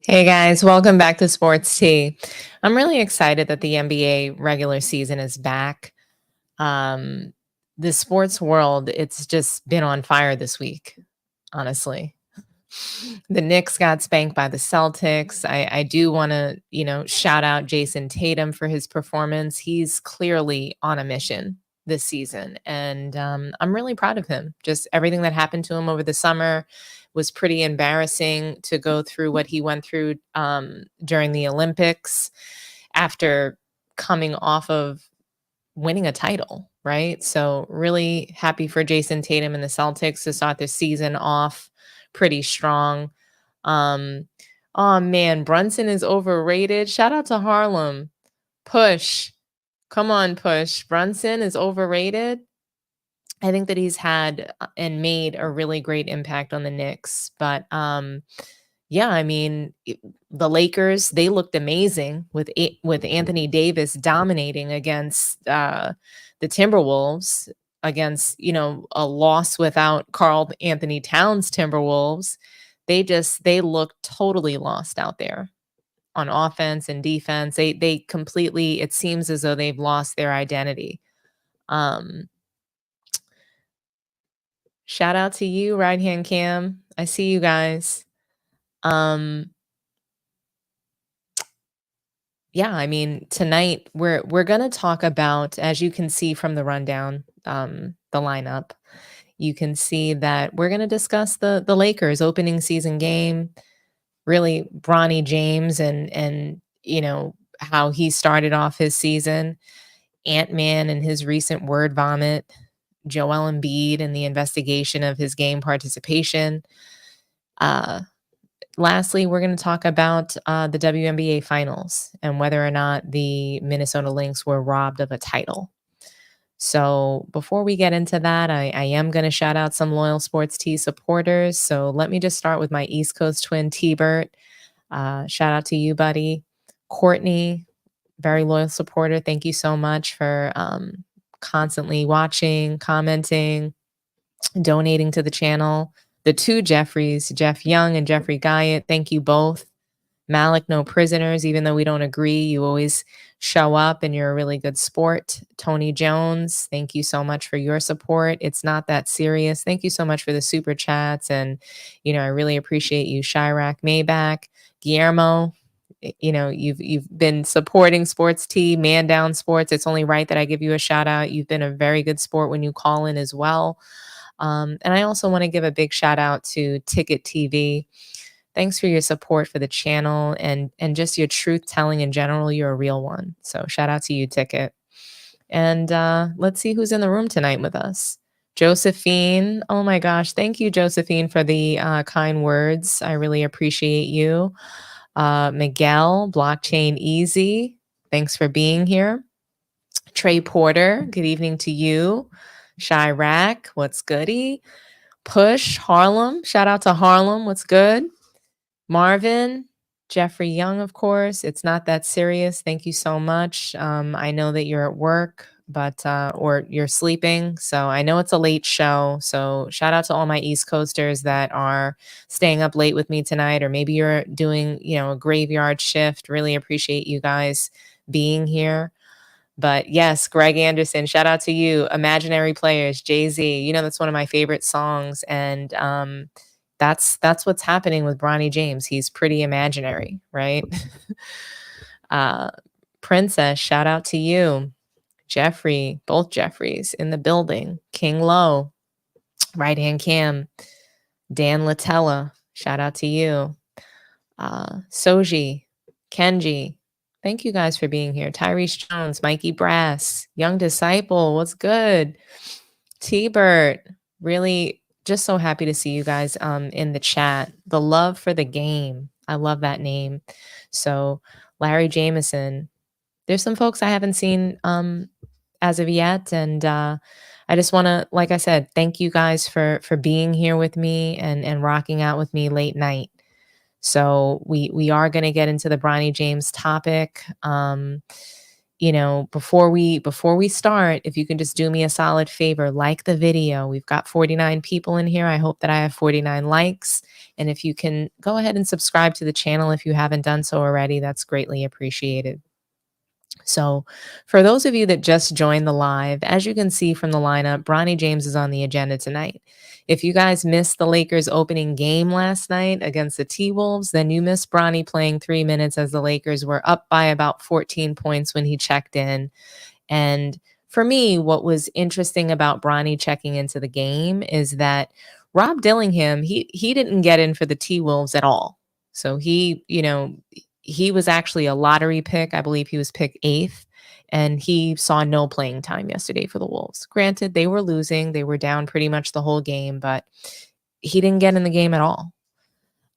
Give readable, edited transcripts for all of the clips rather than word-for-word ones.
Hey guys, welcome back to Sports Tea. I'm really excited that the NBA regular season is back. Um, the sports world, it's just been on fire this week, honestly. The Knicks got spanked by the Celtics. I do want to, shout out Jason Tatum for his performance. He's clearly on a mission this season, and I'm really proud of him. Just everything that happened to him over the summer was pretty embarrassing to go through what he went through during the Olympics after coming off of winning a title, right? So, really happy for Jason Tatum and the Celtics to start the season off pretty strong. Um, oh man, Brunson is overrated. Shout out to Harlem. Push. Come on, push. Brunson is overrated. I think that he's had and made a really great impact on the Knicks. But yeah, I mean, the Lakers, they looked amazing with Anthony Davis dominating against the Timberwolves, against, a loss without Carl Anthony Towns Timberwolves. They look totally lost out there on offense and defense. They completely, it seems as though they've lost their identity. Um Shout out to you, right hand cam. I see you guys. Um yeah, I mean, tonight we're gonna talk about, as you can see from the rundown, the lineup. You can see that we're gonna discuss the Lakers opening season game, really Bronny James and how he started off his season, Ant-Man and his recent word vomit, Joel Embiid and the investigation of his game participation. Uh Lastly, we're going to talk about the WNBA finals and whether or not the Minnesota Lynx were robbed of a title. So before we get into that, I am going to shout out some loyal Sports Tea supporters. So let me just start with my East Coast twin, T-Bert. Shout out to you, buddy. Courtney, very loyal supporter. Thank you so much for constantly watching, commenting, donating to the channel. The two Jeffreys, Jeff Young and Jeffrey Guyot, thank you both. Malik, no prisoners, even though we don't agree, you always show up and you're a really good sport. Tony Jones, thank you so much for your support. It's not that serious. Thank you so much for the super chats. And, I really appreciate you. Chirac Maybach, Guillermo, you've been supporting Sports Tea, Man Down Sports. It's only right that I give you a shout out. You've been a very good sport when you call in as well. And I also want to give a big shout out to Ticket TV. Thanks for your support for the channel and just your truth telling in general. You're a real one. So shout out to you, Ticket. And let's see who's in the room tonight with us. Josephine. Oh my gosh. Thank you, Josephine, for the kind words. I really appreciate you. Miguel, Blockchain Easy. Thanks for being here. Trey Porter. Good evening to you. Chirac, what's goody? Push, Harlem. Shout out to Harlem. What's good? Marvin, Jeffrey Young, of course. It's not that serious. Thank you so much. I know that you're at work, but or you're sleeping. So I know it's a late show. So shout out to all my East Coasters that are staying up late with me tonight, or maybe you're doing, a graveyard shift. Really appreciate you guys being here. But yes, Greg Anderson, shout out to you. Imaginary Players, Jay-Z. That's one of my favorite songs. And that's what's happening with Bronny James. He's pretty imaginary, right? Princess, shout out to you. Jeffrey, both Jeffreys in the building. King Low, right hand cam. Dan Latella, shout out to you. Soji, Kenji, thank you guys for being here. Tyrese Jones, Mikey Brass, Young Disciple, what's good? T-Bert, really just so happy to see you guys in the chat. The love for the game. I love that name. So Larry Jameson, there's some folks I haven't seen as of yet. And I just want to, like I said, thank you guys for being here with me and rocking out with me late night. So we are going to get into the Bronny James topic. before we start, if you can just do me a solid favor, like the video. We've got 49 people in here. I hope that I have 49 likes. And if you can go ahead and subscribe to the channel if you haven't done so already, that's greatly appreciated. So, for those of you that just joined the live, as you can see from the lineup, Bronny James is on the agenda tonight. If you guys missed the Lakers opening game last night against the T-Wolves, then you missed Bronny playing 3 minutes as the Lakers were up by about 14 points when he checked in. And for me, what was interesting about Bronny checking into the game is that Rob Dillingham, he didn't get in for the T-Wolves at all. So he was actually a lottery pick. I believe he was picked 8th, and he saw no playing time yesterday for the Wolves. Granted, they were losing. They were down pretty much the whole game, but he didn't get in the game at all.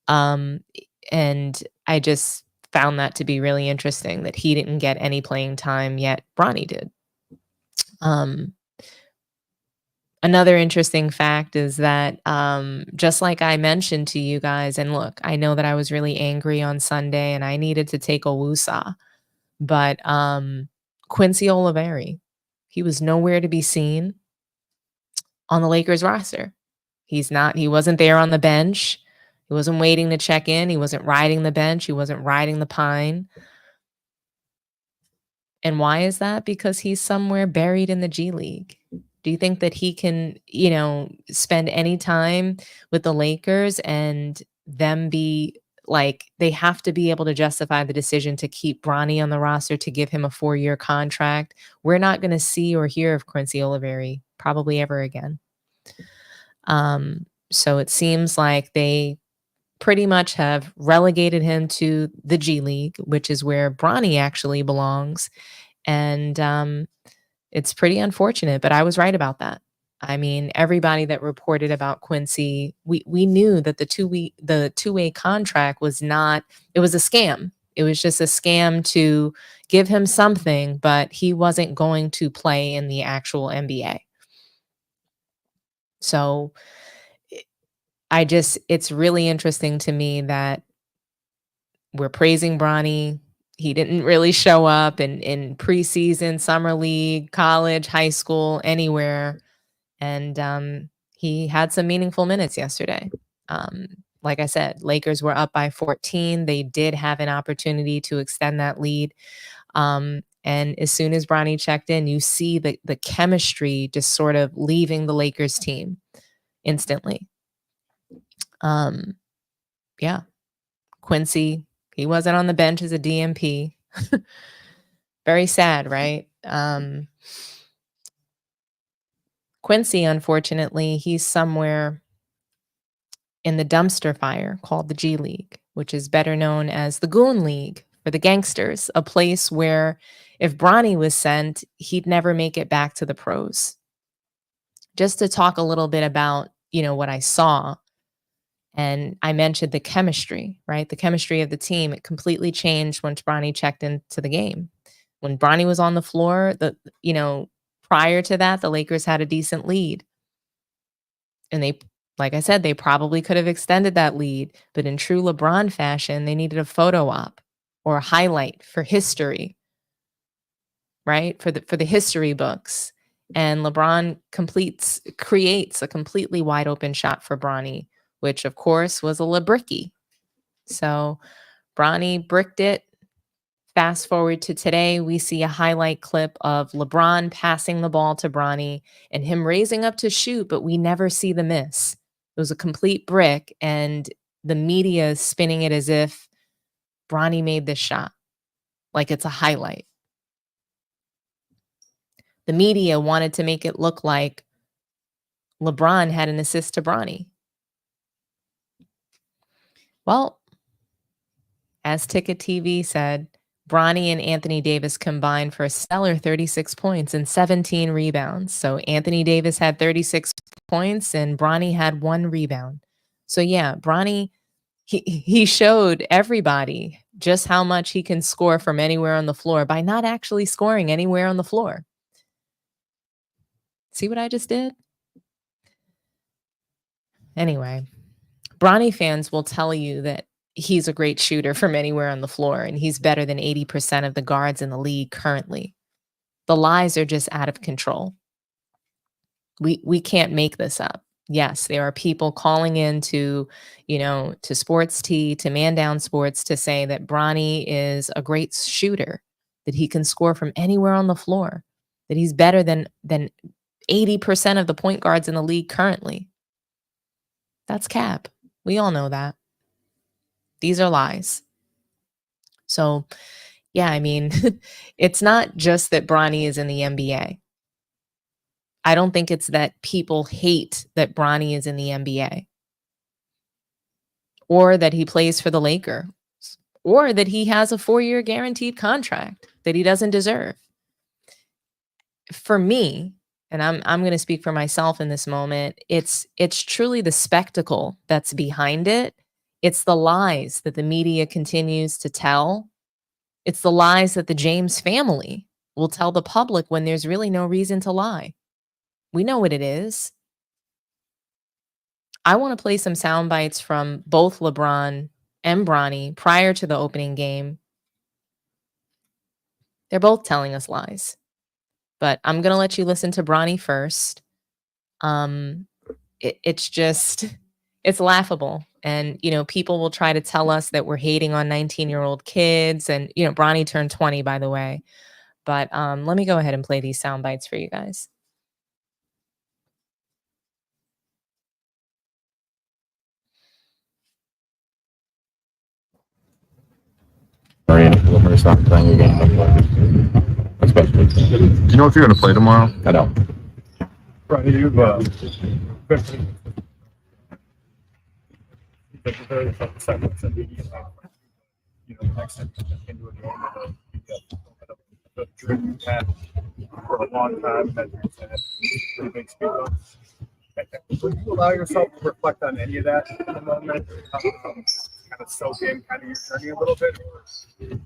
Um, and I just found that to be really interesting that he didn't get any playing time, yet Bronny did. Another interesting fact is that just like I mentioned to you guys, and look, I know that I was really angry on Sunday and I needed to take a woosah, but Quincy Oliveri, he was nowhere to be seen on the Lakers roster. He wasn't there on the bench. He wasn't waiting to check in. He wasn't riding the bench. He wasn't riding the pine. And why is that? Because he's somewhere buried in the G League. Do you think that he can, spend any time with the Lakers and them be like, they have to be able to justify the decision to keep Bronny on the roster to give him a 4-year contract? We're not going to see or hear of Quincy Oliveri probably ever again. So it seems like they pretty much have relegated him to the G League, which is where Bronny actually belongs. And it's pretty unfortunate, but I was right about that. I mean, everybody that reported about Quincy, we knew that the two-way contract was not, it was a scam. It was just a scam to give him something, but he wasn't going to play in the actual NBA. So it's really interesting to me that we're praising Bronny. He didn't really show up in preseason, summer league, college, high school, anywhere. And he had some meaningful minutes yesterday. Like I said, Lakers were up by 14. They did have an opportunity to extend that lead. And as soon as Bronny checked in, you see the chemistry just sort of leaving the Lakers team instantly. Yeah. Quincy, he wasn't on the bench as a DMP. Very sad, right? Quincy, unfortunately, he's somewhere in the dumpster fire called the G League, which is better known as the Goon League for the gangsters, a place where if Bronny was sent, he'd never make it back to the pros. Just to talk a little bit about, what I saw, and I mentioned the chemistry, right? The chemistry of the team, it completely changed once Bronny checked into the game. When Bronny was on the floor, prior to that, the Lakers had a decent lead. And they, like I said, they probably could have extended that lead, but in true LeBron fashion, they needed a photo op or a highlight for history, right? For the history books. And LeBron creates a completely wide open shot for Bronny, which of course was a LeBricky. So Bronny bricked it. Fast forward to today, we see a highlight clip of LeBron passing the ball to Bronny and him raising up to shoot, but we never see the miss. It was a complete brick, and the media is spinning it as if Bronny made this shot, like it's a highlight. The media wanted to make it look like LeBron had an assist to Bronny. Well, as Ticket TV said, Bronny and Anthony Davis combined for a stellar 36 points and 17 rebounds. So Anthony Davis had 36 points and Bronny had 1 rebound. So yeah, Bronny, he showed everybody just how much he can score from anywhere on the floor by not actually scoring anywhere on the floor. See what I just did? Anyway, Bronny fans will tell you that he's a great shooter from anywhere on the floor, and he's better than 80% of the guards in the league currently. The lies are just out of control. We can't make this up. Yes, there are people calling in to, to Sports Tea, to Man Down Sports to say that Bronny is a great shooter, that he can score from anywhere on the floor, that he's better than 80% of the point guards in the league currently. That's cap. We all know that. These are lies. So, yeah, I mean, it's not just that Bronny is in the NBA. I don't think it's that people hate that Bronny is in the NBA or that he plays for the Lakers or that he has a 4-year guaranteed contract that he doesn't deserve. For me, and I'm going to speak for myself in this moment, it's truly the spectacle that's behind it. It's the lies that the media continues to tell. It's the lies that the James family will tell the public when there's really no reason to lie. We know what it is. I want to play some sound bites from both LeBron and Bronny prior to the opening game. They're both telling us lies. But I'm going to let you listen to Bronny first. It's laughable. And, people will try to tell us that we're hating on 19-year-old kids. And, Bronny turned 20, by the way. But let me go ahead and play these sound bites for you guys. When we start playing a game, especially. Do you know if you're going to play tomorrow? I don't. Right, you've next time into a game the dream you've had for a long time that really makes me look. Would you allow yourself to reflect on any of that in the moment? Kind of soak in kind of your journey a little bit? You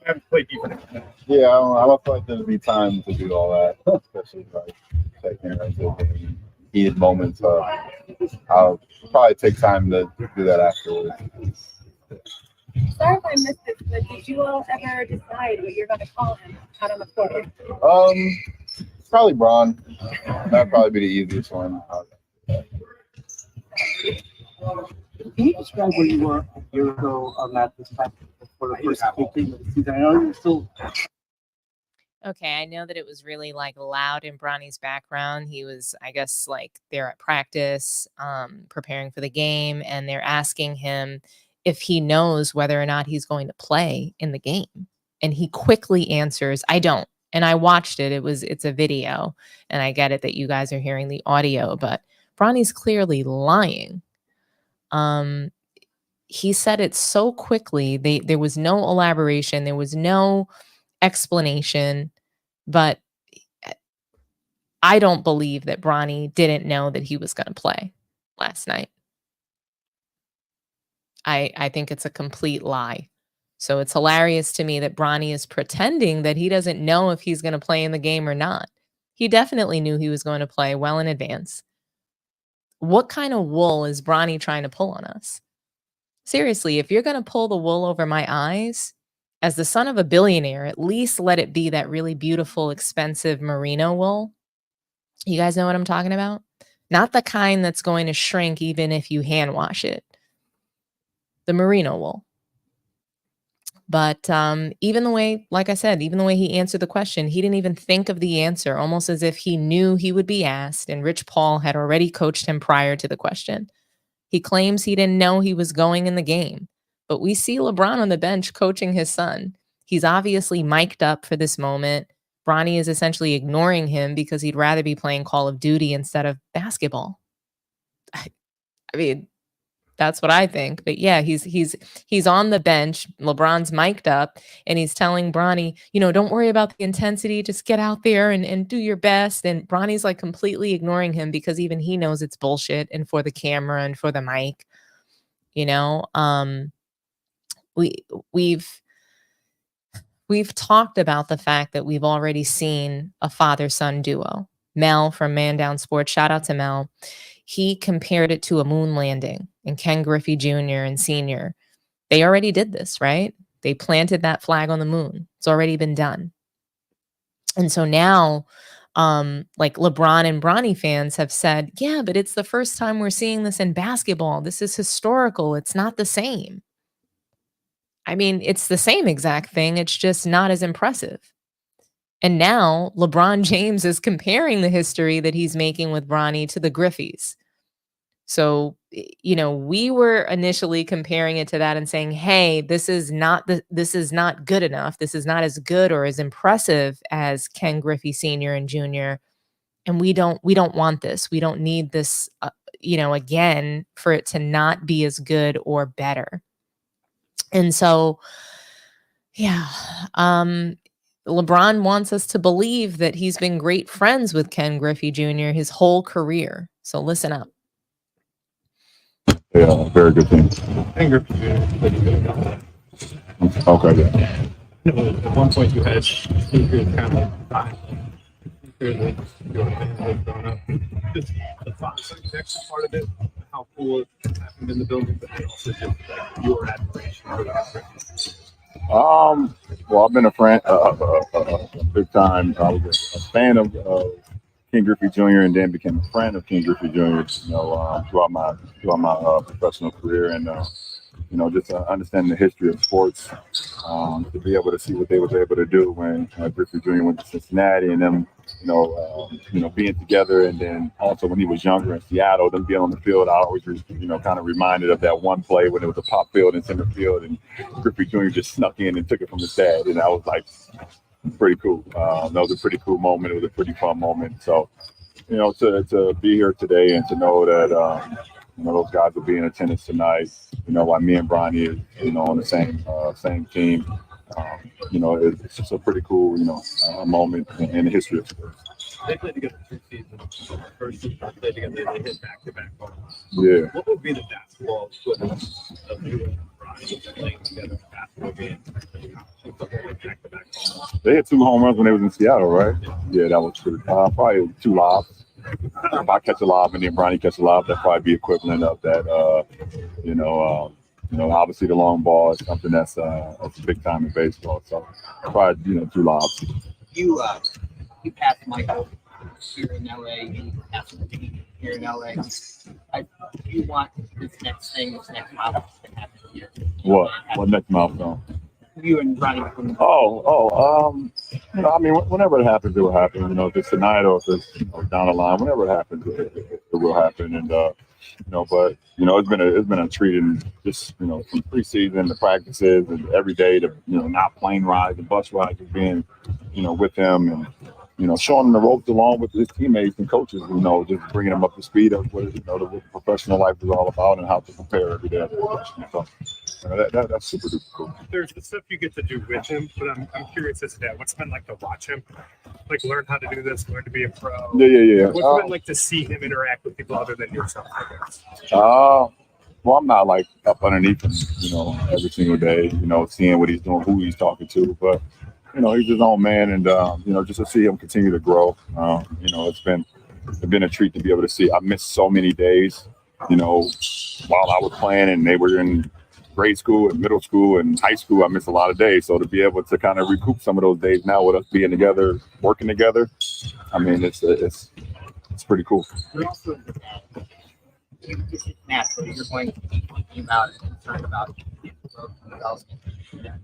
haven't played deep. Yeah, I don't feel like there'll be time to do all that, especially like taking into heated moments. I'll probably take time to do that afterwards. Sorry if I missed this, but did you all ever decide what you're going to call him out on the court? Probably Bron. That'd probably be the easiest one. Can you describe where you were a year ago at this time for the first big game of the season? I know you're still. Okay, I know that it was really loud in Bronny's background. He was, I guess, they're at practice, preparing for the game, and they're asking him if he knows whether or not he's going to play in the game. And he quickly answers, I don't. And I watched it. It's a video, and I get it that you guys are hearing the audio, but Bronny's clearly lying. He said it so quickly. There was no elaboration. There was no explanation, but I don't believe that Bronny didn't know that he was going to play last night. I think it's a complete lie. So it's hilarious to me that Bronny is pretending that he doesn't know if he's going to play in the game or not. He definitely knew he was going to play well in advance. What kind of wool is Bronny trying to pull on us? Seriously, if you're going to pull the wool over my eyes, as the son of a billionaire, at least let it be that really beautiful, expensive merino wool. You guys know what I'm talking about? Not the kind that's going to shrink even if you hand wash it. The merino wool. But even the way, like I said, even the way he answered the question, he didn't even think of the answer, almost as if he knew he would be asked, and Rich Paul had already coached him prior to the question. He claims he didn't know he was going in the game, but we see LeBron on the bench coaching his son. He's obviously mic'd up for this moment. Bronny is essentially ignoring him because he'd rather be playing Call of Duty instead of basketball. I mean, that's what I think. But yeah, he's on the bench. LeBron's mic'd up, and he's telling Bronny, don't worry about the intensity. Just get out there and do your best. And Bronny's completely ignoring him because even he knows it's bullshit and for the camera and for the mic. We've talked about the fact that we've already seen a father-son duo. Mel from Man Down Sports, shout out to Mel. he compared it to a moon landing, and Ken Griffey Jr. and Sr., they already did this, right? They planted that flag on the moon. It's already been done. And so now, like LeBron and Bronny fans have said, yeah, but it's the first time we're seeing this in basketball. This is historical. It's not the same. I mean, it's the same exact thing. It's just not as impressive. And now LeBron James is comparing the history that he's making with Bronny to the Griffeys. So, you know, we were initially comparing it to that and saying, hey, this is not good enough. This is not as good or as impressive as Ken Griffey Sr. and Jr. And we don't want this. We don't need this, again, for it to not be as good or better. And so, yeah, LeBron wants us to believe that he's been great friends with Ken Griffey Jr. his whole career. So listen up. Yeah, very good team. And Griffey Jr. Okay, yeah. At one point you had kind of like fine. Growing up. Just the fun connection part of it, how cool it happened in the building, but then also just like your admiration for that. Well, I've been a friend, big time. I was a fan of Ken Griffey Jr. and then became a friend of Ken Griffey Jr. Throughout my professional career, and just understanding the history of sports, to be able to see what they was able to do when Griffey Jr. went to Cincinnati, and them, being together, and then also when he was younger in Seattle, them being on the field, I always, kind of reminded of that one play when it was a pop field in center field, and Griffey Jr. just snuck in and took it from the dad, and I was like, pretty cool. That was a pretty cool moment. It was a pretty fun moment. So, to be here today and to know that, those guys will be in attendance tonight, while me and Bronny is, on the same team. It's just a pretty cool, moment in the history of sports. They played together 3 seasons. First season they played together, they hit back-to-back balls. Yeah. What would be the basketball equivalent of you and Bronny playing together in a basketball game? Back-to-back balls. They had 2 home runs when they was in Seattle, right? Yeah, that was true. Probably 2 lobs. If I catch a lob and then Bronny catch a lob, that'd probably be equivalent of that. Obviously the long ball is something that's big time in baseball. So probably 2 lobs. You passed Michael here in LA. You passed Dominique here in LA. You want this next milestone to happen here? What next milestone? You and Bronny from whenever it happens, it will happen. If it's tonight or if it's down the line, whenever it happens, it will happen. And it's been a treat, and just from preseason to practices and every day to not plane rides and bus rides, and being with him and showing him the ropes along with his teammates and coaches. Just bringing them up to speed of what the professional life is all about and how to prepare every day as a professional. So that's super duper cool. There's the stuff you get to do with him, but I'm curious as to that. What's it been like to watch him, like learn how to do this, learn to be a pro? Yeah. What's it been like to see him interact with people other than yourself, I guess? Well, I'm not like up underneath him, every single day, seeing what he's doing, who he's talking to, but he's his own man, and just to see him continue to grow. It's been a treat to be able to see. I missed so many days, while I was playing, and they were in grade school and middle school and high school. I missed a lot of days, so to be able to kind of recoup some of those days now with us being together, working together, I mean, it's pretty cool. It's natural. You're going to be thinking about it, concerned about growth and development.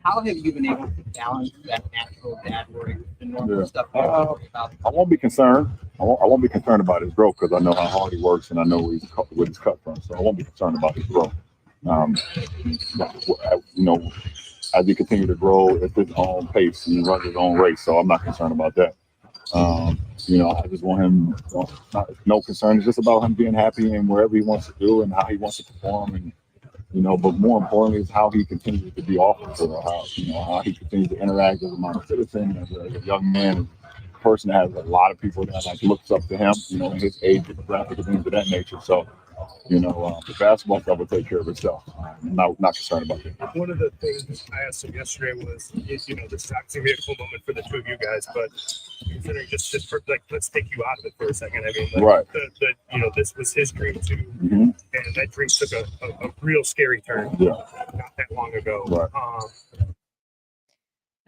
How have you been able to balance that natural dad worry with the normal stuff you worry about? I won't be concerned. I won't be concerned about his growth because I know how hard he works and I know where he's cut from. So I won't be concerned about his growth. As he continue to grow at his own pace and he runs his own race, so I'm not concerned about that. I just want him. No concern. It's just about him being happy and wherever he wants to do and how he wants to perform, and but more importantly is how he continues to be offensive, how he continues to interact as a model citizen, as a young man, a person that has a lot of people that looks up to him, in his age demographic and things of that nature. So The basketball stuff will take care of itself. I'm not concerned about that. One of the things I asked him yesterday was, this is obviously a cool moment for the two of you guys, but considering just for, let's take you out of it for a second. I mean, right. This was his dream too, mm-hmm. and that dream took a real scary turn not that long ago. Right.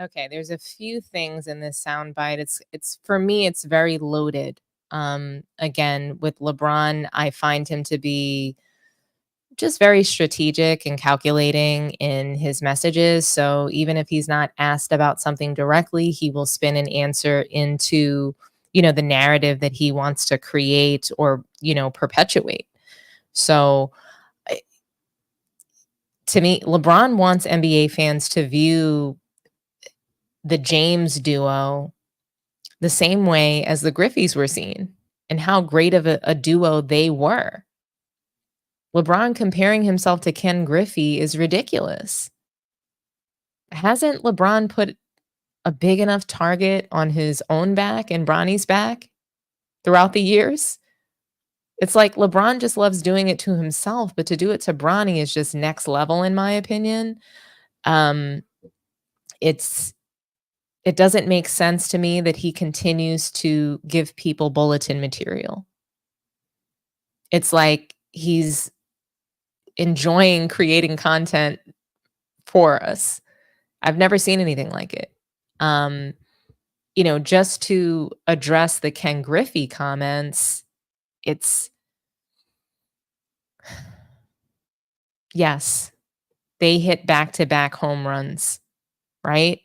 Okay, there's a few things in this soundbite. It's for me, it's very loaded. Again, with LeBron, I find him to be just very strategic and calculating in his messages. So even if he's not asked about something directly, he will spin an answer into, the narrative that he wants to create or, perpetuate. So to me, LeBron wants NBA fans to view the James duo the same way as the Griffeys were seen and how great of a duo they were. LeBron comparing himself to Ken Griffey is ridiculous. Hasn't LeBron put a big enough target on his own back and Bronny's back throughout the years? It's like LeBron just loves doing it to himself, but to do it to Bronny is just next level, in my opinion. It doesn't make sense to me that he continues to give people bulletin material. It's like he's enjoying creating content for us. I've never seen anything like it. Just to address the Ken Griffey comments, yes, they hit back-to-back home runs, right?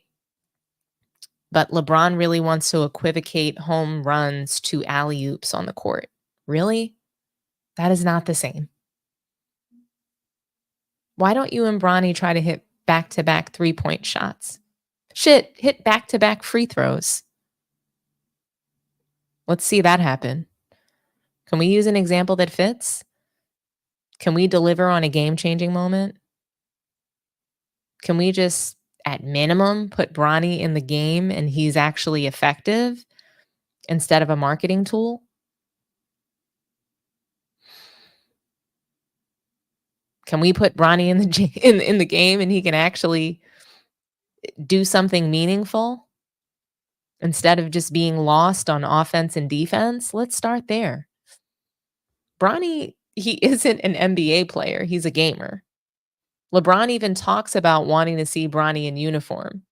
But LeBron really wants to equivocate home runs to alley-oops on the court. Really? That is not the same. Why don't you and Bronny try to hit back-to-back three-point shots? Shit, hit back-to-back free throws. Let's see that happen. Can we use an example that fits? Can we deliver on a game-changing moment? Can we just, at minimum, put Bronny in the game and he's actually effective instead of a marketing tool? Can we put Bronny in the game and he can actually do something meaningful instead of just being lost on offense and defense? Let's start there. Bronny, he isn't an NBA player. He's a gamer. LeBron even talks about wanting to see Bronny in uniform.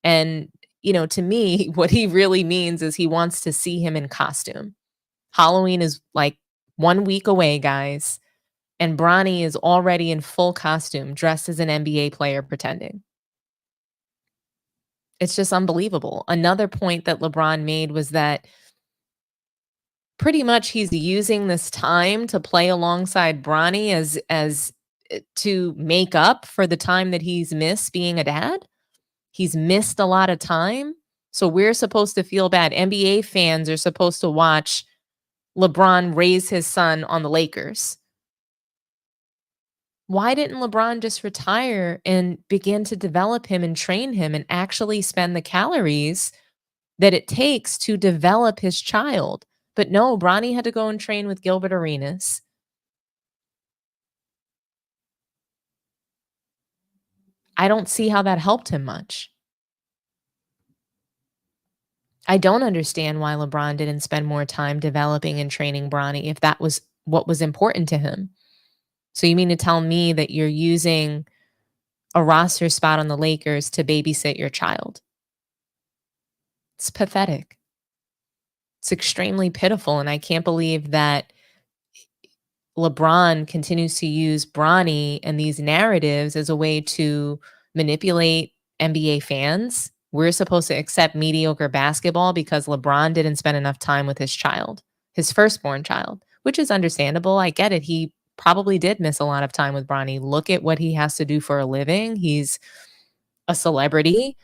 And, to me, what he really means is he wants to see him in costume. Halloween is like 1 week away, guys. And Bronny is already in full costume, dressed as an NBA player pretending. It's just unbelievable. Another point that LeBron made was that pretty much he's using this time to play alongside Bronny as to make up for the time that he's missed being a dad. He's missed a lot of time. So we're supposed to feel bad. NBA fans are supposed to watch LeBron raise his son on the Lakers. Why didn't LeBron just retire and begin to develop him and train him and actually spend the calories that it takes to develop his child? But no, Bronny had to go and train with Gilbert Arenas. I don't see how that helped him much. I don't understand why LeBron didn't spend more time developing and training Bronny if that was what was important to him. So you mean to tell me that you're using a roster spot on the Lakers to babysit your child? It's pathetic. It's extremely pitiful, and I can't believe that LeBron continues to use Bronny and these narratives as a way to manipulate NBA fans. We're supposed to accept mediocre basketball because LeBron didn't spend enough time with his child, his firstborn child, which is understandable. I get it. He probably did miss a lot of time with Bronny. Look at what he has to do for a living. He's a celebrity.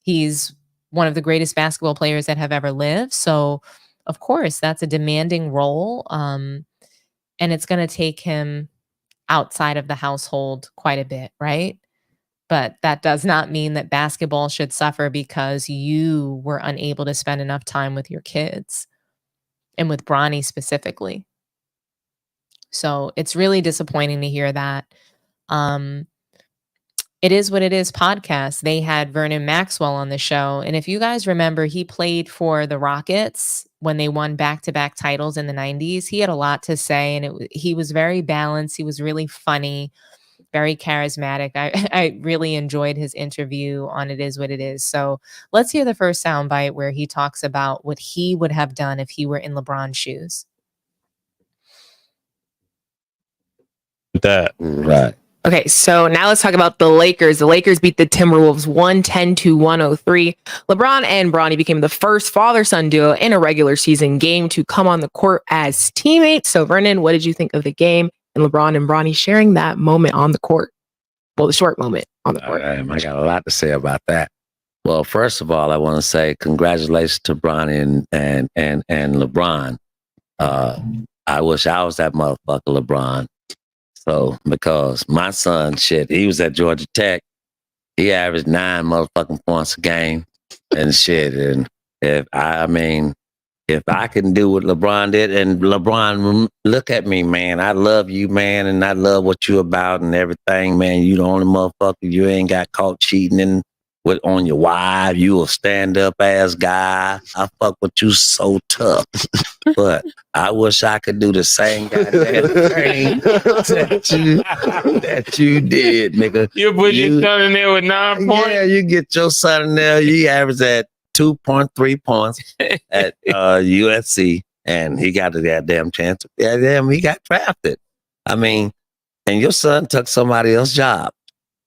He's one of the greatest basketball players that have ever lived. So, of course, that's a demanding role. And it's going to take him outside of the household quite a bit, right? But that does not mean that basketball should suffer because you were unable to spend enough time with your kids and with Bronny specifically. So it's really disappointing to hear that. It Is What It Is podcast, they had Vernon Maxwell on the show. And if you guys remember, he played for the Rockets when they won back-to-back titles in the 90s. He had a lot to say, and he was very balanced. He was really funny, very charismatic. I really enjoyed his interview on It Is What It Is. So let's hear the first soundbite where he talks about what he would have done if he were in LeBron's shoes. That right. Okay, so now let's talk about the Lakers. The Lakers beat the Timberwolves 110-103. LeBron and Bronny became the first father-son duo in a regular season game to come on the court as teammates. So Vernon, what did you think of the game and LeBron and Bronny sharing that moment on the court? Well, the short moment on the court. I got a lot to say about that. Well, first of all, I want to say congratulations to Bronny and LeBron. I wish I was that motherfucker LeBron. So, because my son, he was at Georgia Tech. He averaged 9 motherfucking points a game and shit. And if I can do what LeBron did, and LeBron, look at me, man. I love you, man, and I love what you about and everything, man. You the only motherfucker you ain't got caught cheating on your wife. You a stand-up ass guy. I fuck with you so tough. But I wish I could do the same goddamn thing that you did, nigga. You put your son in there with 9 points? Yeah, you get your son in there. You average at 2.3 points at USC, and he got a goddamn chance. Yeah, damn, he got drafted. I mean, and your son took somebody else's job.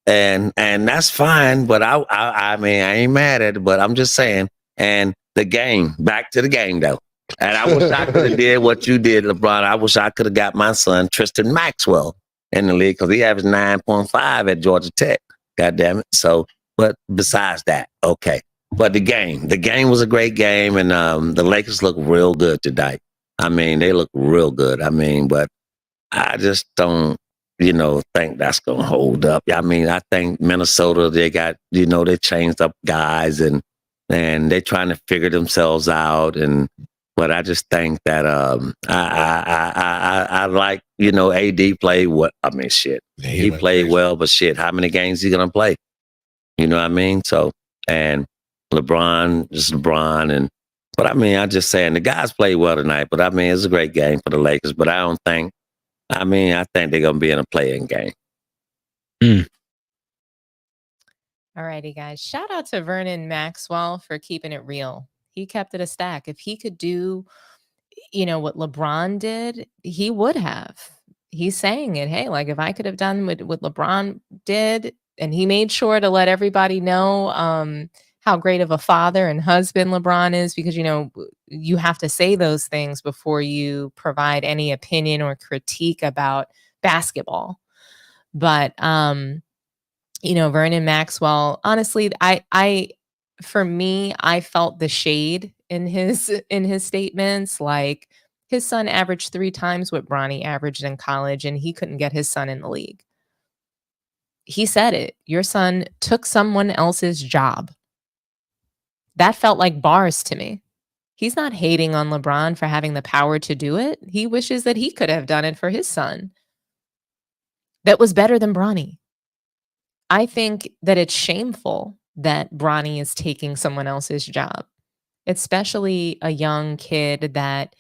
And that's fine, but I mean, I ain't mad at it, but I'm just saying. And the game, back to the game though. And I wish I could have did what you did, LeBron. I wish I could have got my son, Tristan Maxwell, in the league, because he averaged 9.5 at Georgia Tech. God damn it. So, but besides that, okay. But the game was a great game, and the Lakers look real good tonight. I mean, they look real good. I mean, but I just don't, think that's going to hold up. I mean, I think Minnesota, they got, they changed up guys and they're trying to figure themselves out. But I just think that I like, AD played what? I mean, shit. He played well, but shit, how many games he going to play? You know what I mean? So, and LeBron is LeBron. But I mean, I'm just saying the guys played well tonight, but I mean, it's a great game for the Lakers, but I think they're going to be in a play-in game. All righty, guys. Shout out to Vernon Maxwell for keeping it real. He kept it a stack. If he could do, what LeBron did, he would have. He's saying it. Hey, like if I could have done what LeBron did, and he made sure to let everybody know how great of a father and husband LeBron is, because, you have to say those things before you provide any opinion or critique about basketball. But, Vernon Maxwell, honestly, for me, I felt the shade in his statements. Like his son averaged 3 times what Bronny averaged in college, and he couldn't get his son in the league. He said it. Your son took someone else's job. That felt like bars to me. He's not hating on LeBron for having the power to do it. He wishes that he could have done it for his son. That was better than Bronny. I think that it's shameful that Bronny is taking someone else's job, especially a young kid that,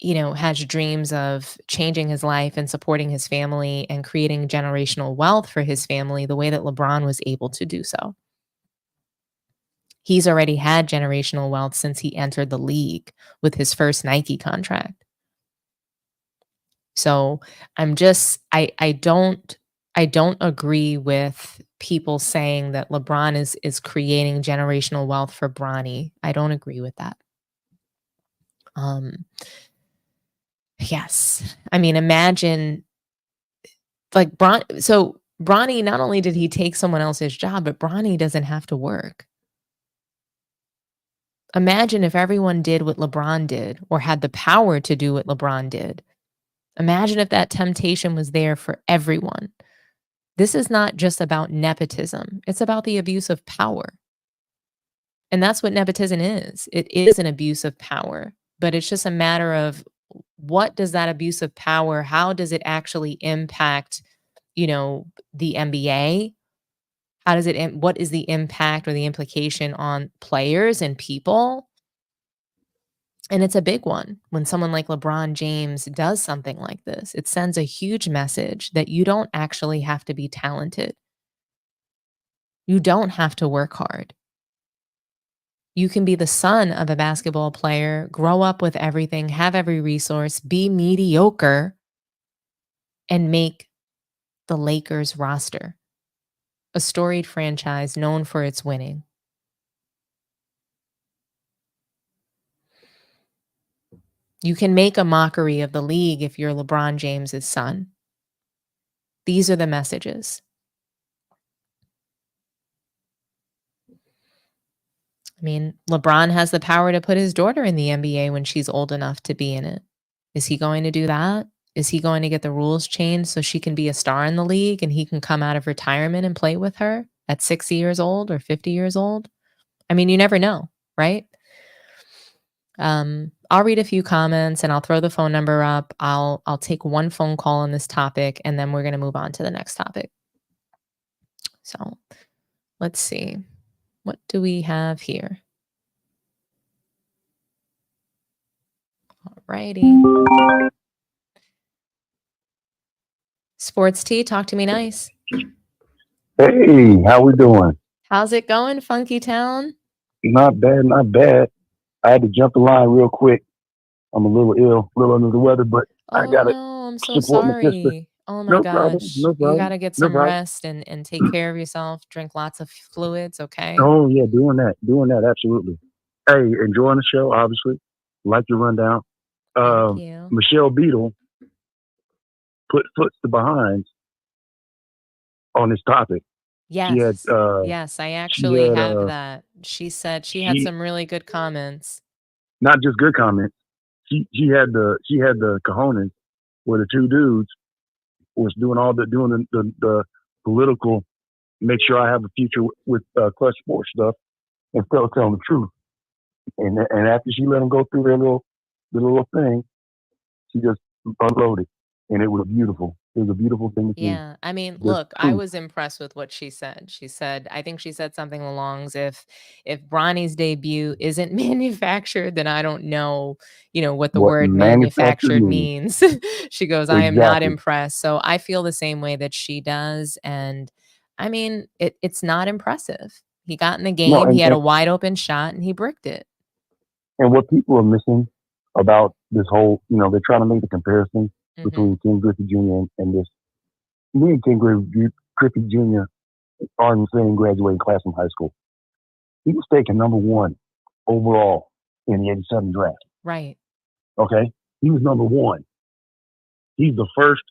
has dreams of changing his life and supporting his family and creating generational wealth for his family the way that LeBron was able to do so. He's already had generational wealth since he entered the league with his first Nike contract. So I don't agree with people saying that LeBron is creating generational wealth for Bronny. I don't agree with that. Yes. I mean, imagine like Bronny, not only did he take someone else's job, but Bronny doesn't have to work. Imagine if everyone did what LeBron did or had the power to do what LeBron did. Imagine if that temptation was there for everyone. This is not just about nepotism. It's about the abuse of power. And that's what nepotism is. It is an abuse of power, but it's just a matter of what does that abuse of power, how does it actually impact, the NBA? How does it, what is the impact or the implication on players and people? And it's a big one when someone like LeBron James does something like this. It sends a huge message that you don't actually have to be talented. You don't have to work hard. You can be the son of a basketball player, grow up with everything, have every resource, be mediocre, and make the Lakers roster, a storied franchise known for its winning. You can make a mockery of the league if you're LeBron James's son. These are the messages. I mean, LeBron has the power to put his daughter in the NBA when she's old enough to be in it. Is he going to do that? Is he going to get the rules changed so she can be a star in the league and he can come out of retirement and play with her at 60 years old or 50 years old? I mean, you never know, right? I'll read a few comments and I'll throw the phone number up. I'll take one phone call on this topic and then we're going to move on to the next topic. So let's see. What do we have here? Alrighty. Sports Tea, talk to me nice. Hey, how we doing? How's it going, Funky Town? Not bad, not bad. I had to jump the line real quick. I'm a little ill, a little under the weather, but I Oh gotta no, I'm so support my sister. sorry. Oh my No problem, gosh. no You problem, gotta get no some problem. rest and take care of yourself. Drink lots of fluids, okay? Oh yeah, doing that, absolutely. Hey, enjoying the show, obviously. Like your rundown. Thank you. Michelle Beetle put foots to behind on this topic. She had Yes. Yes, I actually had have that. She said she had some really good comments. not just good comments. She had the cojones where the two dudes was doing the political, make sure I have a future with clutch sports stuff, and still telling the truth. And after she let them go through their little thing, she just unloaded, and it was beautiful. It was a beautiful thing to see. Yeah. I mean, Just look, I truth. was impressed with what she said. I think she said something along as if Bronny's debut isn't manufactured, then I don't know, what the What word manufactured manufactured means. means. She goes, I am not Exactly. impressed. So I feel the same way that she does. And I mean, it's not impressive. He got in the No, game, he had a wide open shot and he bricked it. and what people are missing about this whole, they're trying to make the comparison between King Griffey Jr. and this. Me and King Griffey Jr. are in the same graduating class from high school. He was taken number 1 overall in the '87 draft. Right. Okay, he was number 1. He is the first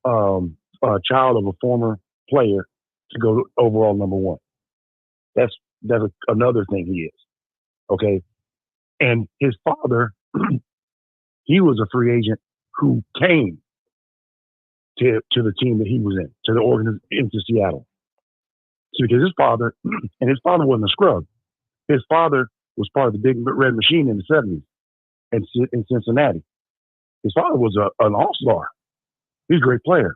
child of a former player to go overall number 1. That's another thing he is. Okay, and his father, he was a free agent who came to the team that he was in, to the organization, into Seattle. So because his father wasn't a scrub. His father was part of the Big Red Machine in the '70s in Cincinnati. His father was an all-star. He's a great player.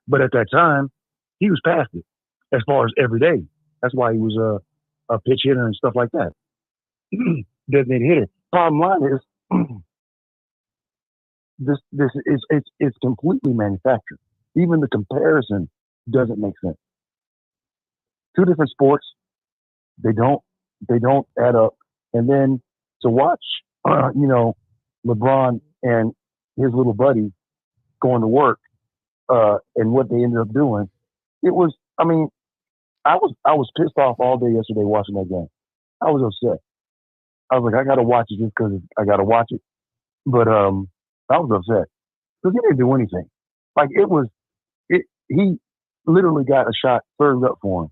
But at that time, he was past it as far as every day. That's why he was a pitch hitter and stuff like that. Designated hitter. Bottom line is, this is it's completely manufactured. Even the comparison doesn't make sense. Two different sports, they don't add up. And then to watch, LeBron and his little buddy going to work, and what they ended up doing, it was. I mean, I was pissed off all day yesterday watching that game. I was upset. I was like, I gotta watch it just because I gotta watch it. But I was upset because he didn't do anything. Like he literally got a shot served up for him.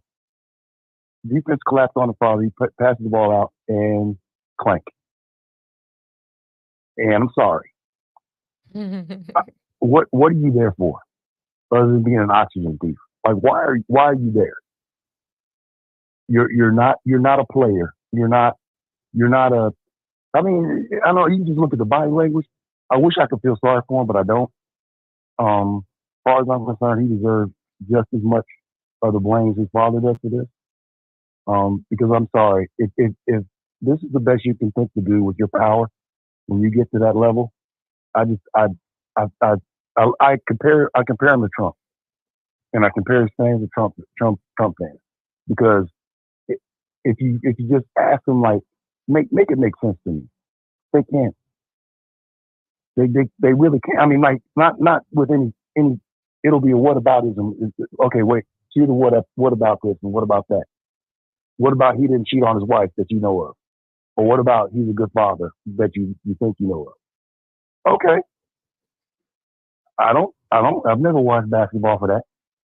Defense collapsed on the foul. He passes the ball out and clank. And I'm sorry. What are you there for? Other than being an oxygen thief? Like why are you there? You're not a player. You're not a I mean, I know you just look at the body language. I wish I could feel sorry for him, but I don't. As far as I'm concerned, he deserves just as much of the blame as his father does for this. Because I'm sorry, if this is the best you can think to do with your power when you get to that level, I compare him to Trump, and I compare his fans to Trump fans, because if you just ask them, like, make it make sense to me, they can't. They really can't. I mean, like, not with any. It'll be a whataboutism. Okay, wait. See the what about this and what about that? What about he didn't cheat on his wife that you know of? Or what about he's a good father that you think you know of? Okay. I've never watched basketball for that.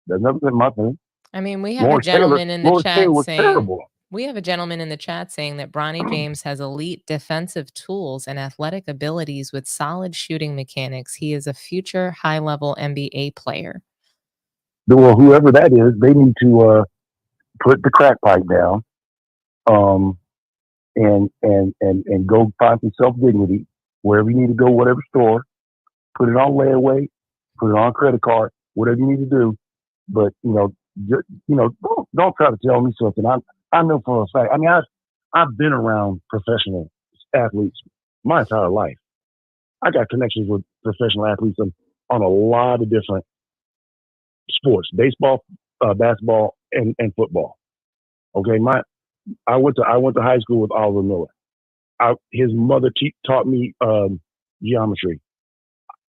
That's never been my thing. I mean, we have a Lawrence Taylor gentleman in the was chat saying terrible. that Bronny James has elite defensive tools and athletic abilities with solid shooting mechanics. He is a future high-level NBA player. Well, whoever that is, they need to put the crack pipe down, and go find some self-dignity wherever you need to go, whatever store, put it on layaway, put it on a credit card, whatever you need to do. But, don't try to tell me something. I know for a fact. I mean, I've been around professional athletes my entire life. I got connections with professional athletes on a lot of different sports: baseball, basketball, and football. Okay, I went to high school with Oliver Miller. His mother taught me geometry.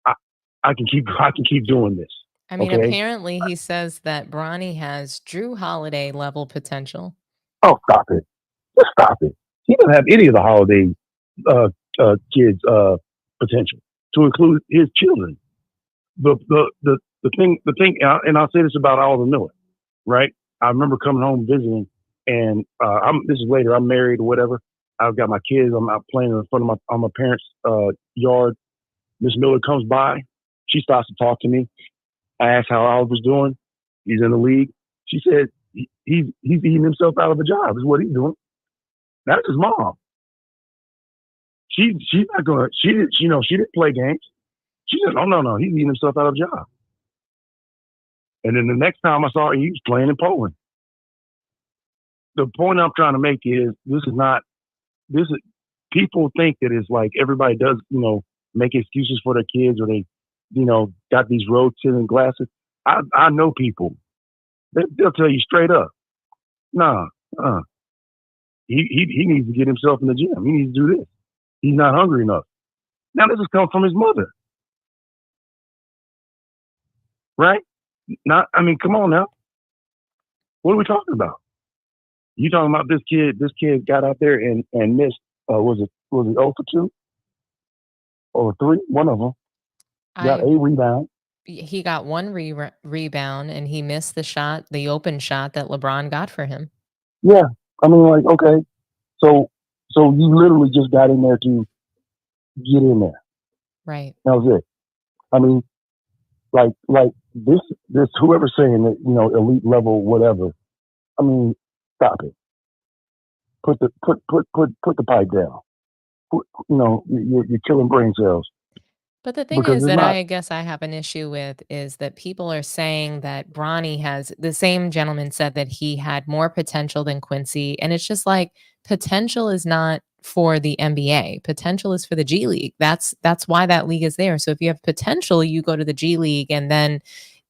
I can keep doing this. I mean, okay? apparently he says that Bronny has Drew Holiday level potential. Oh, stop it! Just stop it. He doesn't have any of the Holiday kids' potential, to include his children. The thing, and I'll say this about Oliver Miller, right? I remember coming home visiting, and this is later. I'm married or whatever. I've got my kids. I'm out playing in front of my parents' yard. Miss Miller comes by. She starts to talk to me. I asked how Oliver's doing. He's in the league. She said he's eating himself out of a job. Is what he's doing. That's his mom. She's not gonna. She didn't play games. She said, no. He's eating himself out of a job. And then the next time I saw her, he was playing in Poland. The point I'm trying to make is this is people think that it's like everybody does, make excuses for their kids, or they, got these rose tinted glasses. I know people. They'll tell you straight up, nah, he needs to get himself in the gym. He needs to do this. He's not hungry enough. Now this has come from his mother. Right? Come on now. What are we talking about? You talking about this kid? This kid got out there and missed. Was it 0 for 2 or 3? One of them got a rebound. He got one rebound, and he missed the open shot that LeBron got for him. Yeah, okay. So you literally just got in there to get in there. Right. That was it. Like this whoever's saying that, elite level, whatever. Stop it. Put the pipe down. You're killing brain cells. But the thing is that I guess I have an issue with is that people are saying that Bronny has, the same gentleman said that he had more potential than Quincy. And it's just like, potential is not for the NBA. Potential is for the G League. That's why that league is there. So if you have potential, you go to the G League, and then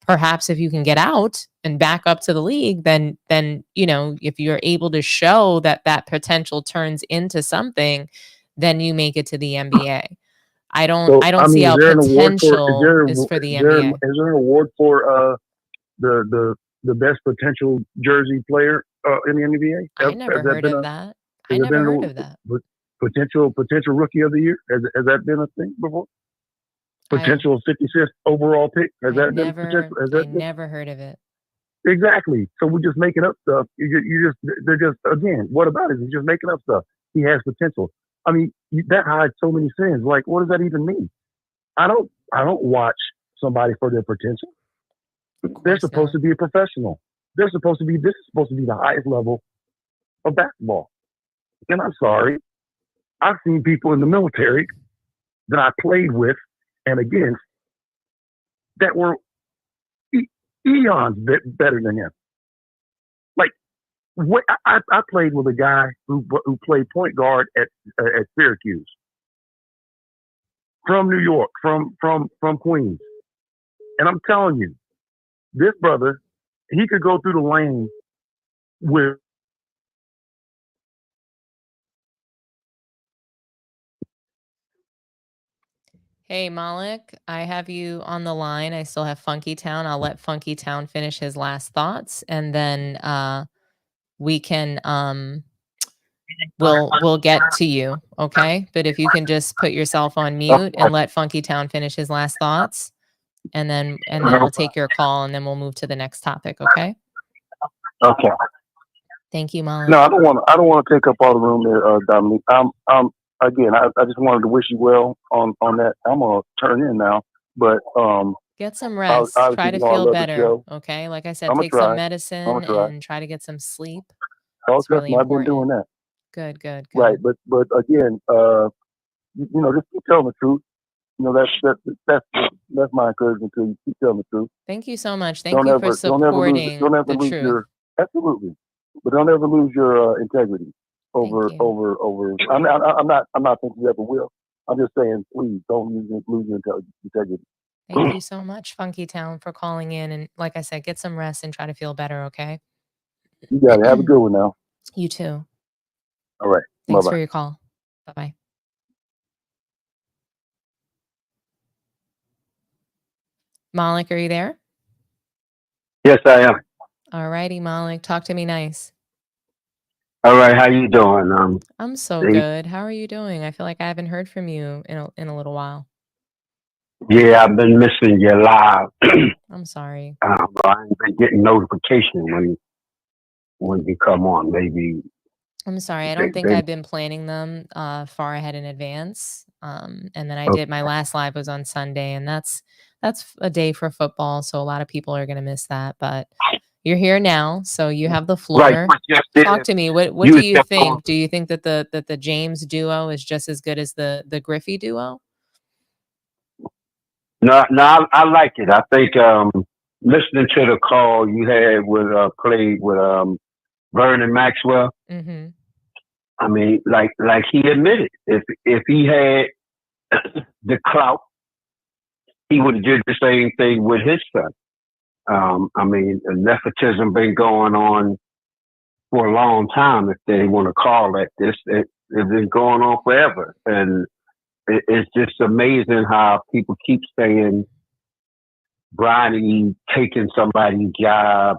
perhaps if you can get out and back up to the league, then if you're able to show that potential turns into something, then you make it to the NBA. I don't see how potential is for the NBA. Is there an award for the best potential jersey player in the NBA? I never heard of that. I never heard of that. Potential rookie of the year, has that been a thing before? Potential 55th overall pick, has that been potential? I never heard of it. Exactly. So we're just making up stuff. They're just, again, what about it? You're just making up stuff. He has potential. That hides so many sins. Like, what does that even mean? I don't watch somebody for their potential. They're supposed to be a professional. This is supposed to be the highest level of basketball. And I'm sorry, I've seen people in the military that I played with and against that were eons better than him. Like, what I played with a guy who played point guard at Syracuse, from New York, from Queens, and I'm telling you, this brother, he could go through the lane with. Hey, Malik, I have you on the line. I still have Funky Town. I'll let Funky Town finish his last thoughts, and then we can we'll get to you, okay? But if you can just put yourself on mute and let Funky Town finish his last thoughts, and then we'll take your call, and then we'll move to the next topic, okay? Okay. Thank you, Malik. No, I don't want to take up all the room there, Dominique. Again, I just wanted to wish you well on that. I'm gonna turn in now, but get some rest. Try to feel better. Okay, like I said, take some medicine and try to get some sleep. It's really important. I've been doing that. Good. Right, but again, just keep telling the truth. That's my encouragement to you. Keep telling the truth. Thank you so much. Thank you for supporting the truth. Absolutely, but don't ever lose your integrity over. I'm not thinking you ever will. I'm just saying, please don't lose your integrity. Thank you so much, Funky Town, for calling in. And like I said, get some rest and try to feel better, okay? You got it. Have a good one now. You too. All right. Thanks Bye-bye. for your call. Bye-bye. Malik, are you there? Yes, I am. All righty, Malik. Talk to me nice. All right, how you doing? I'm so good. How are you doing? I feel like I haven't heard from you in a little while. Yeah, I've been missing you live. I'm sorry. I've been getting notification when you come on. Maybe. I'm sorry. I don't think I've been planning them far ahead in advance. And then I did my last live was on Sunday, and that's a day for football, so a lot of people are going to miss that. But you're here now, so you have the floor. Right. Talk to me. What do you think? Do you think that the James duo is just as good as the Griffey duo? No, I like it. I think listening to the call you had played with Vernon Maxwell. Mm-hmm. I mean, like he admitted, if he had the clout, he would have did the same thing with his son. I mean, nepotism been going on for a long time, if they want to call it this. It's been going on forever. And it's just amazing how people keep saying Bronny taking somebody's job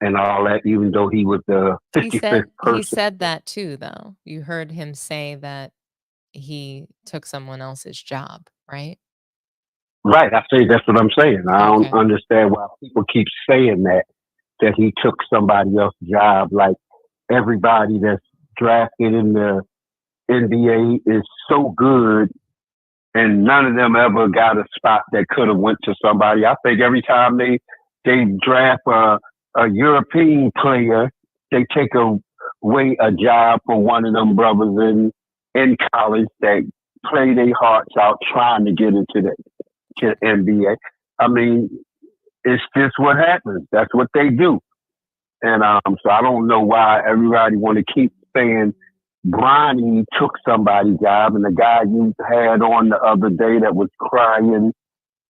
and all that, even though he was the 55th person. He said that too, though. You heard him say that he took someone else's job, right? Right. I say that's what I'm saying. I don't understand why people keep saying that he took somebody else's job. Like everybody that's drafted in the NBA is so good, and none of them ever got a spot that could have went to somebody. I think every time they draft a European player, they take away a job for one of them brothers in college that play their hearts out trying to get into the NBA. I mean, it's just what happens. That's what they do. And so I don't know why everybody want to keep saying Bronny took somebody's job, and the guy you had on the other day that was crying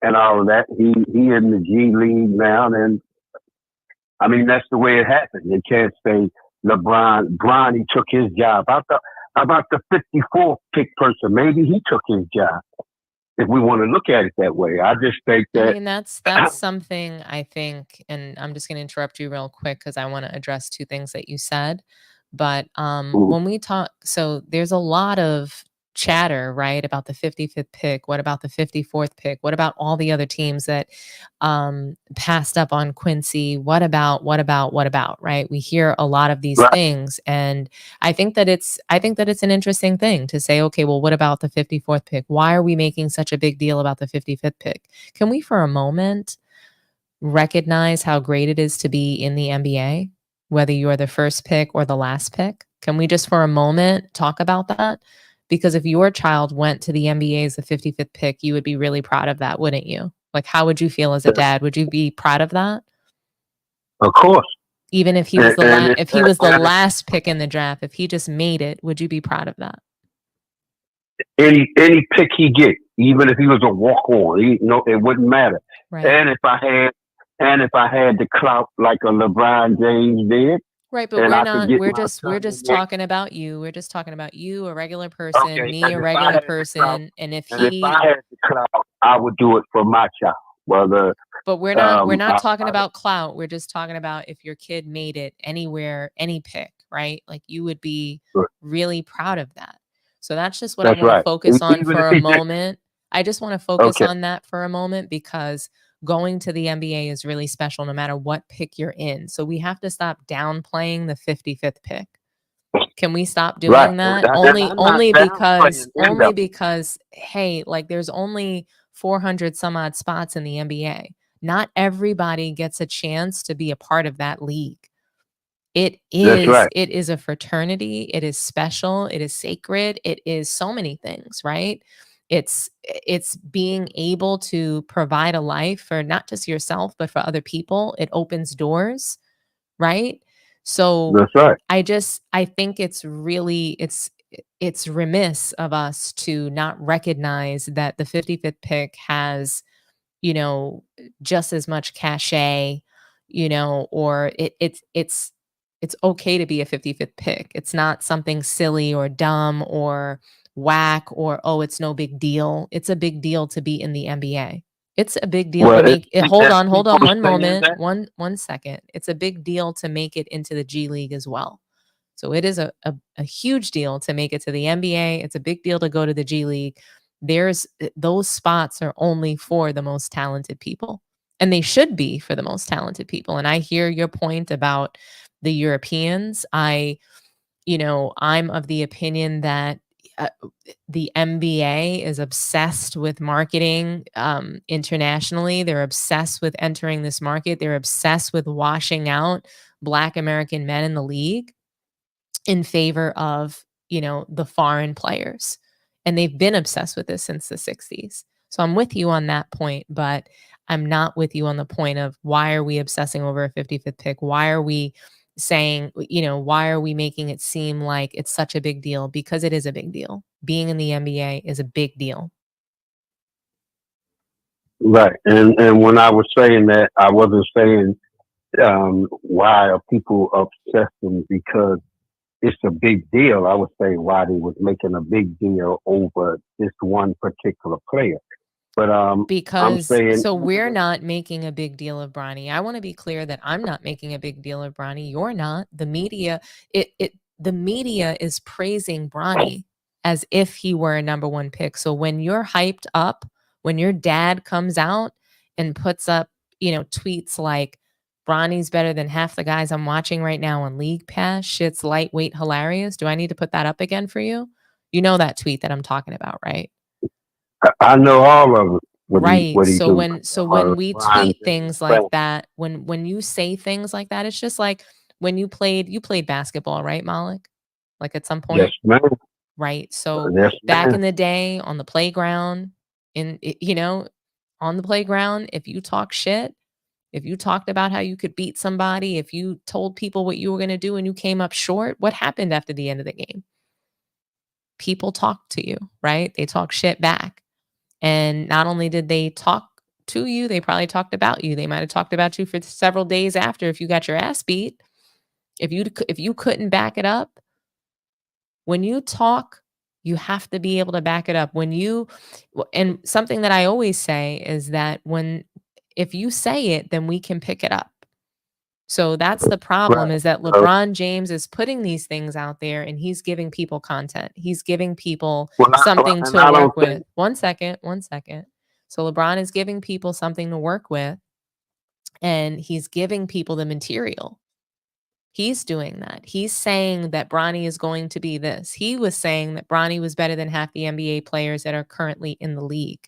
and all of that, he in the G League now. And I mean, that's the way it happened. You can't say Bronny took his job. About the 54th pick person, maybe he took his job. If we want to look at it that way, I just think that. I mean, that's something I think, and I'm just going to interrupt you real quick because I want to address two things that you said. But when we talk, so there's a lot of chatter, right, about the 55th pick. What about the 54th pick? What about all the other teams that passed up on Quincy? What about, right? We hear a lot of these things. And I think that it's an interesting thing to say, okay, well, what about the 54th pick? Why are we making such a big deal about the 55th pick? Can we, for a moment, recognize how great it is to be in the NBA, whether you're the first pick or the last pick? Can we just for a moment talk about that? Because if your child went to the NBA as the 55th pick, you would be really proud of that, wouldn't you? Like, how would you feel as a dad? Would you be proud of that? Of course. Even if he was the last pick in the draft, if he just made it, would you be proud of that? Any pick he get, even if he was a walk on, it wouldn't matter. Right. And if I had the clout like a LeBron James did. Right, but we're just talking about you. We're just talking about you, a regular person, me, a regular person. And if I had the clout, I would do it for my child. But we're not talking about clout. We're just talking about if your kid made it anywhere, any pick, right? Like you would be really proud of that. So that's just what I want to focus on for a moment. I just want to focus on that for a moment because going to the NBA is really special no matter what pick you're in. So we have to stop downplaying the 55th pick. Can we stop doing that? Only because hey, like there's only 400 some odd spots in the NBA. Not everybody gets a chance to be a part of that league. It is a fraternity. It is special. It is sacred. It is so many things, right? It's being able to provide a life for not just yourself, but for other people. It opens doors, right? So that's right. I think it's really, it's remiss of us to not recognize that the 55th pick has, just as much cachet, or it's okay to be a 55th pick. It's not something silly or dumb or whack or, oh, it's no big deal. It's a big deal to be in the NBA. It's a big deal to make it. Hold on one moment. One second. It's a big deal to make it into the G League as well. So it is a huge deal to make it to the NBA. It's a big deal to go to the G League. Those spots are only for the most talented people, and they should be for the most talented people. And I hear your point about the Europeans. I'm of the opinion that the NBA is obsessed with marketing internationally. They're obsessed with entering this market. They're obsessed with washing out Black American men in the league in favor of, the foreign players. And they've been obsessed with this since the 60s. So I'm with you on that point, but I'm not with you on the point of why are we obsessing over a 55th pick? Why are we saying, why are we making it seem like it's such a big deal? Because it is a big deal. Being in the NBA is a big deal. Right. And when I was saying that, I wasn't saying why are people obsessing because it's a big deal. I was saying why they was making a big deal over this one particular player. But because we're not making a big deal of Bronny. I want to be clear that I'm not making a big deal of Bronny. You're not. The media, the media is praising Bronny as if he were a number one pick. So when you're hyped up, when your dad comes out and puts up, tweets like Bronny's better than half the guys I'm watching right now on League Pass, shit's lightweight hilarious. Do I need to put that up again for you? You know that tweet that I'm talking about, right? I know all of it. Right. So when we tweet things like that, when you say things like that, it's just like when you played basketball, right, Malik? Like at some point. Yes, ma'am. Right. So yes, back in the day on the playground, on the playground, if you talk shit, if you talked about how you could beat somebody, if you told people what you were going to do and you came up short, what happened after the end of the game? People talked to you, right? They talk shit back. And not only did they talk to you, they probably talked about you. They might have talked about you for several days after if you got your ass beat. If you couldn't back it up, when you talk, you have to be able to back it up. And something that I always say is that if you say it, then we can pick it up. So that's the problem, is that LeBron James is putting these things out there and he's giving people content. He's giving people something to work with. One second. So LeBron is giving people something to work with and he's giving people the material. He's doing that. He's saying that Bronny is going to be this. He was saying that Bronny was better than half the NBA players that are currently in the league.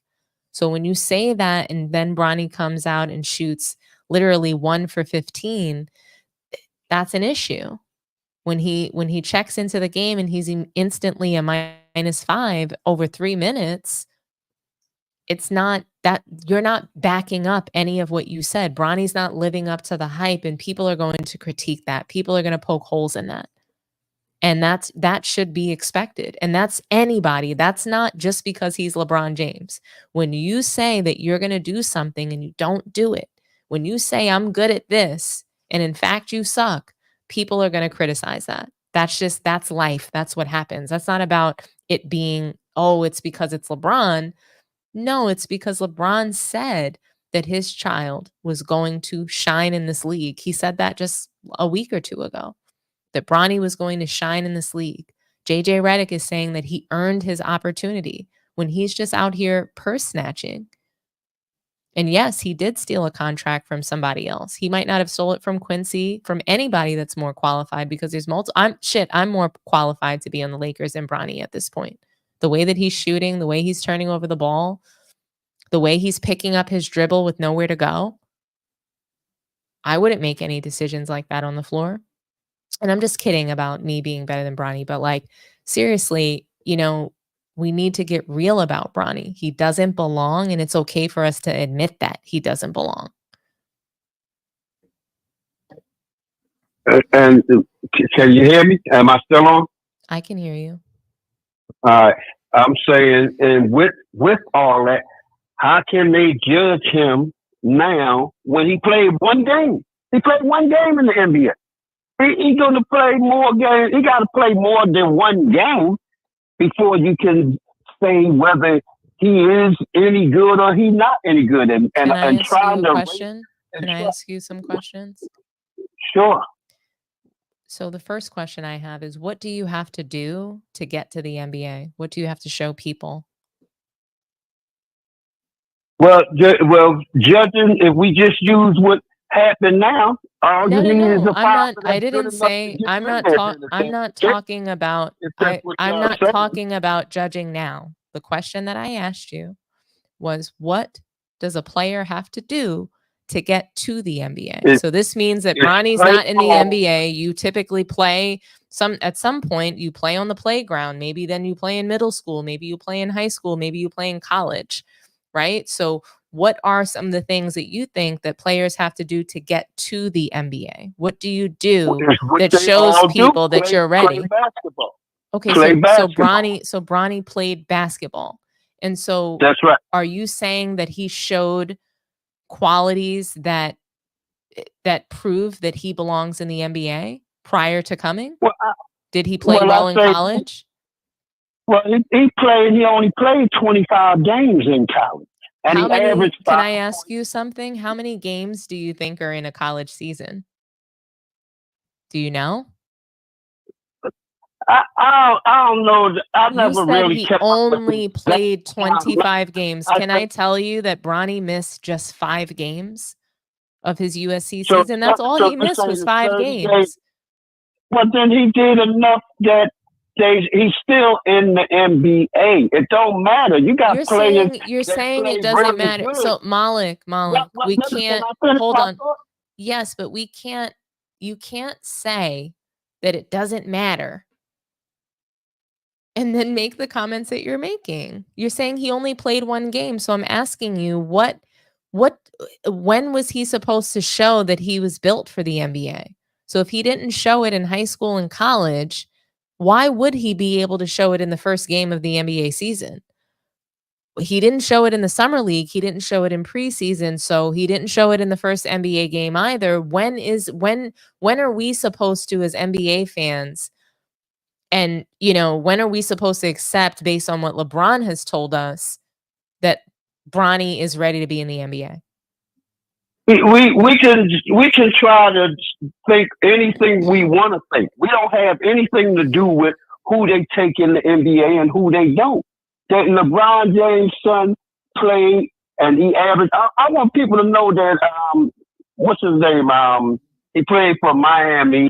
So when you say that and then Bronny comes out and shoots literally 1 for 15, that's an issue. When he checks into the game and he's instantly a -5 over 3 minutes, it's not that you're not backing up any of what you said. Bronny's not living up to the hype, and people are going to critique that. People are going to poke holes in that. And that should be expected. And that's anybody. That's not just because he's LeBron James. When you say that you're going to do something and you don't do it, when you say I'm good at this and in fact you suck, people are going to criticize that. That's life. That's what happens. That's not about it being, oh, it's because it's LeBron. No, it's because LeBron said that his child was going to shine in this league. He said that just a week or two ago, that Bronny was going to shine in this league. JJ Redick is saying that he earned his opportunity when he's just out here purse snatching. And yes, he did steal a contract from somebody else. He might not have stole it from Quincy, from anybody that's more qualified, because there's I'm more qualified to be on the Lakers than Bronny at this point. The way that he's shooting, the way he's turning over the ball, the way he's picking up his dribble with nowhere to go. I wouldn't make any decisions like that on the floor. And I'm just kidding about me being better than Bronny, but like, seriously, we need to get real about Bronny. He doesn't belong, and it's okay for us to admit that he doesn't belong. And can you hear me? Am I still on? I can hear you. All right. I'm saying, and with all that, how can they judge him now when he played one game? He played one game in the NBA. He's going to play more games. He got to play more than one game before you can say whether he is any good or he's not any good. And trying to question? Can I ask you some questions? Sure. So the first question I have is, what do you have to do to get to the NBA? What do you have to show people? Well, judging, if we just use what happened now, all you need is a I'm not talking about talking about judging now. The question that I asked you was, what does a player have to do to get to the NBA? So this means that Bronny's not in the NBA. You typically play at some point you play on the playground. Maybe then you play in middle school. Maybe you play in high school. Maybe you play in college, right? So what are some of the things that you think that players have to do to get to the NBA? What do you do that shows people that you're ready? Play basketball. Okay, so Bronny played basketball. And so that's right. Are you saying that he showed qualities that prove that he belongs in the NBA prior to coming? Did he play well in college? Well, he only played 25 games in college. And can I ask you something? How many games do you think are in a college season? Do you know? I don't know. I never really he only played 25 games. Can I tell you that Bronny missed just 5 games of his USC season? That's all he missed was 5 games. Well, then he did enough that he's still in the NBA. It don't matter. You got players. You're saying it doesn't matter. Good. So Malik, we can't hold on. Yes, but we can't. You can't say that it doesn't matter and then make the comments that you're making. You're saying he only played 1 game. So I'm asking you, when was he supposed to show that he was built for the NBA? So if he didn't show it in high school and college, why would he be able to show it in the first game of the NBA season? He didn't show it in the summer league. He didn't show it in preseason. So he didn't show it in the first NBA game either. When are we supposed to, as NBA fans, and when are we supposed to accept, based on what LeBron has told us, that Bronny is ready to be in the NBA? We can try to think anything we want to think. We don't have anything to do with who they take in the NBA and who they don't. That LeBron James' son played and he averaged. I want people to know that what's his name? He played for Miami.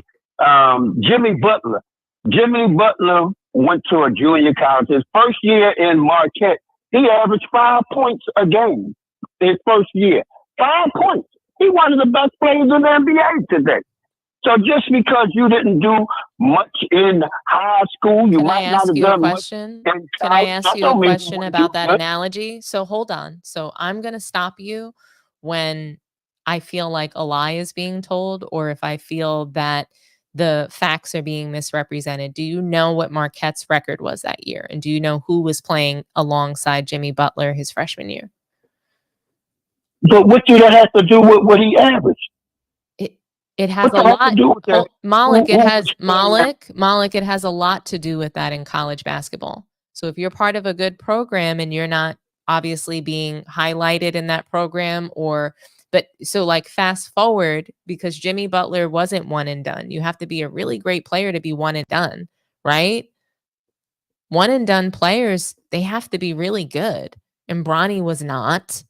Jimmy Butler. Jimmy Butler went to a junior college. His first year in Marquette, he averaged 5 points a game. His first year. 5 points. He's one of the best players in the NBA today. So just because you didn't do much in high school, you Can I might not ask have you a done much question? in Can I college. ask That you a don't mean you question wouldn't do about that good. analogy? So hold on. So I'm going to stop you when I feel like a lie is being told, or if I feel that the facts are being misrepresented. Do you know what Marquette's record was that year? And do you know who was playing alongside Jimmy Butler his freshman year? But what do that have to do with what he averaged? It has What a that have to lot. do with that? Malik, it Who has was playing that? Malik, it has a lot to do with that in college basketball. So if you're part of a good program and you're not obviously being highlighted in that program, but so like fast forward, because Jimmy Butler wasn't one and done. You have to be a really great player to be one and done, right? One and done players, they have to be really good. And Bronny was not.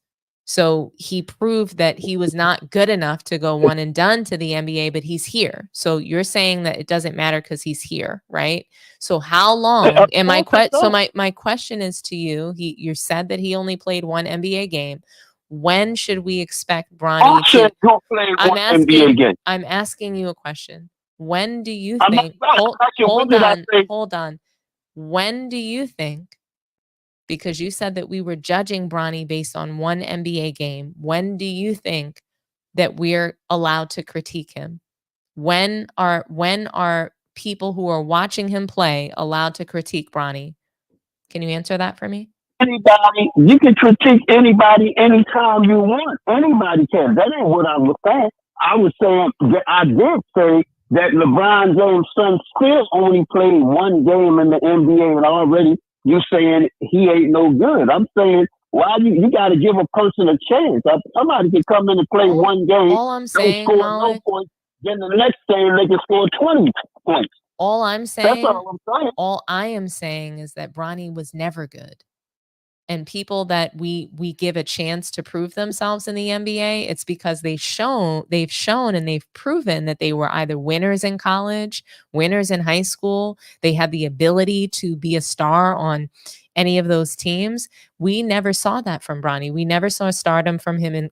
So he proved that he was not good enough to go one and done to the NBA, but he's here. So you're saying that it doesn't matter because he's here, right? So how long? And my question is to you. You said that he only played one NBA game. When should we expect Bronny to? I'm asking you a question. When do you think? Hold on. When do you think? Because you said that we were judging Bronny based on one NBA game. When do you think that we're allowed to critique him? When are people who are watching him play allowed to critique Bronny? Can you answer that for me? Anybody, you can critique anybody anytime you want. Anybody can. That ain't what I was saying. I was saying that I did say that LeBron James' son still only played one game in the NBA, and already you saying he ain't no good. I'm saying, why you got to give a person a chance? Somebody can come in and play one game, all I'm saying, score Malik, no points, then the next game they can score 20 points. All I'm saying, that's all I'm saying. All I am saying is that Bronny was never good. And people that we give a chance to prove themselves in the NBA, it's because they've shown and they've proven that they were either winners in college, winners in high school. They had the ability to be a star on any of those teams. We never saw that from Bronny. We never saw stardom from him in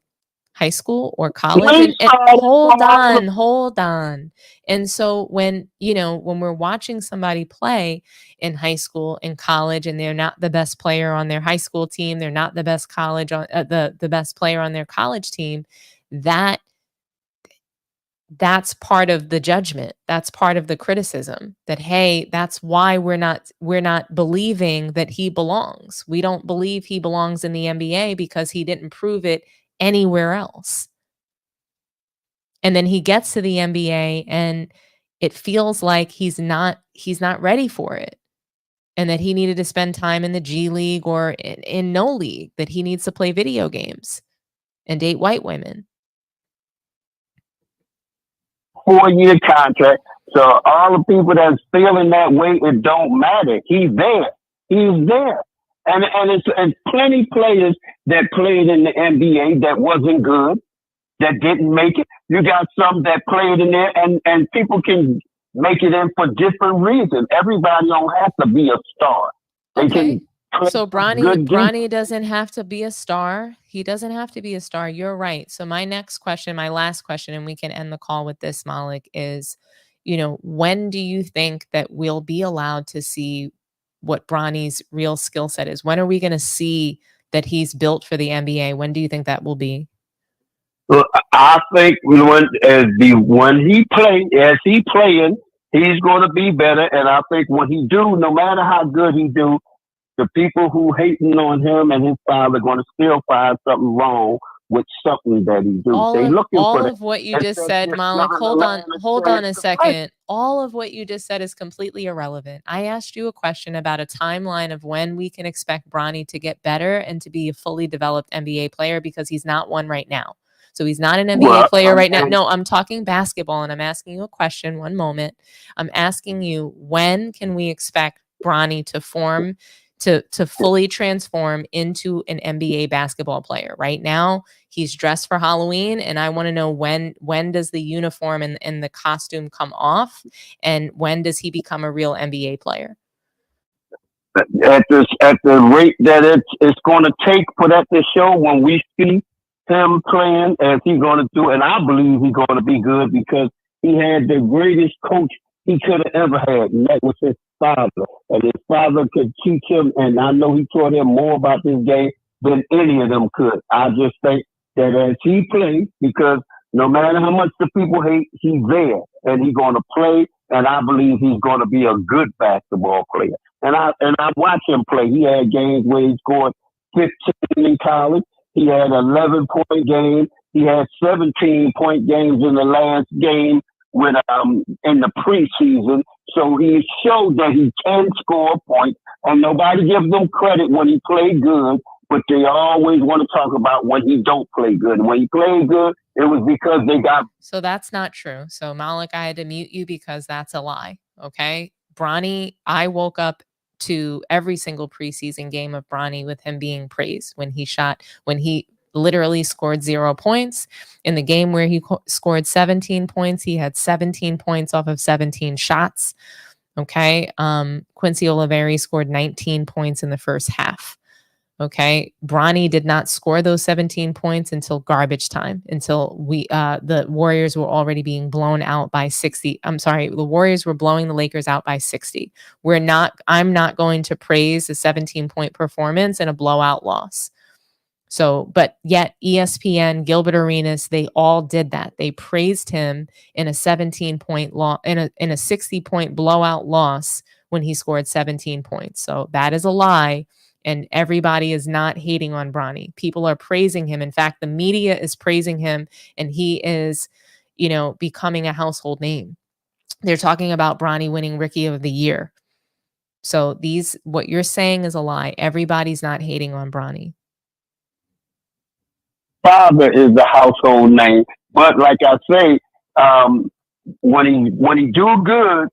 high school or college. And hold on. And so when we're watching somebody play in high school and college, and they're not the best player on their high school team, they're not the best college on the best player on their college team, that's part of the judgment. That's part of the criticism that, hey, that's why we're not believing that he belongs. We don't believe he belongs in the NBA because he didn't prove it anywhere else. And then he gets to the NBA and it feels like he's not ready for it. And that he needed to spend time in the G League or in no league, that he needs to play video games and date white women. 4-year contract. So all the people that's feeling that way, it don't matter. He's there. And plenty players that played in the NBA that wasn't good, that didn't make it. You got some that played in there, and people can make it in for different reasons. Everybody don't have to be a star. Okay. So Bronny doesn't have to be a star. He doesn't have to be a star. You're right. So my last question, and we can end the call with this, Malik, is, when do you think that we'll be allowed to see what Bronny's real skill set is? When are we going to see that he's built for the NBA? When do you think that will be? Well, I think when he playing, he's going to be better. And I think when he do, no matter how good he do, the people who hating on him and his father are going to still find something wrong with something that he do. All of what you just said, Malik, hold on a second. All of what you just said is completely irrelevant. I asked you a question about a timeline of when we can expect Bronny to get better and to be a fully developed NBA player, because he's not one right now. So he's not an NBA player right now. No, I'm talking basketball, and I'm asking you a question. One moment. I'm asking you, when can we expect Bronny to fully transform into an NBA basketball player? Right now, he's dressed for Halloween, and I want to know when does the uniform and the costume come off, and when does he become a real NBA player? At the rate that it's going to take for that to show, when we see him playing as he's going to do, and I believe he's going to be good because he had the greatest coach he could have ever had, and that was his father. And his father could teach him, and I know he taught him more about this game than any of them could. I just think that as he plays, because no matter how much the people hate, he's there, and he's going to play, and I believe he's going to be a good basketball player. And I watched him play. He had games where he scored 15 in college. He had 11-point game. He had 17-point games in the last game with in the preseason. So he showed that he can score points, and nobody gives him credit when he played good, but they always want to talk about when he don't play good. And when he played good, it was because they got... So that's not true. So Malik, I had to mute you because that's a lie. Okay. Bronny, I woke up to every single preseason game of Bronny with him being praised when he literally scored 0 points. In the game where he scored 17 points, he had 17 points off of 17 shots. Okay. Quincy Oliveri scored 19 points in the first half. Okay. Bronny did not score those 17 points until garbage time, until the Warriors were already being blown out by 60. I'm sorry. The Warriors were blowing the Lakers out by 60. I'm not going to praise a 17-point performance and a blowout loss. So, but yet ESPN, Gilbert Arenas, they all did that. They praised him in a 17-point loss, in a 60-point blowout loss when he scored 17 points. So that is a lie. And everybody is not hating on Bronny. People are praising him. In fact, the media is praising him, and he is, becoming a household name. They're talking about Bronny winning Rookie of the Year. So what you're saying is a lie. Everybody's not hating on Bronny. Father is a household name, but like I say, when he do good,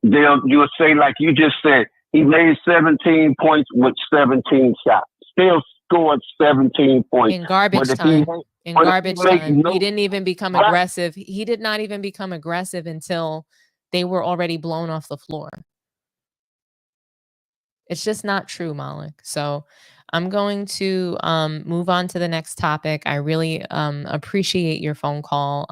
you'll say, like you just said, he made 17 points with 17 shots. Still scored 17 points. In garbage time. He didn't even become aggressive. He did not even become aggressive until they were already blown off the floor. It's just not true, Malik. So I'm going to move on to the next topic. I really appreciate your phone call.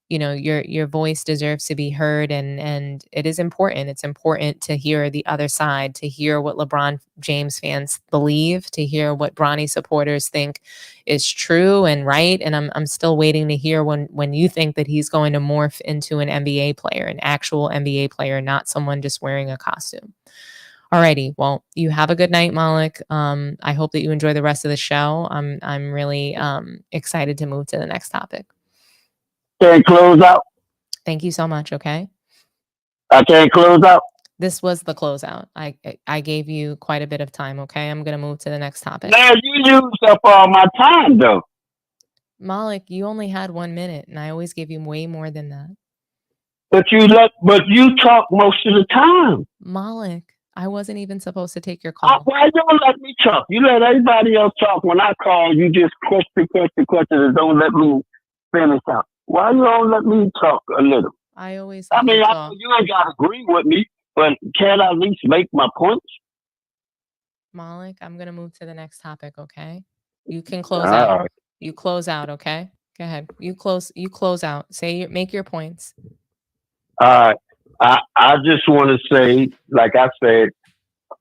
Your voice deserves to be heard, and it is important. It's important to hear the other side, to hear what LeBron James fans believe, to hear what Bronny supporters think is true and right. And I'm still waiting to hear when you think that he's going to morph into an NBA player, an actual NBA player, not someone just wearing a costume. Alrighty. Well, you have a good night, Malik. I hope that you enjoy the rest of the show. I'm really excited to move to the next topic. Can't close out. Thank you so much. Okay. I can't close out. This was the closeout. I gave you quite a bit of time. Okay. I'm going to move to the next topic. Now you used up all my time though. Malik, you only had 1 minute, and I always give you way more than that. But you talk most of the time. Malik, I wasn't even supposed to take your call. Why you don't let me talk? You let everybody else talk. When I call, you just question, and don't let me finish out. Why you don't let me talk a little? I always. I mean, you ain't got to agree with me, but can I at least make my points? Malik, I'm going to move to the next topic, okay? You can close out. Right. You close out, okay? Go ahead. You close out. Make your points. I just want to say, like I said,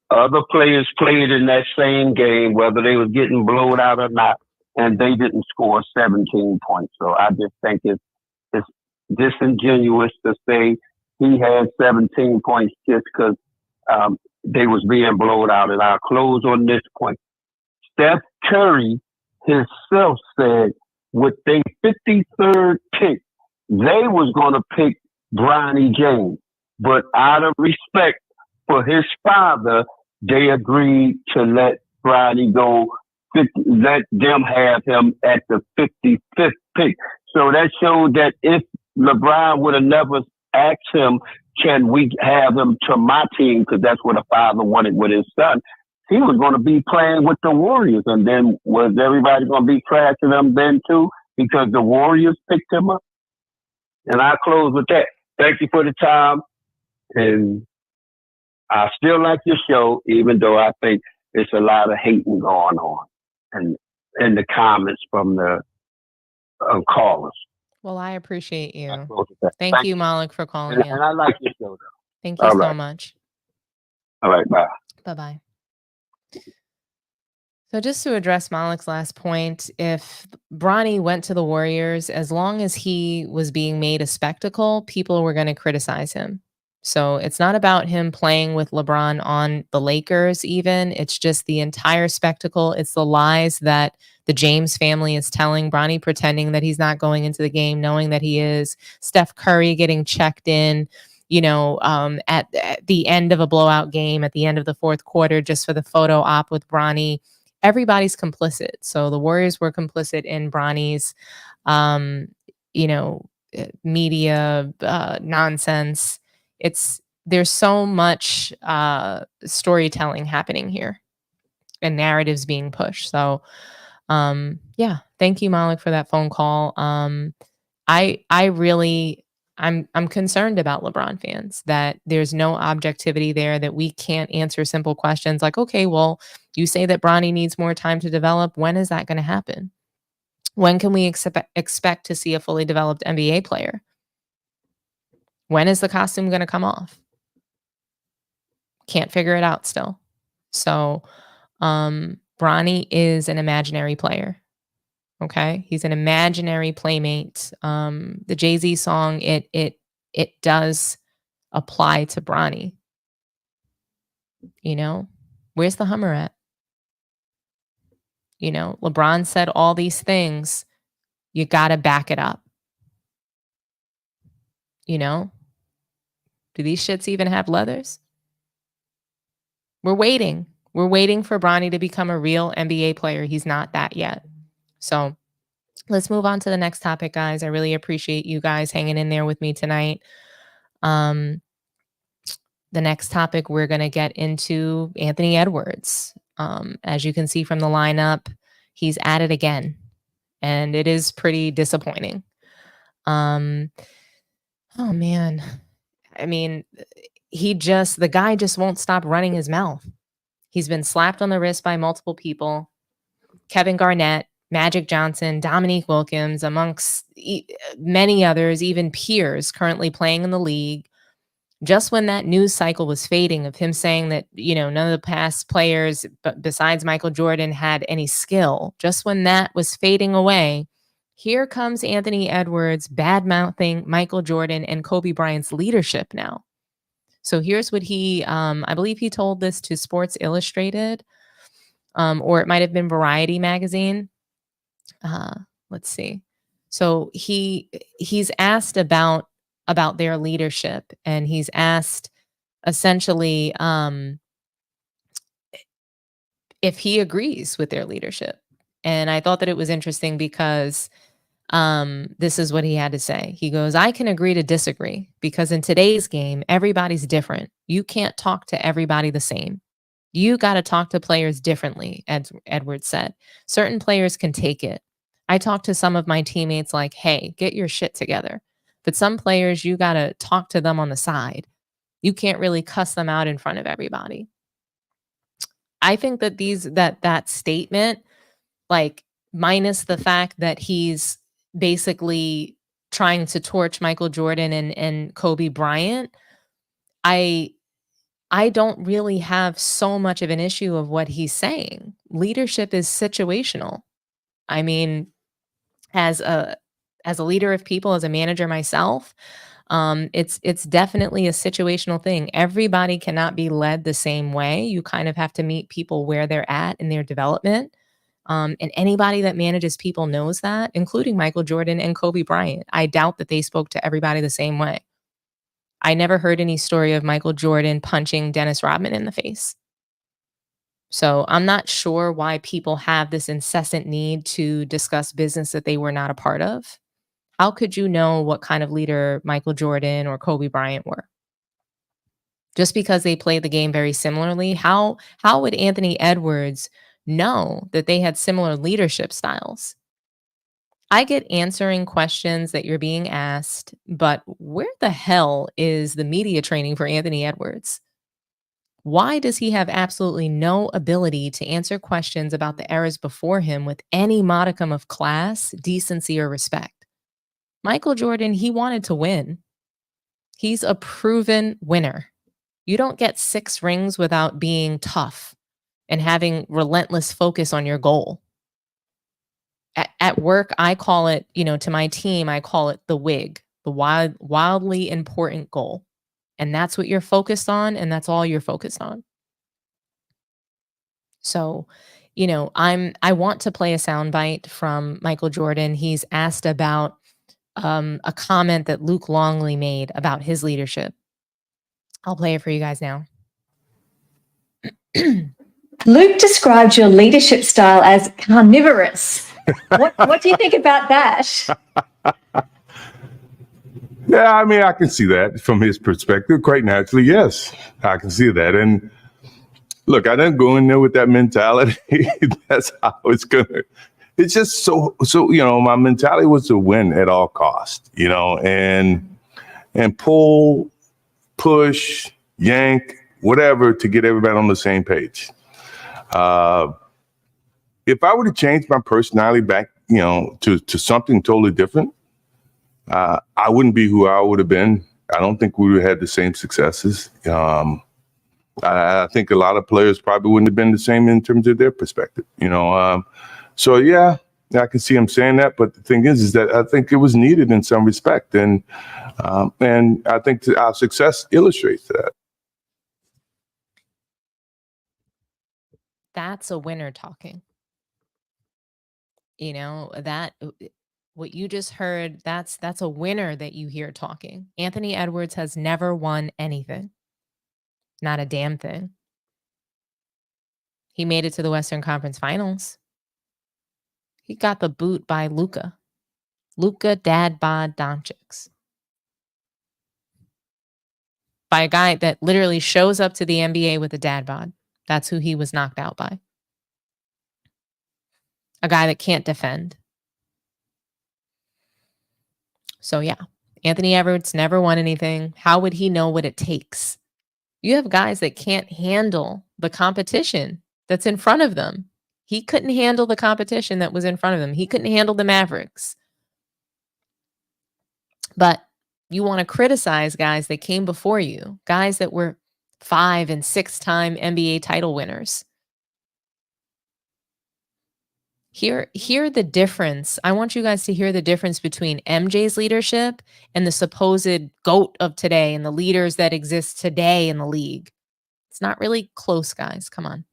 other players played in that same game, whether they was getting blown out or not, and they didn't score 17 points. So I just think it's disingenuous to say he had 17 points just because they was being blown out. And I'll close on this point. Steph Curry himself said with their 53rd pick, they was going to pick Bronny James. But out of respect for his father, they agreed to let Bronny go, let them have him at the 55th pick. So that showed that if LeBron would have never asked him, can we have him to my team, because that's what a father wanted with his son, he was going to be playing with the Warriors. And then was everybody going to be trashing him then too, because the Warriors picked him up? And I close with that. Thank you for the time. And I still like your show, even though I think it's a lot of hating going on and in the comments from the callers. Well, I appreciate That's you. what I say. Thank you, Malik, for calling in. And I like your show, though. Thank you All so right. much. All right, bye. Bye-bye. So just to address Malik's last point, if Bronny went to the Warriors, as long as he was being made a spectacle, people were going to criticize him. So it's not about him playing with LeBron on the Lakers even. It's just the entire spectacle. It's the lies that the James family is telling Bronny, pretending that he's not going into the game, knowing that he is. Steph Curry getting checked in, at the end of a blowout game, at the end of the fourth quarter, just for the photo op with Bronny. Everybody's complicit. So the Warriors were complicit in Bronny's, media nonsense. There's so much storytelling happening here and narratives being pushed. So, yeah, thank you, Malik, for that phone call. I'm concerned about LeBron fans, that there's no objectivity there, that we can't answer simple questions like, okay, well, you say that Bronny needs more time to develop. When is that going to happen? When can we expect to see a fully developed NBA player? When is the costume going to come off? Can't figure it out still. So, Bronny is an imaginary player. Okay, he's an imaginary playmate. The Jay-Z song, it does apply to Bronny. Where's the Hummer at? LeBron said all these things. You gotta back it up. Do these shits even have leathers? We're waiting. We're waiting for Bronny to become a real NBA player. He's not that yet. So let's move on to the next topic, guys. I really appreciate you guys hanging in there with me tonight. The next topic, we're going to get into Anthony Edwards. As you can see from the lineup, he's at it again, and it is pretty disappointing. Oh, man. I mean, the guy just won't stop running his mouth. He's been slapped on the wrist by multiple people. Kevin Garnett, Magic Johnson, Dominique Wilkins, amongst many others, even peers currently playing in the league. Just when that news cycle was fading of him saying that, none of the past players besides Michael Jordan had any skill, just when that was fading away, here comes Anthony Edwards bad-mouthing Michael Jordan and Kobe Bryant's leadership now. So here's what I believe he told this to Sports Illustrated, or it might have been Variety magazine. Let's see. So he's asked about their leadership, and he's asked essentially if he agrees with their leadership. And I thought that it was interesting because this is what he had to say. He goes, I can agree to disagree, because in today's game, everybody's different. You can't talk to everybody the same. You got to talk to players differently, Edwards said. Certain players can take it. I talked to some of my teammates like, hey, get your shit together. But some players, you got to talk to them on the side. You can't really cuss them out in front of everybody. I think that that statement, like, minus the fact that he's basically trying to torch Michael Jordan and Kobe Bryant, I don't really have so much of an issue of what he's saying. Leadership is situational. I mean, as a leader of people, as a manager myself, it's definitely a situational thing. Everybody cannot be led the same way. You kind of have to meet people where they're at in their development. And anybody that manages people knows that, including Michael Jordan and Kobe Bryant. I doubt that they spoke to everybody the same way. I never heard any story of Michael Jordan punching Dennis Rodman in the face. So I'm not sure why people have this incessant need to discuss business that they were not a part of. How could you know what kind of leader Michael Jordan or Kobe Bryant were? Just because they played the game very similarly, how would Anthony Edwards know that they had similar leadership styles? I get answering questions that you're being asked, but where the hell is the media training for Anthony Edwards? Why does he have absolutely no ability to answer questions about the eras before him with any modicum of class, decency, or respect? Michael Jordan, he wanted to win. He's a proven winner. You don't get 6 rings without being tough and having relentless focus on your goal. At work, I call it, to my team, I call it the WIG, the wildly important goal. And that's what you're focused on, and that's all you're focused on. So, I want to play a soundbite from Michael Jordan. He's asked about a comment that Luke Longley made about his leadership. I'll play it for you guys now. Luke described your leadership style as carnivorous. What do you think about that? Yeah, I mean, I can see that from his perspective. Quite naturally, yes, I can see that. And look, I didn't go in there with that mentality. That's how it's gonna. It's just so. My mentality was to win at all costs. And pull, push, yank, whatever to get everybody on the same page. If I were to change my personality back, to something totally different, I wouldn't be who I would have been. I don't think we would have had the same successes. I think a lot of players probably wouldn't have been the same in terms of their perspective. So yeah, I can see him saying that. But the thing is that I think it was needed in some respect, and I think our success illustrates that. That's a winner talking. That what you just heard, that's a winner that you hear talking. Anthony Edwards has never won anything. Not a damn thing. He made it to the Western Conference Finals. He got the boot by Luka Dad Bod Doncic. By a guy that literally shows up to the NBA with a dad bod. That's who he was knocked out by. A guy that can't defend. So yeah, Anthony Edwards never won anything. How would he know what it takes? You have guys that can't handle the competition that's in front of them. He couldn't handle the competition that was in front of him. He couldn't handle the Mavericks. But you want to criticize guys that came before you, guys that were 5- and 6-time NBA title winners. Hear the difference. I want you guys to hear the difference between MJ's leadership and the supposed GOAT of today and the leaders that exist today in the league. It's not really close, guys. Come on.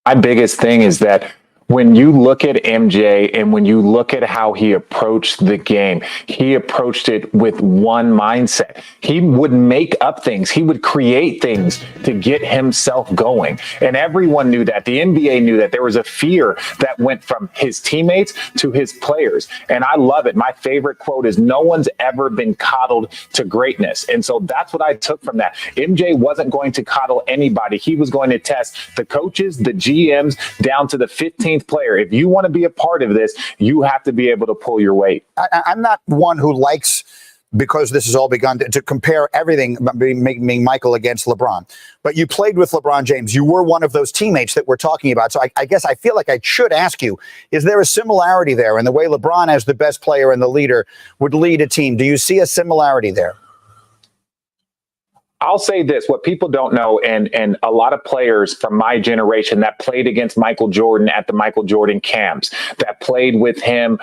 My biggest thing is that when you look at MJ and when you look at how he approached the game, he approached it with one mindset. He would make up things. He would create things to get himself going. And everyone knew that. The NBA knew that. There was a fear that went from his teammates to his players. And I love it. My favorite quote is, "No one's ever been coddled to greatness." And so that's what I took from that. MJ wasn't going to coddle anybody. He was going to test the coaches, the GMs, down to the 15th player. If you want to be a part of this, you have to be able to pull your weight. I'm not one who likes, because this has all begun, to compare everything, making Michael against LeBron. But you played with LeBron James. You were one of those teammates that we're talking about. So I guess I feel like I should ask you, is there a similarity there in the way LeBron, as the best player and the leader, would lead a team? Do you see a similarity there? I'll say this, what people don't know, and a lot of players from my generation that played against Michael Jordan at the Michael Jordan camps, that played with him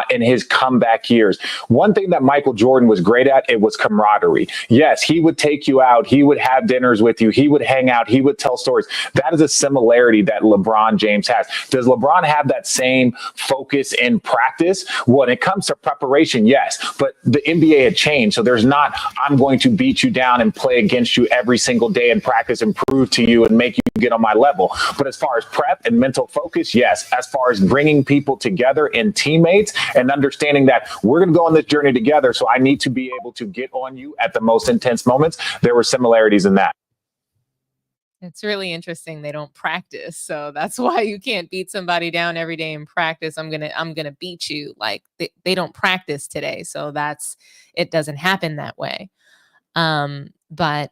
in his comeback years. One thing that Michael Jordan was great at, it was camaraderie. Yes, he would take you out. He would have dinners with you. He would hang out. He would tell stories. That is a similarity that LeBron James has. Does LeBron have that same focus in practice? When it comes to preparation, yes, but the NBA had changed. So there's not, I'm going to beat you down and play against you every single day in practice and prove to you and make you get on my level. But as far as prep and mental focus, yes. As far as bringing people together and teammates and understanding that we're going to go on this journey together, so I need to be able to get on you at the most intense moments, there were similarities in that. It's really interesting. They don't practice. So that's why you can't beat somebody down every day in practice. I'm going to beat you. Like they don't practice today. So it doesn't happen that way. But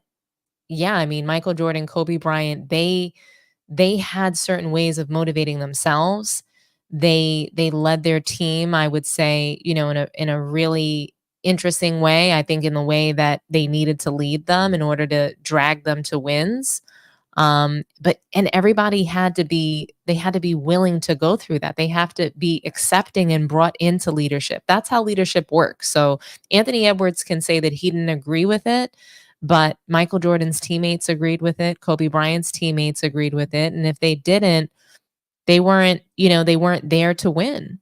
yeah, I mean, Michael Jordan, Kobe Bryant, they had certain ways of motivating themselves. They led their team, I would say, in a really interesting way. I think in the way that they needed to lead them in order to drag them to wins. But everybody had to be willing to go through that. They have to be accepting and brought into leadership. That's how leadership works. So Anthony Edwards can say that he didn't agree with it, but Michael Jordan's teammates agreed with it. Kobe Bryant's teammates agreed with it. And if they didn't, they weren't there to win.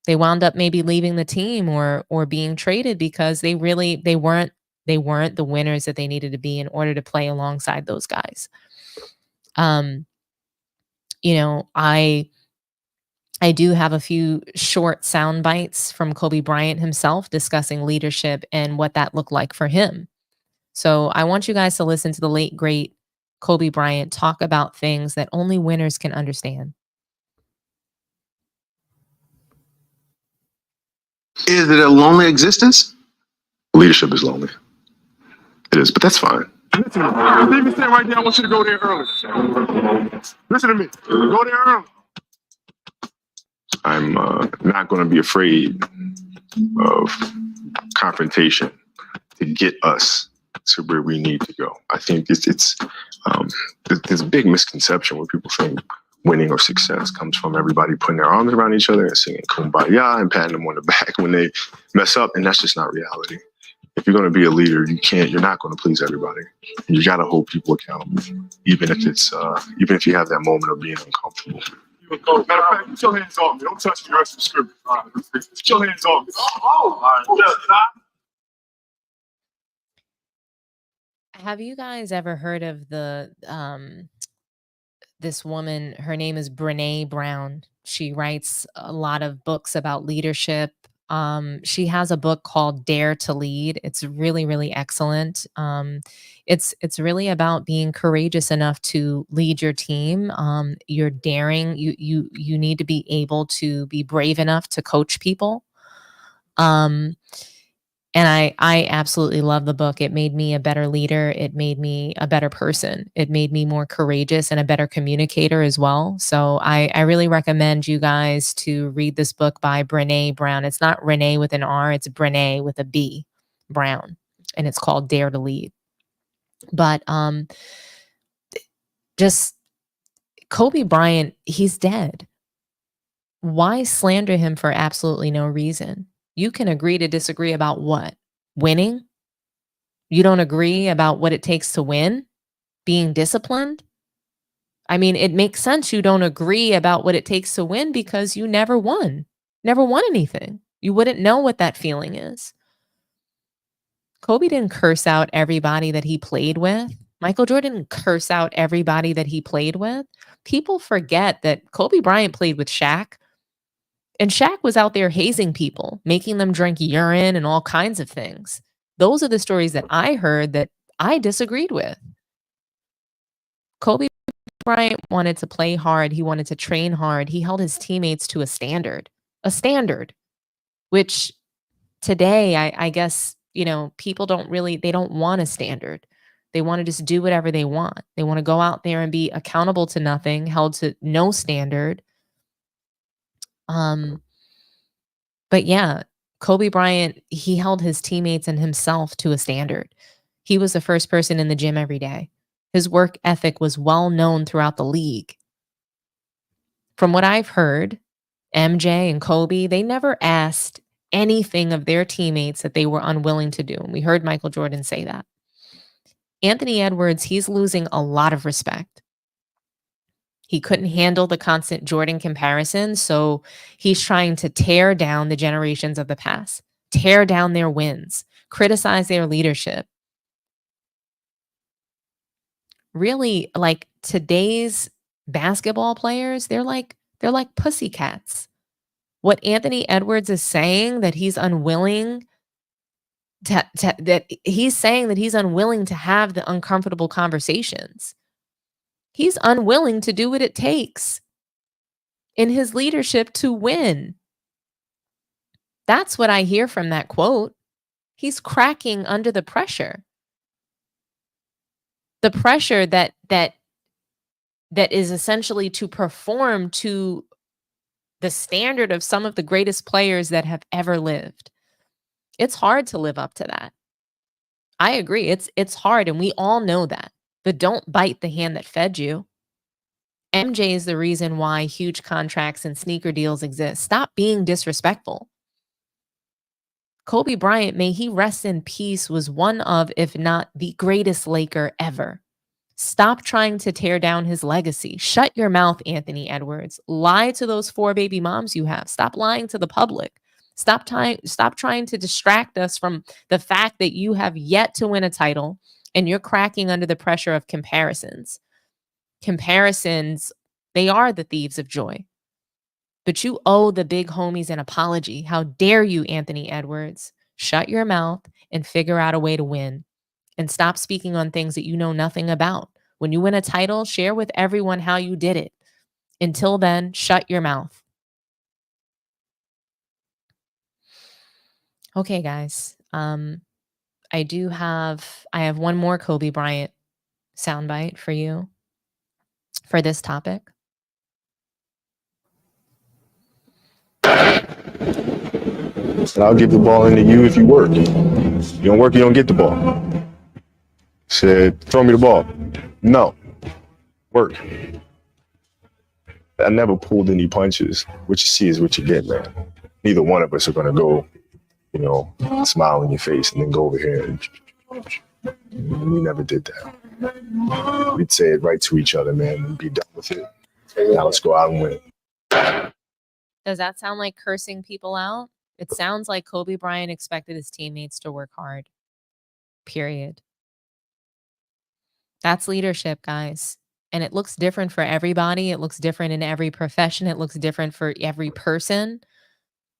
They wound up maybe leaving the team or being traded because they weren't the winners that they needed to be in order to play alongside those guys. I do have a few short sound bites from Kobe Bryant himself discussing leadership and what that looked like for him. So I want you guys to listen to the late, great Kobe Bryant talk about things that only winners can understand. Is it a lonely existence? Leadership is lonely. It is, but that's fine. Listen to me. Leave me stand right there. I want you to go there early. Listen to me. Go there early. I'm not going to be afraid of confrontation to get us to where we need to go. I think there's a big misconception where people think winning or success comes from everybody putting their arms around each other and singing Kumbaya and patting them on the back when they mess up, and that's just not reality. If you're going to be a leader, you're not going to please everybody. You got to hold people accountable, even if you have that moment of being uncomfortable. Matter of fact, put your hands on me. Don't touch me. You're some script. Put your hands on me. All right. Have you guys ever heard of this woman? Her name is Brene Brown. She writes a lot of books about leadership. She has a book called Dare to Lead. It's really, really excellent. It's really about being courageous enough to lead your team. You're daring. You need to be able to be brave enough to coach people. And I absolutely love the book. It made me a better leader. It made me a better person. It made me more courageous and a better communicator as well. So I really recommend you guys to read this book by Brene Brown. It's not Renee with an R, it's Brene with a B, Brown. And it's called Dare to Lead. But just Kobe Bryant, he's dead. Why slander him for absolutely no reason? You can agree to disagree about what? Winning? You don't agree about what it takes to win? Being disciplined? I mean, it makes sense you don't agree about what it takes to win because you never won anything. You wouldn't know what that feeling is. Kobe didn't curse out everybody that he played with. Michael Jordan didn't curse out everybody that he played with. People forget that Kobe Bryant played with Shaq. And Shaq was out there hazing people, making them drink urine and all kinds of things. Those are the stories that I heard that I disagreed with. Kobe Bryant wanted to play hard. He wanted to train hard. He held his teammates to a standard, which today, I guess, people they don't want a standard. They want to just do whatever they want. They want to go out there and be accountable to nothing, held to no standard. But yeah, Kobe Bryant, he held his teammates and himself to a standard. He was the first person in the gym every day. His work ethic was well known throughout the league. From what I've heard, MJ and Kobe, they never asked anything of their teammates that they were unwilling to do. And we heard Michael Jordan say that. Anthony Edwards, he's losing a lot of respect. He couldn't handle the constant Jordan comparison, so he's trying to tear down the generations of the past, tear down their wins, criticize their leadership. Really, like today's basketball players, they're like pussycats. What Anthony Edwards is saying that he's unwilling that he's saying that he's unwilling to have the uncomfortable conversations. He's unwilling to do what it takes in his leadership to win. That's what I hear from that quote. He's cracking under the pressure. The pressure that is essentially to perform to the standard of some of the greatest players that have ever lived. It's hard to live up to that. I agree. It's hard, and we all know that. But don't bite the hand that fed you. MJ is the reason why huge contracts and sneaker deals exist. Stop being disrespectful. Kobe Bryant, may he rest in peace, was one of, if not the greatest Laker ever. Stop trying to tear down his legacy. Shut your mouth, Anthony Edwards. Lie to those 4 baby moms you have. Stop lying to the public. Stop trying to distract us from the fact that you have yet to win a title and you're cracking under the pressure of comparisons. Comparisons, they are the thieves of joy. But you owe the big homies an apology. How dare you, Anthony Edwards? Shut your mouth and figure out a way to win. And stop speaking on things that you know nothing about. When you win a title, share with everyone how you did it. Until then, shut your mouth. Okay, guys. I have one more Kobe Bryant soundbite for you for this topic. Said, I'll give the ball into you if you work. You don't work, you don't get the ball. Said, throw me the ball. No. Work. I never pulled any punches. What you see is what you get, man. Neither one of us are going to go, smile in your face and then go over here and we never did that. We'd say it right to each other, man, and be done with it. Now let's go out and win. Does that sound like cursing people out? It sounds like Kobe Bryant expected his teammates to work hard. Period. That's leadership, guys. And it looks different for everybody. It looks different in every profession. It looks different for every person.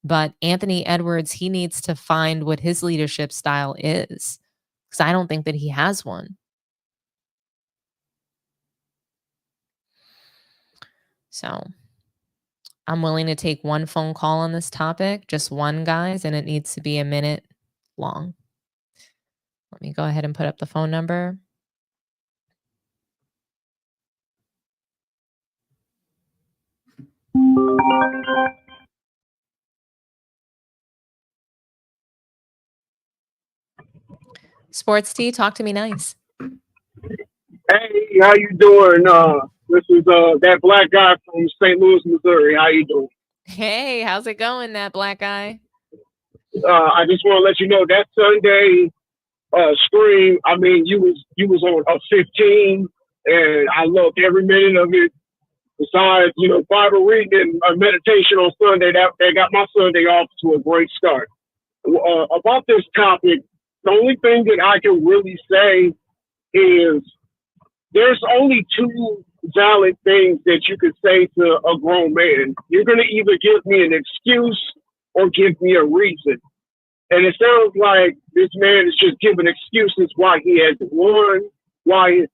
But Anthony Edwards, he needs to find what his leadership style is. Because I don't think that he has one. So I'm willing to take one phone call on this topic, just one, guys, and it needs to be a minute long. Let me go ahead and put up the phone number. Sports T, talk to me nice. Hey, how you doing? This is that black guy from St. Louis, Missouri. How you doing? Hey, how's it going, that black guy? I just want to let you know that Sunday stream. I mean, you was on a 15, and I loved every minute of it. Besides, Bible reading and meditation on Sunday, that got my Sunday off to a great start. About this topic, the only thing that I can really say is there's only 2 valid things that you could say to a grown man. You're going to either give me an excuse or give me a reason. And it sounds like this man is just giving excuses why he hasn't won, why,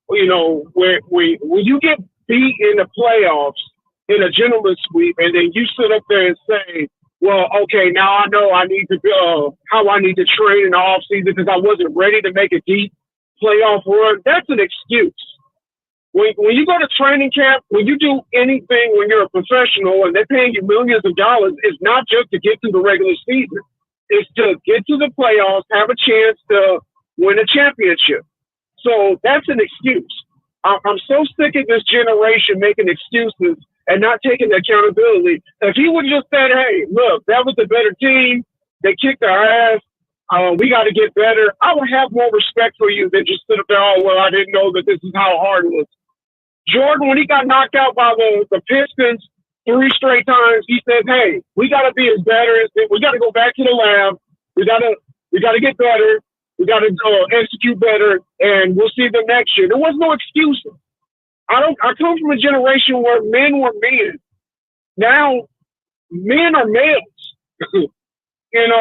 when you get beat in the playoffs in a gentleman's sweep, and then you sit up there and say, well, okay, now I know I need to how I need to train in the offseason because I wasn't ready to make a deep playoff run. That's an excuse. When you go to training camp, when you do anything, when you're a professional and they're paying you millions of dollars, it's not just to get through the regular season. It's to get to the playoffs, have a chance to win a championship. So that's an excuse. I'm so sick of this generation making excuses and not taking accountability. If he would just said, hey, look, that was a better team. They kicked our ass. We got to get better. I would have more respect for you than just sit up there, oh, well, I didn't know that this is how hard it was. Jordan, when he got knocked out by the Pistons 3 straight times, he said, hey, we got to be as better. We got to go back to the lab. We got to get better. We got to execute better, and we'll see them next year. There was no excuses. I come from a generation where men were men. Now, men are males. And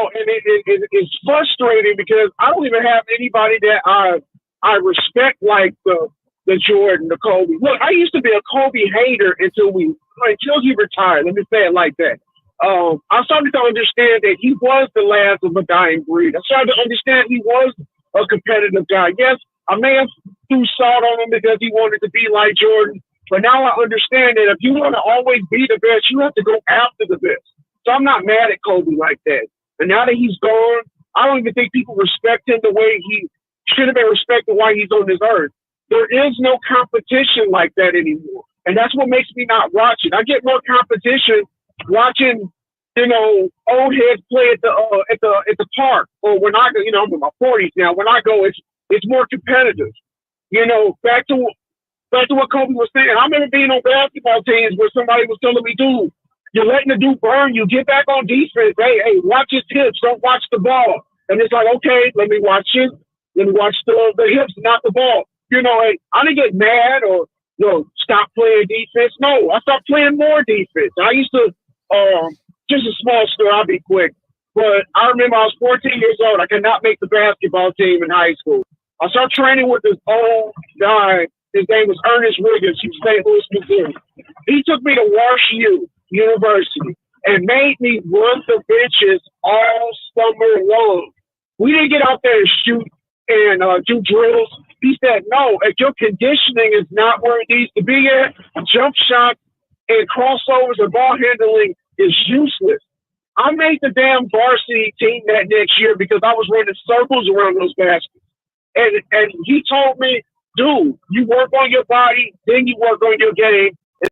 it's frustrating because I don't even have anybody that I respect like the Jordan, the Kobe. Look, I used to be a Kobe hater until he retired. Let me say it like that. I started to understand that he was the last of a dying breed. I started to understand he was a competitive guy. Yes, I may have threw salt on him because he wanted to be like Jordan, but now I understand that if you want to always be the best, you have to go after the best. So I'm not mad at Kobe like that. And now that he's gone, I don't even think people respect him the way he should have been respected while he's on this earth. There is no competition like that anymore. And that's what makes me not watch it. I get more competition watching, you know, old heads play at the park. Or when I go, you know, I'm in my 40s now. When I go, it's more competitive. You know, back to what Kobe was saying. I remember being on basketball teams where somebody was telling me, dude, you're letting the dude burn you. Get back on defense. Hey, watch his hips. Don't watch the ball. And it's like, okay, let me watch it. Let me watch the hips, not the ball. You know, I didn't get mad or, you know, stop playing defense. No, I started playing more defense. I used to, just a small story, I'll be quick. But I remember I was 14 years old. I could not make the basketball team in high school. I started training with this old guy. His name was Ernest Wiggins from St. Louis, Missouri. He took me to Wash U University and made me run the benches all summer long. We didn't get out there and shoot and do drills. He said, no, if your conditioning is not where it needs to be at, jump shots and crossovers and ball handling is useless. I made the damn varsity team that next year because I was running circles around those baskets. And he told me, dude, you work on your body, then you work on your game, and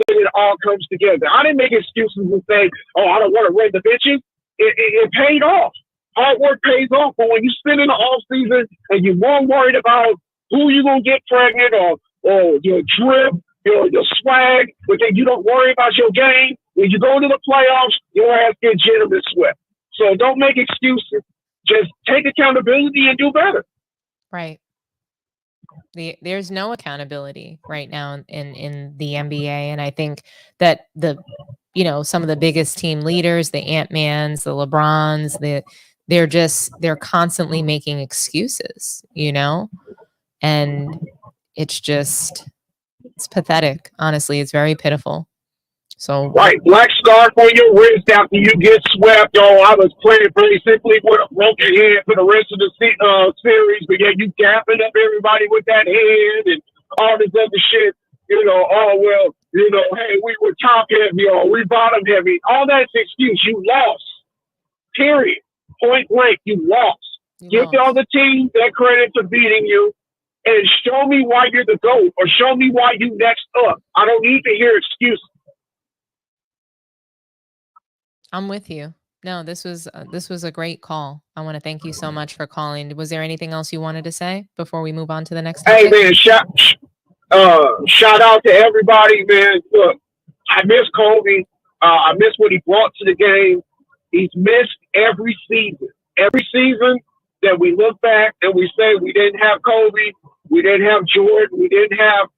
then it all comes together. I didn't make excuses and say, oh, I don't want to run the benches. It paid off. Hard work pays off, but when you spend in the off season and you're more worried about who you're gonna get pregnant or your drip, your swag, but then you don't worry about your game, when you go to the playoffs, your ass get gentleman swept. So don't make excuses. Just take accountability and do better. Right. There's no accountability right now in the NBA, and I think that some of the biggest team leaders, the Ant-Mans, the LeBrons, they're constantly making excuses, and it's pathetic. Honestly, it's very pitiful. So right, black scarf on your wrist after you get swept. I was playing pretty simply with a broken head for the rest of the series, but yeah, you gapping up everybody with that head and all this other shit. Hey, we were top heavy or we bottom heavy. All that's excuse. You lost. Period. Point blank, you lost. Give the other team that credit for beating you and show me why you're the GOAT or show me why you next up. I don't need to hear excuses. I'm with you. No, this was a great call. I want to thank you so much for calling. Was there anything else you wanted to say before we move on to the next topic? Hey man, shout out to everybody, man. Look, I miss Kobe. I miss what he brought to the game. He's missed every season. Every season that we look back and we say we didn't have Kobe, we didn't have Jordan, we didn't have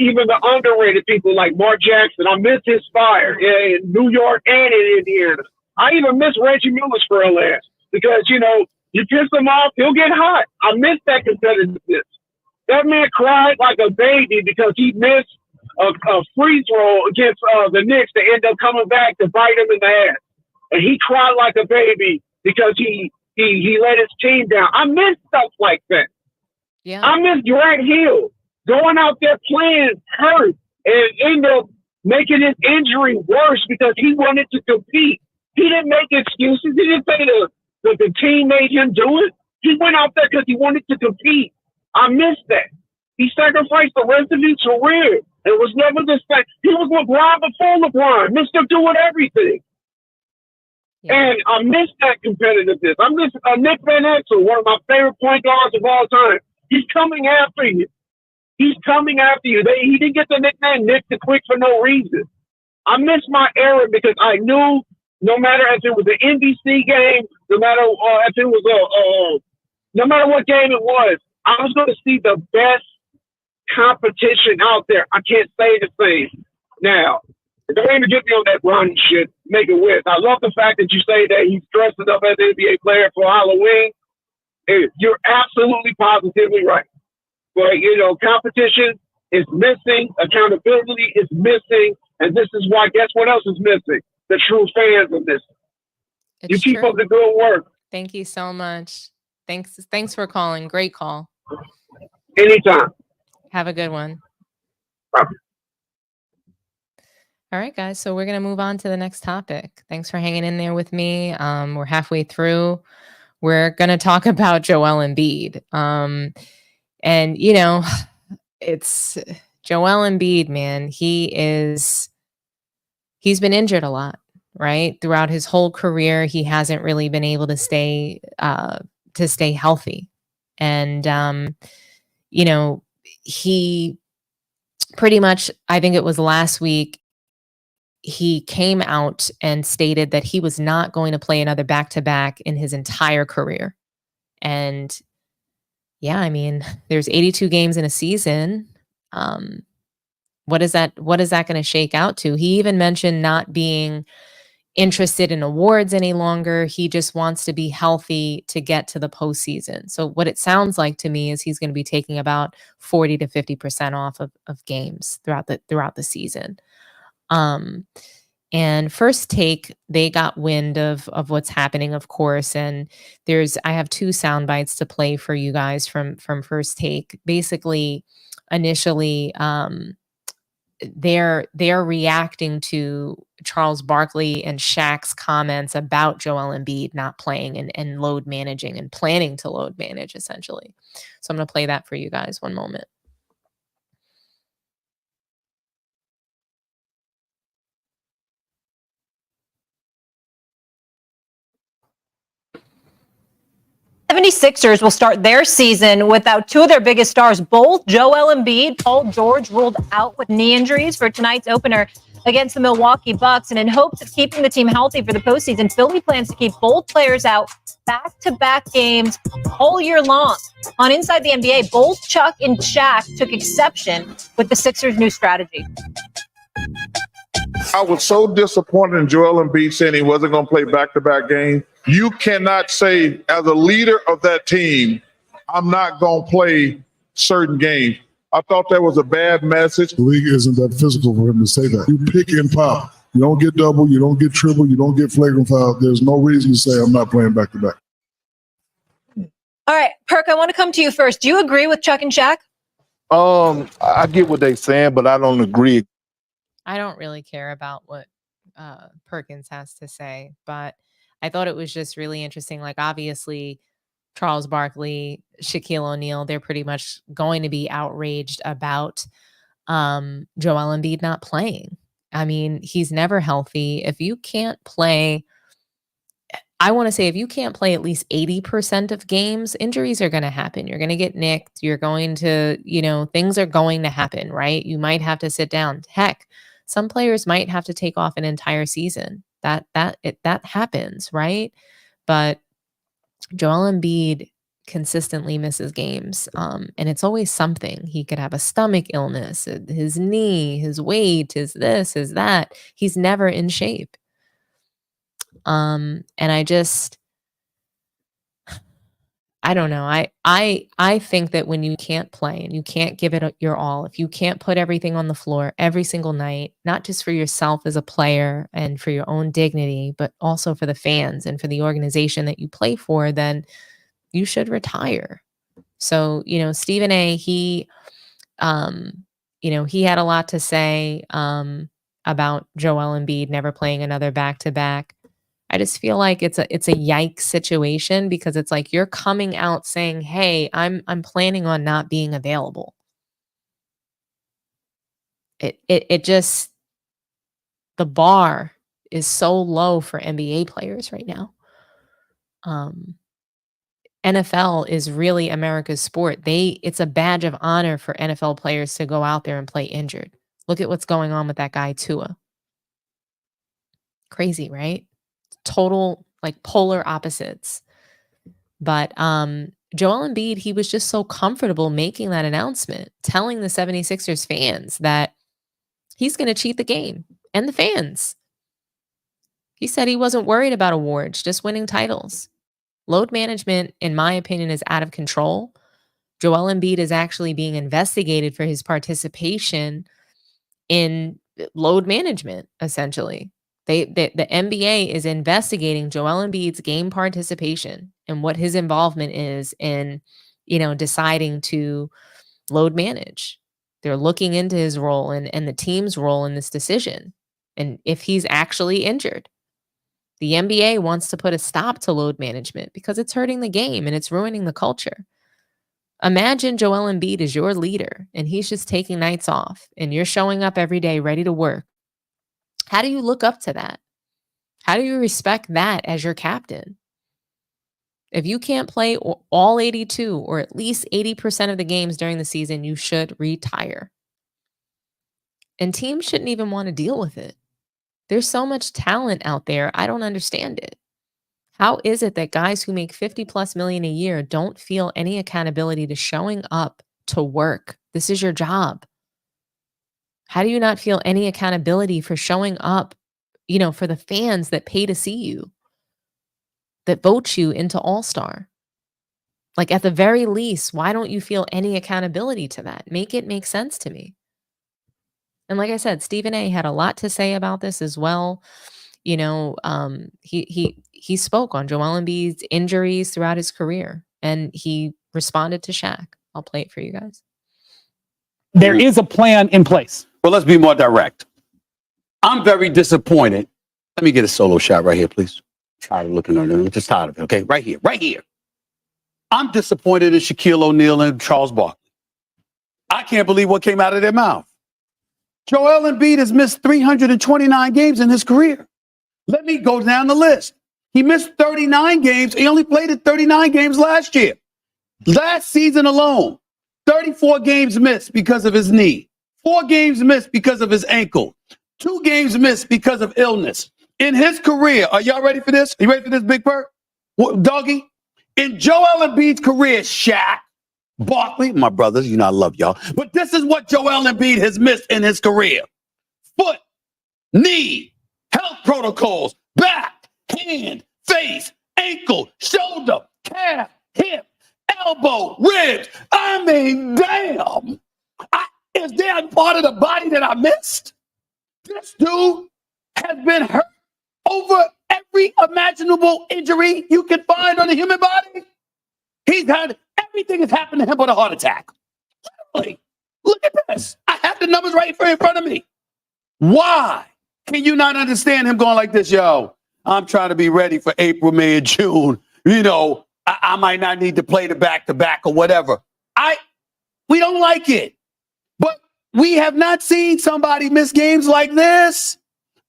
even the underrated people like Mark Jackson. I miss his fire in New York and in Indiana. I even miss Reggie Miller's frail ass because, you piss him off, he'll get hot. I miss that competitiveness. That man cried like a baby because he missed a free throw against the Knicks to end up coming back to bite him in the ass. And he cried like a baby because he let his team down. I miss stuff like that. Yeah. I miss Grant Hill going out there playing hurt and end up making his injury worse because he wanted to compete. He didn't make excuses. He didn't say the team made him do it. He went out there because he wanted to compete. I miss that. He sacrificed the rest of his career. It was never the same. He was LeBron before LeBron. Mr. Doing everything. Yeah. And I miss that competitiveness. I miss Nick Van Exel, one of my favorite point guards of all time. He's coming after you. He's coming after you. He didn't get the nickname Nick the Quick for no reason. I miss my era because I knew no matter if it was an NBC game, no matter if it was no matter what game it was, I was going to see the best competition out there. I can't say the same. Now, don't even get me on that Bronny shit. Make it weird. I love the fact that you say that he's dressing up as an NBA player for Halloween. You're absolutely positively right. But, competition is missing. Accountability is missing. And this is why, guess what else is missing? The true fans of this. You keep up the good work. Thank you so much. Thanks for calling. Great call. Anytime. Have a good one. All right, guys. So we're going to move on to the next topic. Thanks for hanging in there with me. We're halfway through. We're going to talk about Joel Embiid. And, you know, it's Joel Embiid, man. He's been injured a lot, right? Throughout his whole career, he hasn't really been able to stay healthy. And, you know, he pretty much, I think it was last week, he came out and stated that he was not going to play another back-to-back in his entire career. And yeah, I mean, there's 82 games in a season. What is that going to shake out to? He even mentioned not being interested in awards any longer. He just wants to be healthy to get to the postseason. So what it sounds like to me is he's going to be taking about 40 to 50% off of games throughout the season. And First Take, they got wind of what's happening, of course. And I have 2 sound bites to play for you guys from First Take. Basically, initially, they're reacting to Charles Barkley and Shaq's comments about Joel Embiid not playing and load managing and planning to load manage, essentially. So I'm going to play that for you guys. One moment. 76ers will start their season without 2 of their biggest stars. Both Joel Embiid, Paul George ruled out with knee injuries for tonight's opener against the Milwaukee Bucks. And in hopes of keeping the team healthy for the postseason, Philly plans to keep both players out back-to-back games all year long. On Inside the NBA, both Chuck and Shaq took exception with the Sixers' new strategy. I was so disappointed in Joel Embiid saying he wasn't going to play back-to-back games. You cannot say, as a leader of that team, I'm not going to play certain games. I thought that was a bad message. The league isn't that physical for him to say that. You pick and pop. You don't get double. You don't get triple. You don't get flagrant foul. There's no reason to say I'm not playing back-to-back. All right, Perk, I want to come to you first. Do you agree with Chuck and Shaq? I get what they're saying, but I don't agree. I don't really care about what Perkins has to say, but I thought it was just really interesting. Like, obviously, Charles Barkley, Shaquille O'Neal, they're pretty much going to be outraged about Joel Embiid not playing. I mean, he's never healthy. If you can't play, I want to say if you can't play at least 80% of games, injuries are going to happen. You're going to get nicked. You're going to, things are going to happen, right? You might have to sit down. Heck, some players might have to take off an entire season. That happens, right? But Joel Embiid consistently misses games, and it's always something. He could have a stomach illness, his knee, his weight, his this, his that. He's never in shape. And I don't know. I think that when you can't play and you can't give it your all, if you can't put everything on the floor every single night, not just for yourself as a player and for your own dignity, but also for the fans and for the organization that you play for, then you should retire. So, Stephen A, he had a lot to say about Joel Embiid never playing another back-to-back. I just feel like it's a yikes situation, because it's like you're coming out saying, "Hey, I'm planning on not being available." It just, the bar is so low for NBA players right now. NFL is really America's sport. It's a badge of honor for NFL players to go out there and play injured. Look at what's going on with that guy Tua. Crazy, right? Total, like, polar opposites. But Joel Embiid, he was just so comfortable making that announcement, telling the 76ers fans that he's going to cheat the game and the fans. He said he wasn't worried about awards, just winning titles. Load management, in my opinion, is out of control. Joel Embiid is actually being investigated for his participation in load management, essentially. The NBA is investigating Joel Embiid's game participation and what his involvement is in, deciding to load manage. They're looking into his role and the team's role in this decision. and if he's actually injured. The NBA wants to put a stop to load management because it's hurting the game and it's ruining the culture. Imagine Joel Embiid is your leader and he's just taking nights off and you're showing up every day ready to work. How do you look up to that? How do you respect that as your captain? If you can't play all 82 or at least 80% of the games during the season, you should retire. And teams shouldn't even want to deal with it. There's so much talent out there. I don't understand it. How is it that guys who make 50+ million a year don't feel any accountability to showing up to work? This is your job. How do you not feel any accountability for showing up, for the fans that pay to see you, that vote you into All-Star? Like, at the very least, why don't you feel any accountability to that? Make it make sense to me. And like I said, Stephen A had a lot to say about this as well. He spoke on Joel Embiid's injuries throughout his career, and he responded to Shaq. I'll play it for you guys. There is a plan in place. Well, let's be more direct. I'm very disappointed. Let me get a solo shot right here, please. Tired of looking at it. I'm just tired of it. Okay, right here. I'm disappointed in Shaquille O'Neal and Charles Barkley. I can't believe what came out of their mouth. Joel Embiid has missed 329 games in his career. Let me go down the list. He missed 39 games. He only played in 39 games last year. Last season alone, 34 games missed because of his knee. 4 games missed because of his ankle. 2 games missed because of illness. In his career, are y'all ready for this? Are you ready for this, Big Perk? Doggy? In Joel Embiid's career, Shaq, Barkley, my brothers, I love y'all. But this is what Joel Embiid has missed in his career. Foot, knee, health protocols, back, hand, face, ankle, shoulder, calf, hip, elbow, ribs. I mean, damn. Is there a part of the body that I missed? This dude has been hurt over every imaginable injury you can find on the human body. He's had everything has happened to him but a heart attack. Literally. Look at this. I have the numbers right in front of me. Why can you not understand him going like this? Yo, I'm trying to be ready for April, May, and June. I might not need to play the back-to-back or whatever. We don't like it. But we have not seen somebody miss games like this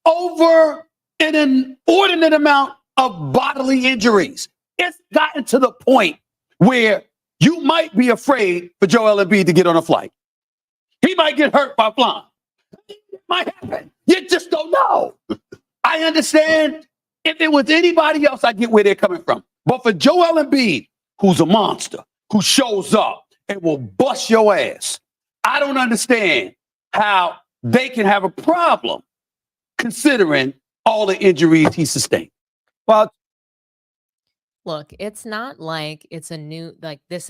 over an inordinate amount of bodily injuries. It's gotten to the point where you might be afraid for Joel Embiid to get on a flight. He might get hurt by flying. It might happen. You just don't know. I understand. If it was anybody else, I get where they're coming from. But for Joel Embiid, who's a monster, who shows up and will bust your ass, I don't understand how they can have a problem considering all the injuries he sustained. Well, look, it's not like this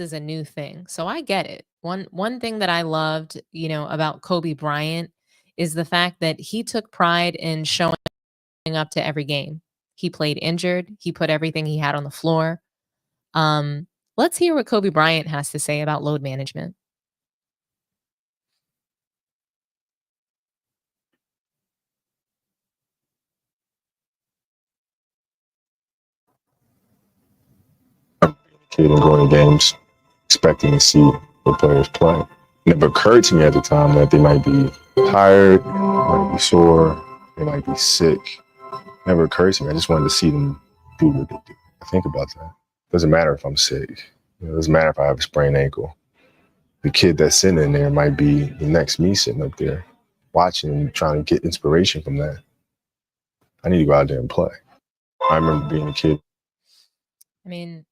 is a new thing. So I get it. One thing that I loved, about Kobe Bryant is the fact that he took pride in showing up to every game. He played injured. He put everything he had on the floor. Let's hear what Kobe Bryant has to say about load management. Kid and going to games expecting to see the players play. It never occurred to me at the time that they might be tired, they might be sore, they might be sick. It never occurred to me. I just wanted to see them do what they do. I think about that. It doesn't matter if I'm sick. It doesn't matter if I have a sprained ankle. The kid that's sitting in there might be the next me sitting up there watching and trying to get inspiration from that. I need to go out there and play. I remember being a kid. I mean,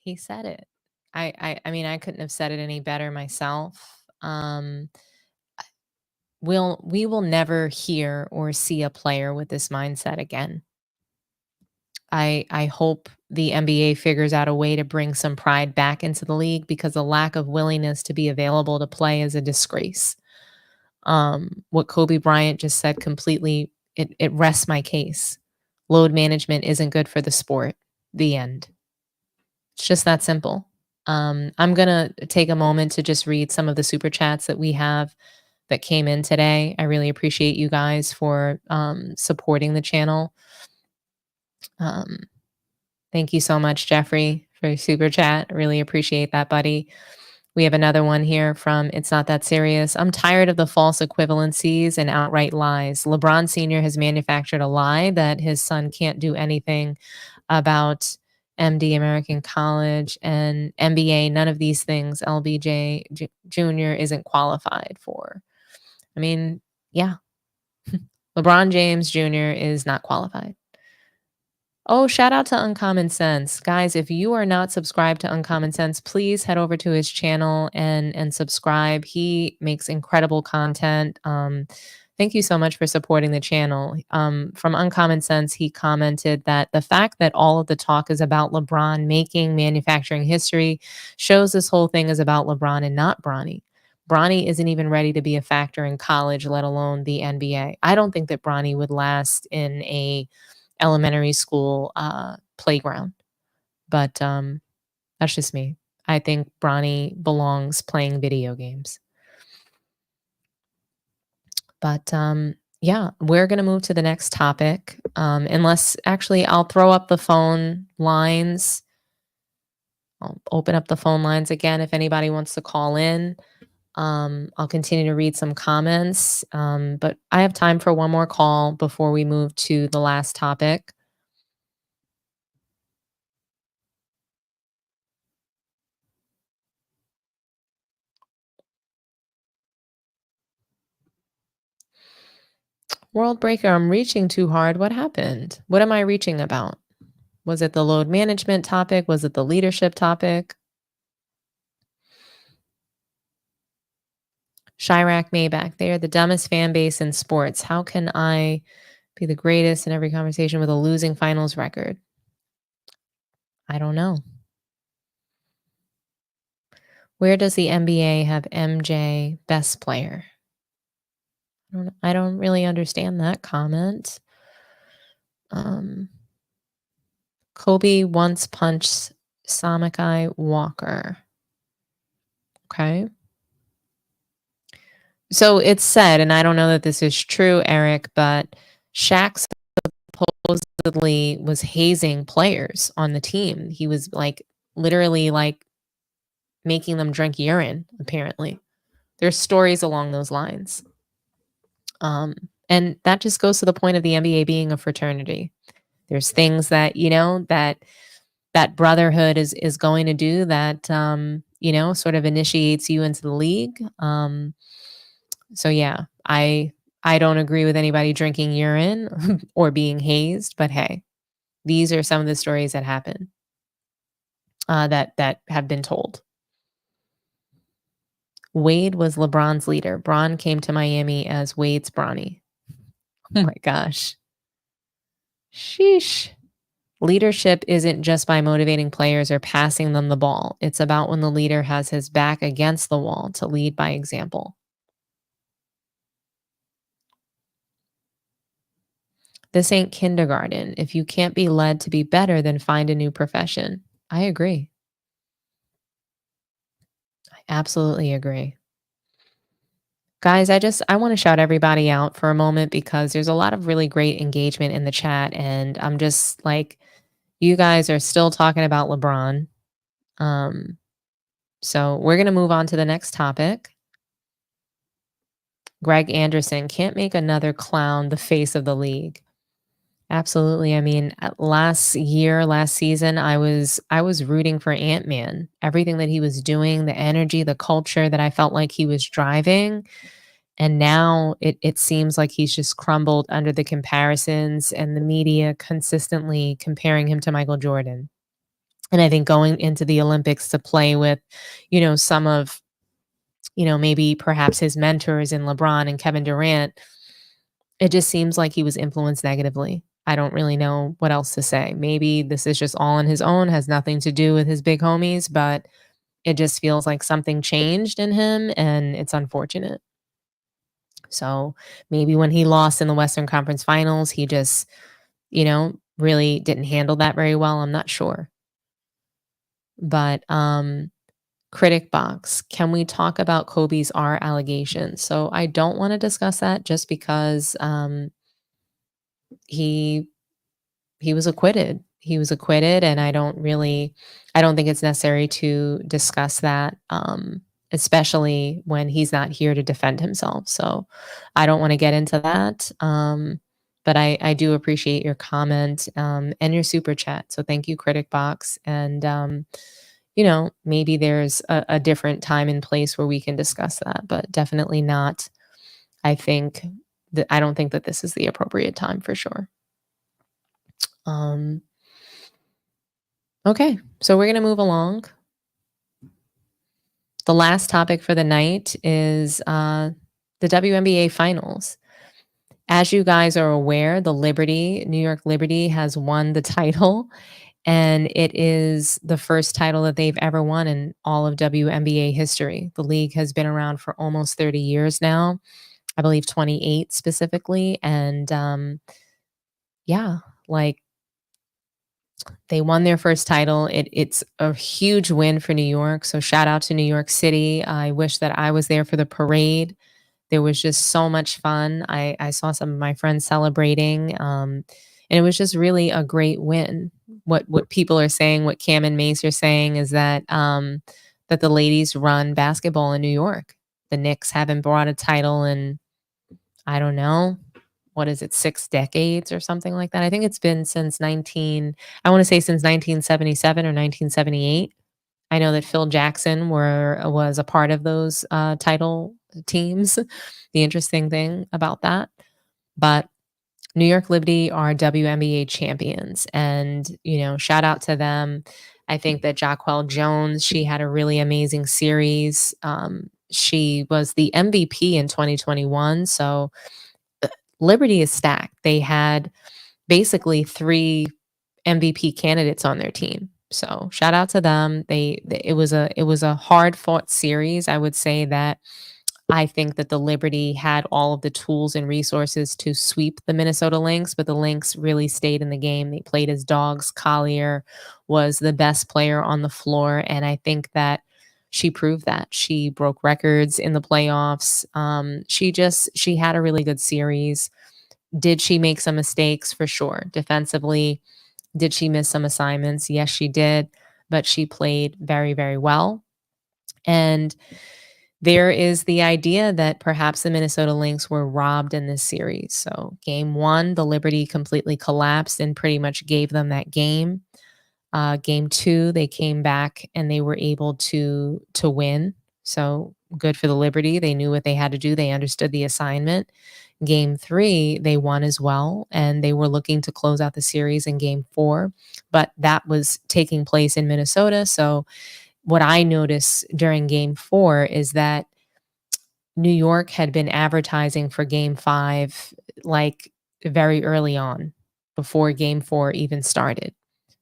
he said it. I mean, I couldn't have said it any better myself. We will never hear or see a player with this mindset again. I hope the NBA figures out a way to bring some pride back into the league, because the lack of willingness to be available to play is a disgrace. What Kobe Bryant just said completely, it rests my case. Load management isn't good for the sport. The end. It's just that simple. I'm going to take a moment to just read some of the super chats that we have that came in today. I really appreciate you guys for supporting the channel. Thank you so much, Jeffrey, for your super chat. Really appreciate that, buddy. We have another one here from It's Not That Serious. I'm tired of the false equivalencies and outright lies. LeBron Sr. has manufactured a lie that his son can't do anything about MD, American College, and MBA. None of these things LBJ Jr. isn't qualified for. I mean, yeah. LeBron James Jr. is not qualified. Oh, shout out to Uncommon Sense. Guys, if you are not subscribed to Uncommon Sense, please head over to his channel and subscribe. He makes incredible content. Thank you so much for supporting the channel. From Uncommon Sense, he commented that the fact that all of the talk is about LeBron manufacturing history shows this whole thing is about LeBron and not Bronny. Bronny isn't even ready to be a factor in college, let alone the NBA. I don't think that Bronny would last in a elementary school playground, but that's just me. I think Bronny belongs playing video games. But yeah, we're gonna move to the next topic. Unless actually, I'll throw up the phone lines. I'll open up the phone lines again if anybody wants to call in. I'll continue to read some comments, but I have time for one more call before we move to the last topic. World Breaker, I'm reaching too hard. What happened? What am I reaching about? Was it the load management topic? Was it the leadership topic? Chirac Maybach, they are the dumbest fan base in sports. How can I be the greatest in every conversation with a losing finals record? I don't know. Where does the NBA have MJ best player? I don't really understand that comment. Kobe once punched Samakai Walker. Okay. So it's said, and I don't know that this is true, Eric, but Shaq supposedly was hazing players on the team. He was literally making them drink urine, apparently. There's stories along those lines. And that just goes to the point of the NBA being a fraternity. There's things that, that brotherhood is going to do that, sort of initiates you into the league. So yeah, I don't agree with anybody drinking urine or being hazed, but hey, these are some of the stories that happen, that have been told. Wade was LeBron's leader. Bron came to Miami as Wade's Bronny. Oh my gosh. Sheesh. Leadership isn't just by motivating players or passing them the ball. It's about when the leader has his back against the wall to lead by example. This ain't kindergarten. If you can't be led to be better, then find a new profession. I agree. I absolutely agree. Guys, I want to shout everybody out for a moment because there's a lot of really great engagement in the chat, and I'm just you guys are still talking about LeBron. So we're going to move on to the next topic. Greg Anderson, can't make another clown the face of the league. Absolutely. I mean, last season, I was rooting for Ant-Man. Everything that he was doing, the energy, the culture that I felt like he was driving. And now it seems like he's just crumbled under the comparisons and the media consistently comparing him to Michael Jordan. And I think going into the Olympics to play with, some of, maybe perhaps his mentors in LeBron and Kevin Durant, it just seems like he was influenced negatively. I don't really know what else to say. Maybe this is just all on his own, has nothing to do with his big homies, but it just feels like something changed in him, and it's unfortunate. So maybe when he lost in the Western Conference Finals, he just, really didn't handle that very well. I'm not sure. But Critic box, can we talk about Kobe's R allegations? So I don't want to discuss that just because he was acquitted. He was acquitted, and I don't think it's necessary to discuss that, especially when he's not here to defend himself. So I don't want to get into that. But I do appreciate your comment and your super chat. So thank you, Critic Box. And maybe there's a different time and place where we can discuss that, but definitely not. I don't think that this is the appropriate time for sure. Okay, so we're going to move along. The last topic for the night is the WNBA Finals. As you guys are aware, New York Liberty has won the title, and it is the first title that they've ever won in all of WNBA history. The league has been around for almost 30 years now, I believe 28 specifically, and they won their first title. It's a huge win for New York. So shout out to New York City. I wish that I was there for the parade. There was just so much fun. I saw some of my friends celebrating. And it was just really a great win. What people are saying, what Cam and Mace are saying is that that the ladies run basketball in New York. The Knicks haven't brought a title in, I don't know, 6 decades or something like that. I think it's been since 1977 or 1978. I know that Phil Jackson was a part of those title teams. The interesting thing about that. But New York Liberty are WNBA champions, and shout out to them. I think that Jaquel Jones, she had a really amazing series. She was the MVP in 2021. So Liberty is stacked. They had basically 3 MVP candidates on their team. So shout out to them. It was a hard fought series. I would say that I think that the Liberty had all of the tools and resources to sweep the Minnesota Lynx, but the Lynx really stayed in the game. They played as dogs. Collier was the best player on the floor, and I think that she proved that. She broke records in the playoffs. She had a really good series. Did she make some mistakes? For sure. Defensively, did she miss some assignments? Yes, she did, but she played very, very well. And there is the idea that perhaps the Minnesota Lynx were robbed in this series. So game 1, the Liberty completely collapsed and pretty much gave them that game. Game 2, they came back and they were able to win. So good for the Liberty. They knew what they had to do. They understood the assignment. Game 3, they won as well, and they were looking to close out the series in game 4, but that was taking place in Minnesota. So what I noticed during game 4 is that New York had been advertising for game 5 like very early on, before game 4 even started.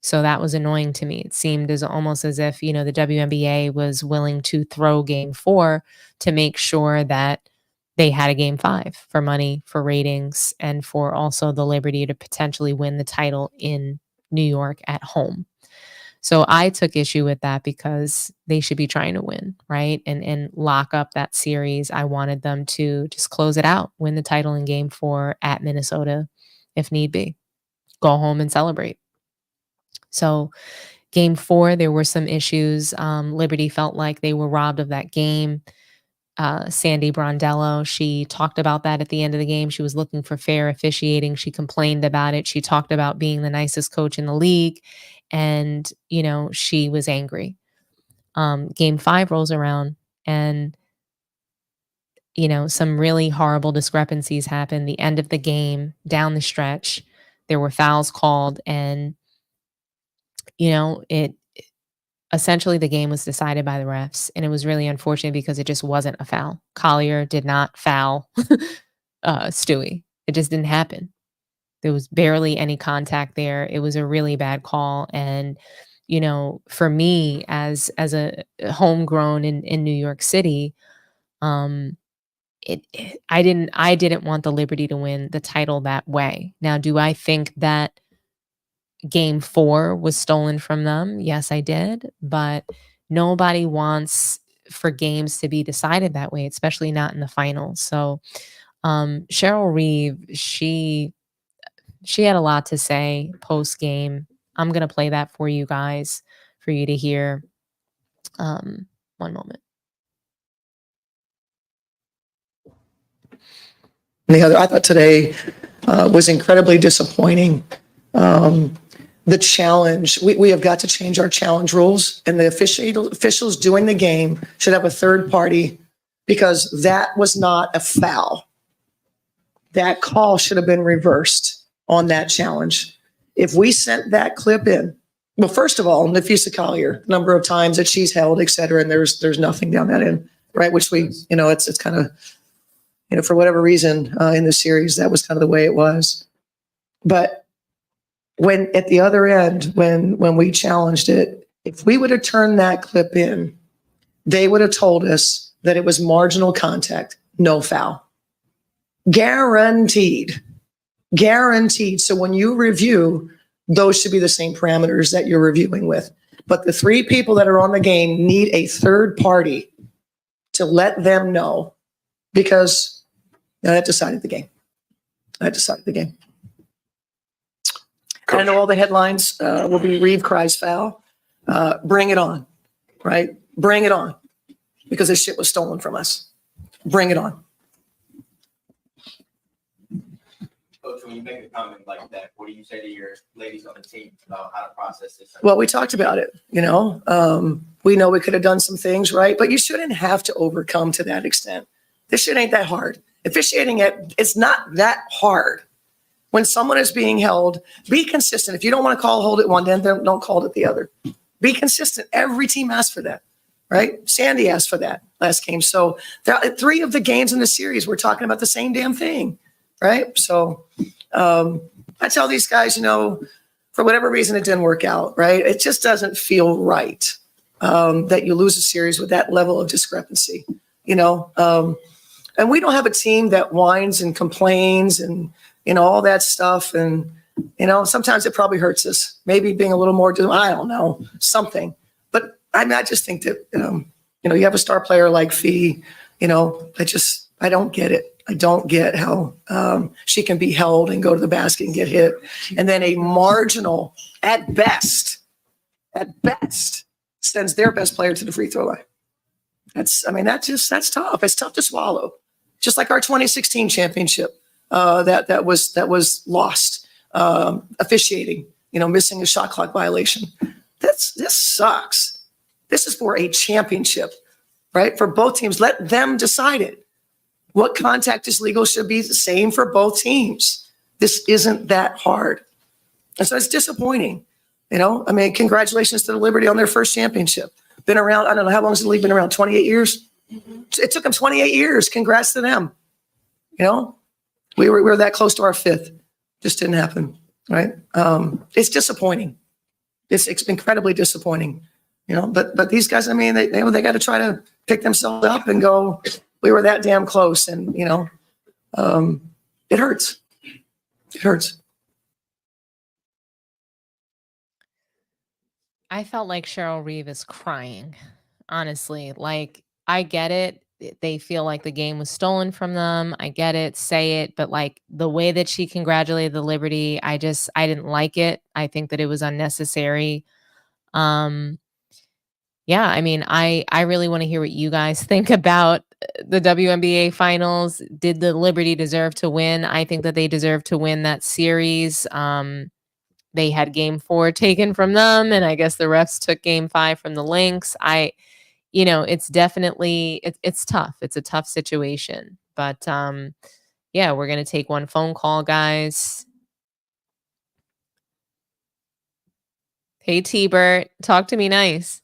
So that was annoying to me. It seemed almost as if, the WNBA was willing to throw game 4 to make sure that they had a game 5 for money, for ratings, and for also the Liberty to potentially win the title in New York at home. So I took issue with that because they should be trying to win, right? And lock up that series. I wanted them to just close it out, win the title in game 4 at Minnesota, if need be. Go home and celebrate. So game 4, there were some issues. Liberty felt like they were robbed of that game. Sandy Brondello, she talked about that at the end of the game. She was looking for fair officiating. She complained about it. She talked about being the nicest coach in the league. And, she was angry. Game 5 rolls around and, some really horrible discrepancies happened. The end of the game, down the stretch, there were fouls called, and, essentially the game was decided by the refs, and it was really unfortunate because it just wasn't a foul. Collier did not foul Stewie. It just didn't happen. There was barely any contact there. It was a really bad call. And, for me as a homegrown in New York City, I didn't want the Liberty to win the title that way. Now, do I think that game 4 was stolen from them? Yes, I did. But nobody wants for games to be decided that way, especially not in the finals. So Cheryl Reeve, she had a lot to say post game. I'm gonna play that for you guys for you to hear. One moment. I thought today was incredibly disappointing. The challenge, we have got to change our challenge rules, and the officials doing the game should have a third party, because that was not a foul. That call should have been reversed on that challenge. If we sent that clip in, well, first of all, Nafisa Collier, number of times that she's held, et cetera, and there's nothing down that end, right? Which we, it's kind of, for whatever reason in the series, that was kind of the way it was. But when at the other end, when we challenged it, if we would have turned that clip in, they would have told us that it was marginal contact, no foul. Guaranteed. So when you review, those should be the same parameters that you're reviewing with. But the three people that are on the game need a third party to let them know, because that decided the game. I know all the headlines will be Reeve cries foul. Bring it on, right? Bring it on, because this shit was stolen from us. Bring it on. Coach, when you make a comment like that, what do you say to your ladies on the team about how to process this? Well, we talked about it, we know we could have done some things, right? But you shouldn't have to overcome to that extent. This shit ain't that hard. Officiating it's not that hard. When someone is being held, be consistent. If you don't want to hold it one, then don't call it the other. Be consistent. Every team asked for that, right? Sandy asked for that last game. So three of the games in the series, we're talking about the same damn thing, right? So I tell these guys, for whatever reason it didn't work out, right? It just doesn't feel right that you lose a series with that level of discrepancy, and we don't have a team that whines and complains and all that stuff. And, sometimes it probably hurts us. Maybe being a little more, I don't know, something. But I just think that, you have a star player like Fee, I don't get it. I don't get how she can be held and go to the basket and get hit. And then a marginal, at best, sends their best player to the free throw line. That's tough. It's tough to swallow. Just like our 2016 championship. That was lost, officiating, missing a shot clock violation. This sucks. This is for a championship, right? For both teams, let them decide it. What contact is legal should be the same for both teams. This isn't that hard. And so it's disappointing, congratulations to the Liberty on their first championship. Been around, I don't know, how long has the league been around? 28 years? It took them 28 years. Congrats to them. We were that close to our fifth. Just didn't happen, right? It's disappointing. It's incredibly disappointing, But these guys, they got to try to pick themselves up and go, we were that damn close, and it hurts. It hurts. I felt like Cheryl Reeve is crying, honestly. Like, I get it. They feel like the game was stolen from them. I get it, say it, but like the way that she congratulated the Liberty, I didn't like it. I think that it was unnecessary. I really want to hear what you guys think about the WNBA finals. Did the Liberty deserve to win? I think that they deserve to win that series. They had game 4 taken from them, and I guess the refs took game 5 from the Lynx. It's definitely, it's tough. It's a tough situation, but we're going to take one phone call, guys. Hey, T-Bert, talk to me nice.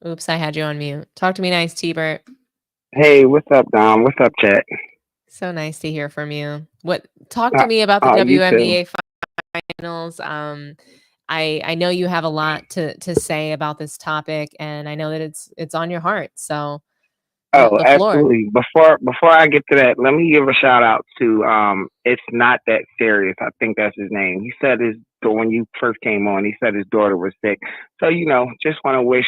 Oops, I had you on mute. Talk to me nice, T-Bert. Hey, what's up, Dom? What's up, chat? So nice to hear from you. Talk to me about the WNBA finals. I know you have a lot to say about this topic, and I know that it's on your heart. So, absolutely. Before I get to that, let me give a shout out to It's Not That Serious. I think that's his name. He said his when you first came on. He said his daughter was sick. So, just want to wish,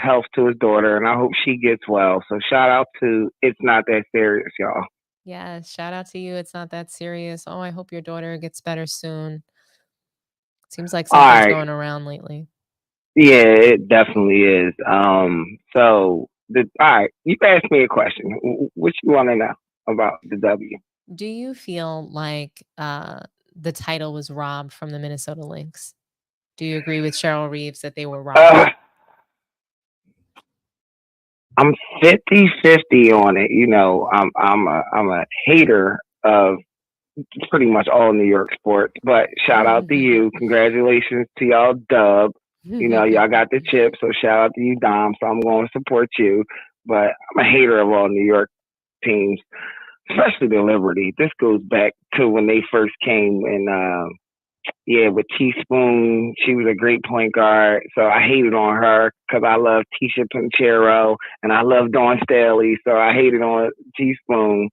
health to his daughter, and I hope she gets well. So shout out to It's Not That Serious, y'all. Yeah, shout out to you. It's not that serious. Oh, I hope your daughter gets better soon. Seems like All something's right. going around lately. Yeah, it definitely is. All right, you asked me a question. What you want to know about the W? Do you feel like the title was robbed from the Minnesota Lynx? Do you agree with Cheryl Reeves that they were robbed? I'm 50-50 on it. I'm a hater of pretty much all New York sports, but shout out to you. Congratulations to y'all, Dub. Y'all got the chip, so shout out to you, Dom. So I'm going to support you, but I'm a hater of all New York teams, especially the Liberty. This goes back to when they first came, and with Teaspoon, she was a great point guard. So I hated on her because I love Tisha Pinchero and I love Dawn Staley. So I hated on Teaspoon.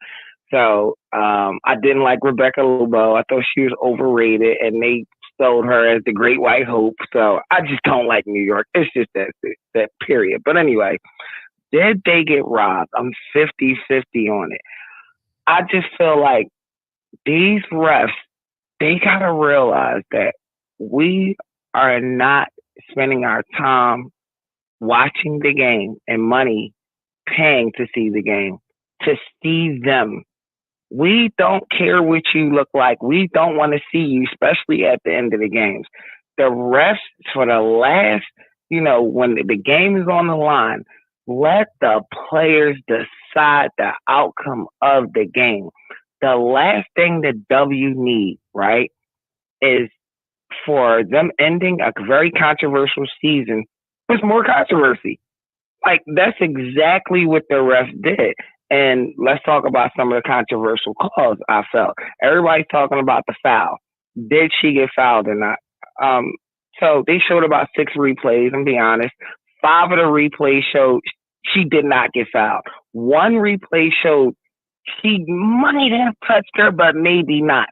So I didn't like Rebecca Lobo. I thought she was overrated, and they sold her as the Great White Hope. So I just don't like New York. It's just that period. But anyway, did they get robbed? I'm 50-50 on it. I just feel like these refs, they got to realize that we are not spending our time watching the game and money paying to see the game, to see them. We don't care what you look like. We don't want to see you, especially at the end of the games. The refs, for the last, when the game is on the line, let the players decide the outcome of the game. The last thing the W need, right, is for them ending a very controversial season with more controversy. Like, that's exactly what the refs did. And let's talk about some of the controversial calls I felt. Everybody's talking about the foul. Did she get fouled or not? So they showed about 6 replays, I'm being honest. 5 of the replays showed she did not get fouled. 1 replay showed she might have touched her, but maybe not.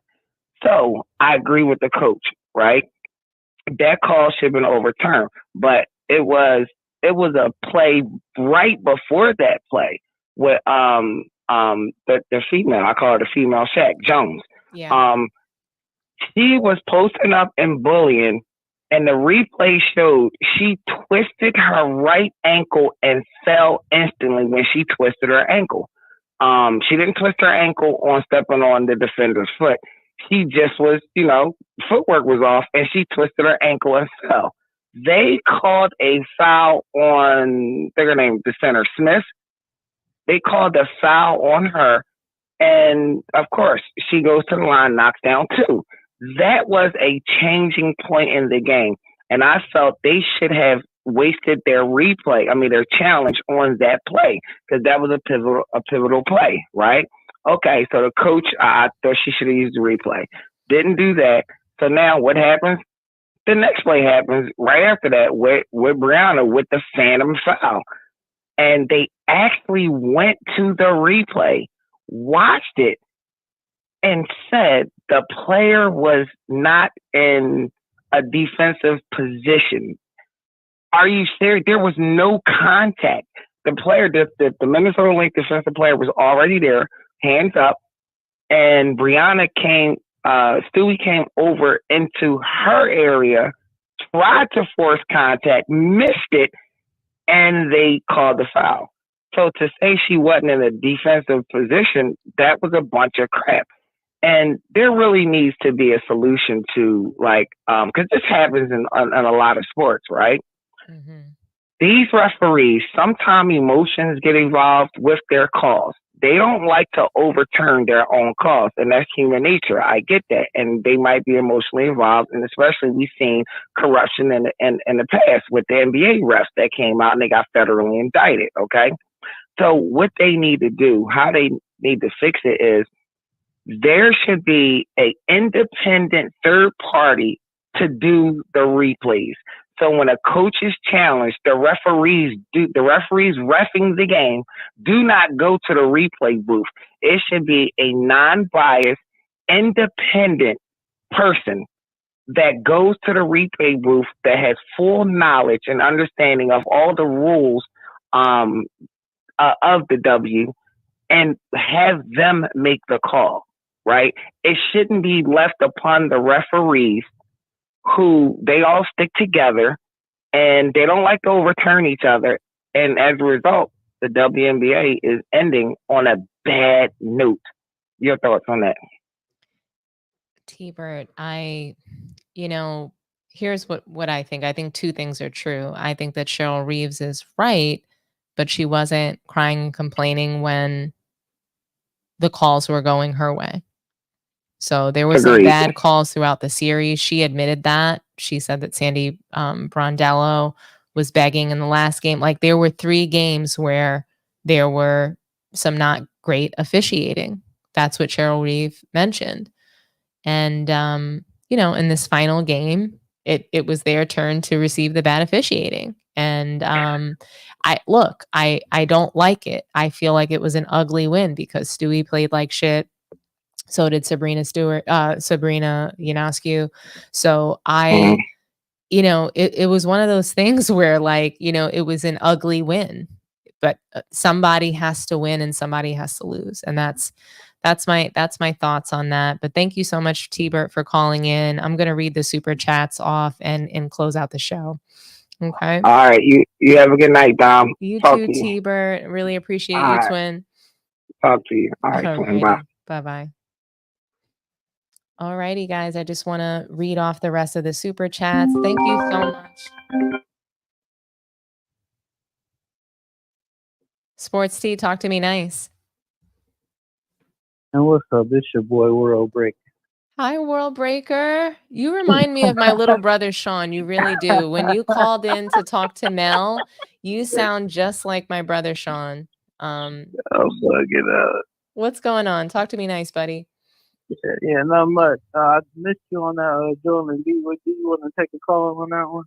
So I agree with the coach, right? That call should have been overturned, but it was a play right before that play with the female. I call her the female Shaq Jones. Yeah. She was posting up and bullying, and the replay showed she twisted her right ankle and fell instantly when she twisted her ankle. She didn't twist her ankle on stepping on the defender's foot. She just was, footwork was off, and she twisted her ankle and fell. They called a foul on, their name, the center, Smith. They called a foul on her, and of course, she goes to the line, knocks down 2. That was a changing point in the game, and I felt they should have wasted their challenge on that play, because that was a pivotal play, right? Okay, so the coach, I thought she should have used the replay. Didn't do that. So now what happens? The next play happens right after that with Brianna with the phantom foul. And they actually went to the replay, watched it, and said the player was not in a defensive position. Are you serious? There was no contact. The player, the Minnesota Lynx defensive player was already there, hands up, and Brianna Stewie came over into her area, tried to force contact, missed it, and they called the foul. So to say she wasn't in a defensive position, that was a bunch of crap. And there really needs to be a solution to, because this happens in a lot of sports, right? Mm-hmm. These referees, sometimes emotions get involved with their calls. They don't like to overturn their own calls, and that's human nature. I get that, and they might be emotionally involved, and especially we've seen corruption in the past with the NBA refs that came out and they got federally indicted, okay? So what they need to do, how they need to fix it is there should be an independent third party to do the replays. So when a coach is challenged, the referees reffing the game do not go to the replay booth. It should be a non-biased, independent person that goes to the replay booth that has full knowledge and understanding of all the rules of the W and have them make the call, right? It shouldn't be left upon the referees who they all stick together and they don't like to overturn each other. And as a result, the WNBA is ending on a bad note. Your thoughts on that? T-Bert, here's what I think. I think two things are true. I think that Cheryl Reeves is right, but she wasn't crying and complaining when the calls were going her way. So there were some bad calls throughout the series. She admitted that. She said that Sandy Brondello was begging in the last game. Like, there were 3 games where there were some not great officiating. That's what Cheryl Reeve mentioned. And, in this final game, it was their turn to receive the bad officiating. And I don't like it. I feel like it was an ugly win because Stewie played like shit. So did Sabrina Ionescu. So it was one of those things where, like, it was an ugly win, but somebody has to win and somebody has to lose. And that's my thoughts on that. But thank you so much, T-Bert, for calling in. I'm going to read the super chats off and close out the show. Okay. All right. You have a good night, Dom. You Talk too, to you. T-Bert. Really appreciate All you, right. twin. Talk to you. All right, twin. Bye. Bye-bye. All righty, guys. I just want to read off the rest of the super chats. Thank you so much. Sports T, talk to me nice. And what's up? This your boy World Break. Hi, World Breaker. You remind me of my little brother, Sean. You really do. When you called in to talk to Mel, you sound just like my brother, Sean. I'll bug it out. What's going on? Talk to me nice, buddy. Yeah, not much. I missed you on that Joel and B. Do you want to take a call on that one?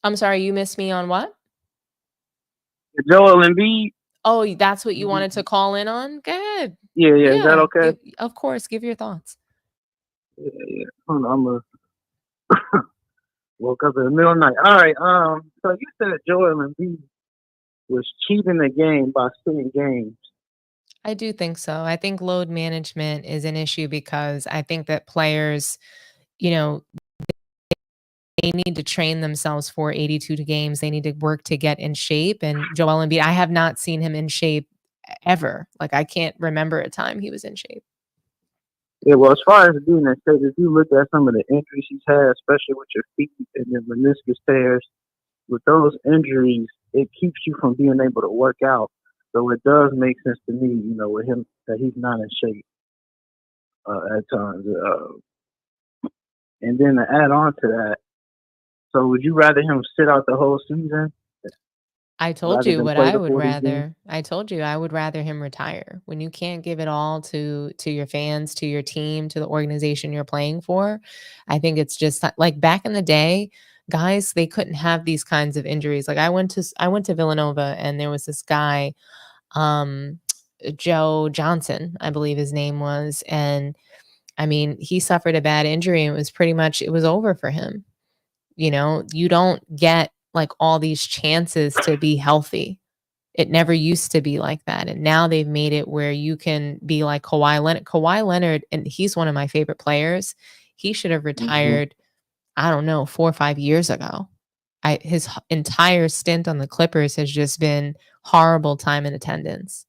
I'm sorry, you missed me on what? Joel and B. Oh, that's what you wanted to call in on? Go ahead. Yeah. Is that okay? Of course. Give your thoughts. Yeah. Hold on, woke up in the middle of the night. All right. So you said Joel and B was cheating the game by sitting games. I do think so. I think load management is an issue because I think that players, they need to train themselves for 82 games. They need to work to get in shape. And Joel Embiid, I have not seen him in shape ever. Like, I can't remember a time he was in shape. Yeah, well, as far as being in shape, if you look at some of the injuries he's had, especially with your feet and your meniscus tears, with those injuries, it keeps you from being able to work out. So it does make sense to me, with him, that he's not in shape at times. And then to add on to that, so would you rather him sit out the whole season? I told you what I would rather. I told you I would rather him retire. When you can't give it all to your fans, to your team, to the organization you're playing for, I think it's just like back in the day, guys, they couldn't have these kinds of injuries. Like I went to Villanova and there was this guy, Joe Johnson, I believe his name was, and I mean, he suffered a bad injury and it was over for him. You don't get like all these chances to be healthy. It never used to be like that. And now they've made it where you can be like Kawhi Leonard. Kawhi Leonard, and he's one of my favorite players. He should have retired, I don't know, 4 or 5 years ago. His entire stint on the Clippers has just been horrible time in attendance.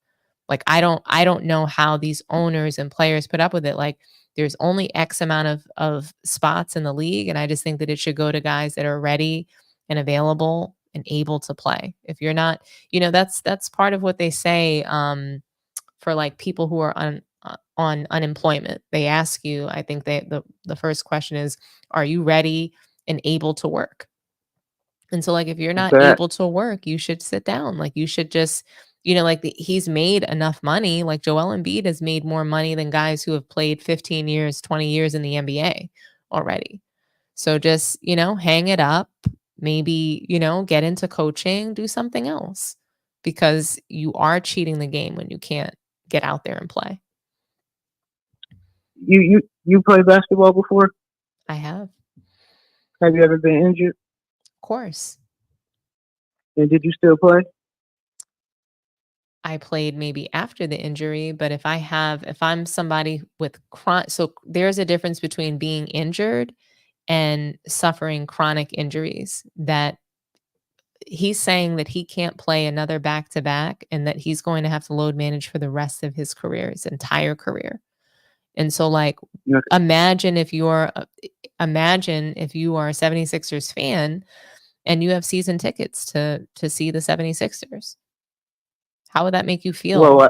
Like, I don't know how these owners and players put up with it. Like, there's only X amount of spots in the league. And I just think that it should go to guys that are ready and available and able to play. If you're not, that's part of what they say for like people who are on unemployment. They ask you, I think the first question is, are you ready and able to work? And so like, if you're not able to work, you should sit down. Like you should just, he's made enough money. Like Joel Embiid has made more money than guys who have played 15 years, 20 years in the NBA already. So just, hang it up. Maybe, get into coaching, do something else, because you are cheating the game when you can't get out there and play. You played basketball before? I have. Have you ever been injured? Of course. And did you still play? I played maybe after the injury, but if I'm somebody with so there's a difference between being injured and suffering chronic injuries. That he's saying that he can't play another back-to-back and that he's going to have to load manage for the rest of his career, his entire career. And so, like, imagine if you are a 76ers fan and you have season tickets to see the 76ers. How would that make you feel? Well,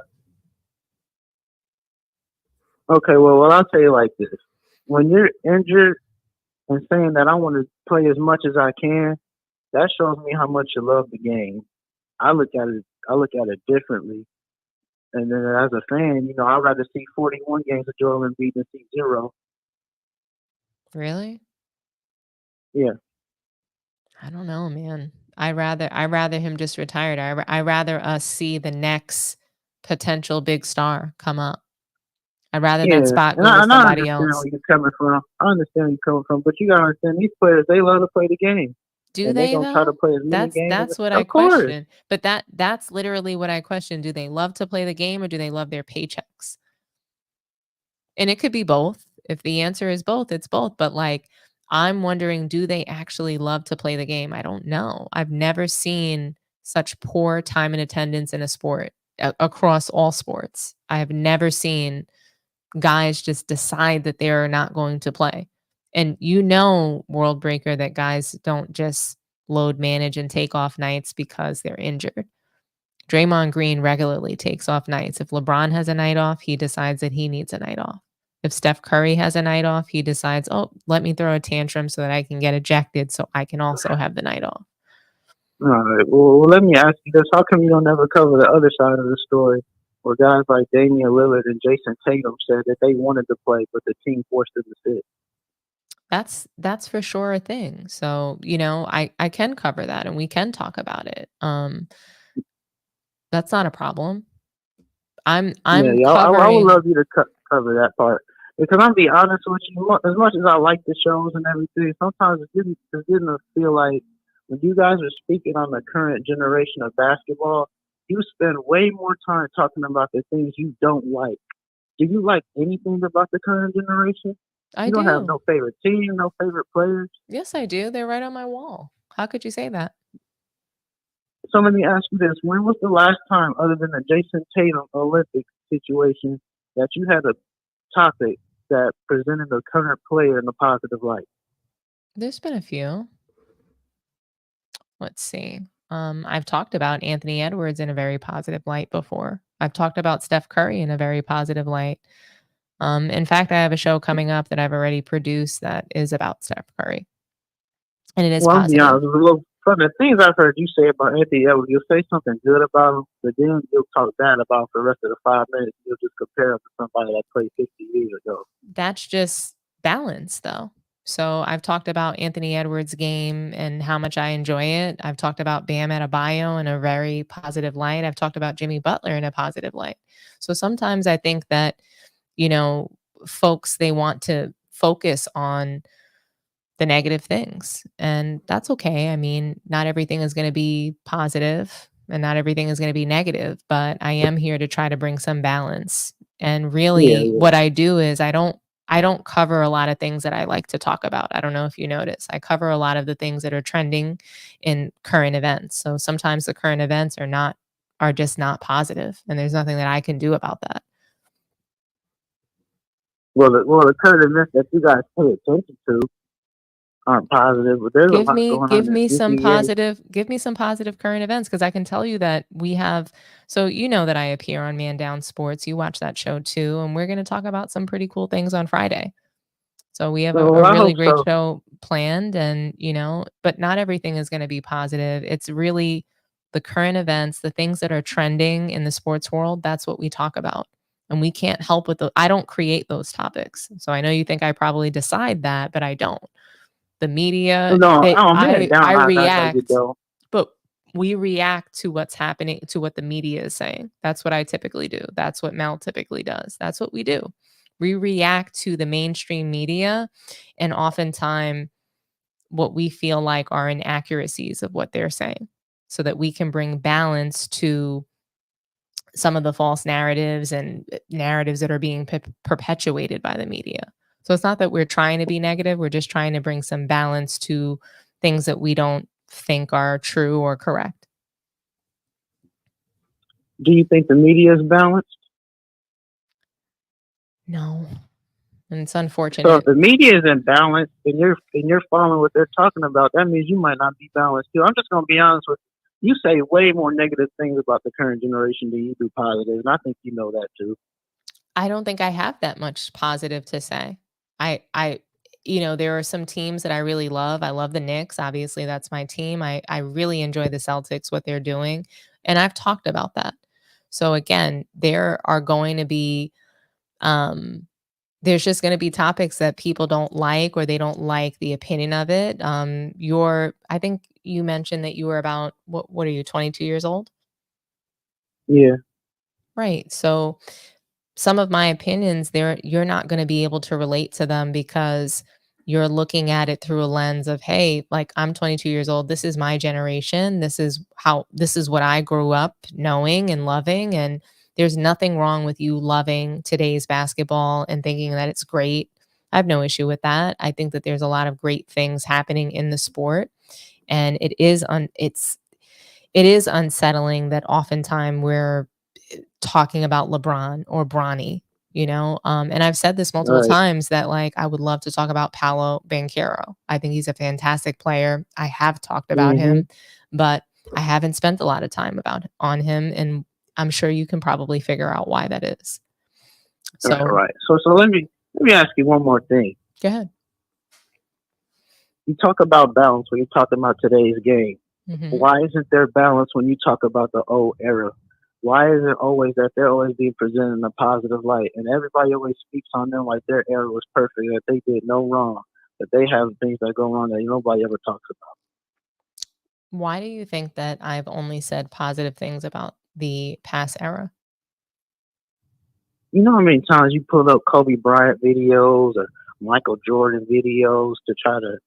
I'll tell you like this. When you're injured and saying that I want to play as much as I can, that shows me how much you love the game. I look at it differently. And then as a fan, I'd rather see 41 games of Joel Embiid than see 0. Really? Yeah. I don't know, man. I rather him just retired. I rather us see the next potential big star come up. I'd rather that spot go to somebody else. Where you're coming from. I understand where you're coming from, but you gotta understand these players. They love to play the game. Do and they gonna try to play as many games. That's what I question. But that's literally what I question. Do they love to play the game or do they love their paychecks? And it could be both. If the answer is both, it's both. But like, I'm wondering, do they actually love to play the game? I don't know. I've never seen such poor time and attendance in a sport across all sports. I have never seen guys just decide that they're not going to play. And World Breaker, that guys don't just load manage and take off nights because they're injured. Draymond Green regularly takes off nights. If LeBron has a night off, he decides that he needs a night off. If Steph Curry has a night off, he decides, oh, let me throw a tantrum so that I can get ejected so I can also have the night off. All right. Well, let me ask you this. How come you don't ever cover the other side of the story where guys like Damian Lillard and Jason Tatum said that they wanted to play, but the team forced them to sit? That's for sure a thing. So, I can cover that and we can talk about it. That's not a problem. I would love you to cover that part. Because I'm be honest with you, as much as I like the shows and everything, sometimes it's getting to feel like when you guys are speaking on the current generation of basketball, you spend way more time talking about the things you don't like. Do you like anything about the current generation? I You don't do. have no favorite team, no favorite players. Yes, I do. They're right on my wall. How could you say that? So let me ask you this. When was the last time, other than the Jason Tatum Olympic situation, that you had a topic that presented the current player in a positive light? There's been a few. Let's see. I've talked about Anthony Edwards in a very positive light before. I've talked about Steph Curry in a very positive light. In fact, I have a show coming up that I've already produced that is about Steph Curry. And it is positive. I'll be honest. From the things I've heard you say about Anthony Edwards, you'll say something good about him, but then you'll talk bad about him for the rest of the 5 minutes. You'll just compare him to somebody that played 50 years ago. That's just balance, though. So I've talked about Anthony Edwards' game and how much I enjoy it. I've talked about Bam Adebayo in a very positive light. I've talked about Jimmy Butler in a positive light. So sometimes I think that, folks, they want to focus on the negative things, and that's okay. I mean, not everything is going to be positive and not everything is going to be negative, but I am here to try to bring some balance. And really what I do is I don't cover a lot of things that I like to talk about. I don't know if you notice. I cover a lot of the things that are trending in current events. So sometimes the current events are just not positive, and there's nothing that I can do about that. Well, the current events that you guys pay attention to aren't positive, but there's a lot going on. Give me some positive current events, because I can tell you that we have. So that I appear on Man Down Sports. You watch that show too, and we're going to talk about some pretty cool things on Friday. So we have a really great show planned, and but not everything is going to be positive. It's really the current events, the things that are trending in the sports world. That's what we talk about. And we can't help with I don't create those topics. So I know you think I probably decide that, but I don't. The media, I react, but we react to what's happening, to what the media is saying. That's what I typically do. That's what Mel typically does. That's what we do. We react to the mainstream media, and oftentimes what we feel like are inaccuracies of what they're saying, so that we can bring balance to some of the false narratives and narratives that are being perpetuated by the media. So it's not that we're trying to be negative, we're just trying to bring some balance to things that we don't think are true or correct. Do you think the media is balanced? No. And it's unfortunate. So if the media isn't balanced and you're following what they're talking about, that means you might not be balanced too. I'm just gonna be honest with you. You say way more negative things about the current generation than you do positive, and I think you know that too. I don't think I have that much positive to say. I there are some teams that I really love. I love the Knicks. Obviously, that's my team. I really enjoy the Celtics, what they're doing. And I've talked about that. So again, there are going to be there's just going to be topics that people don't like, or they don't like the opinion of it. I think you mentioned that you were about what are you, 22 years old? Yeah. Right. So some of my opinions, you're not going to be able to relate to them because you're looking at it through a lens of, hey, like, I'm 22 years old. This is my generation. This is what I grew up knowing and loving. And there's nothing wrong with you loving today's basketball and thinking that it's great. I have no issue with that. I think that there's a lot of great things happening in the sport. And it is unsettling that oftentimes we're talking about LeBron or Bronny, and I've said this multiple Right. times that, like, I would love to talk about Paolo Banchero. I think he's a fantastic player. I have talked about him, but I haven't spent a lot of time on him, and I'm sure you can probably figure out why that is. So Right. So let me ask you one more thing. Go ahead. You talk about balance when you're talking about today's game. Mhm. Why isn't there balance when you talk about the old era? Why is it always that they're always being presented in a positive light, and everybody always speaks on them like their era was perfect, that they did no wrong, that they have things that go wrong that nobody ever talks about? Why do you think that I've only said positive things about the past era? You know how many times you pull up Kobe Bryant videos or Michael Jordan videos to try to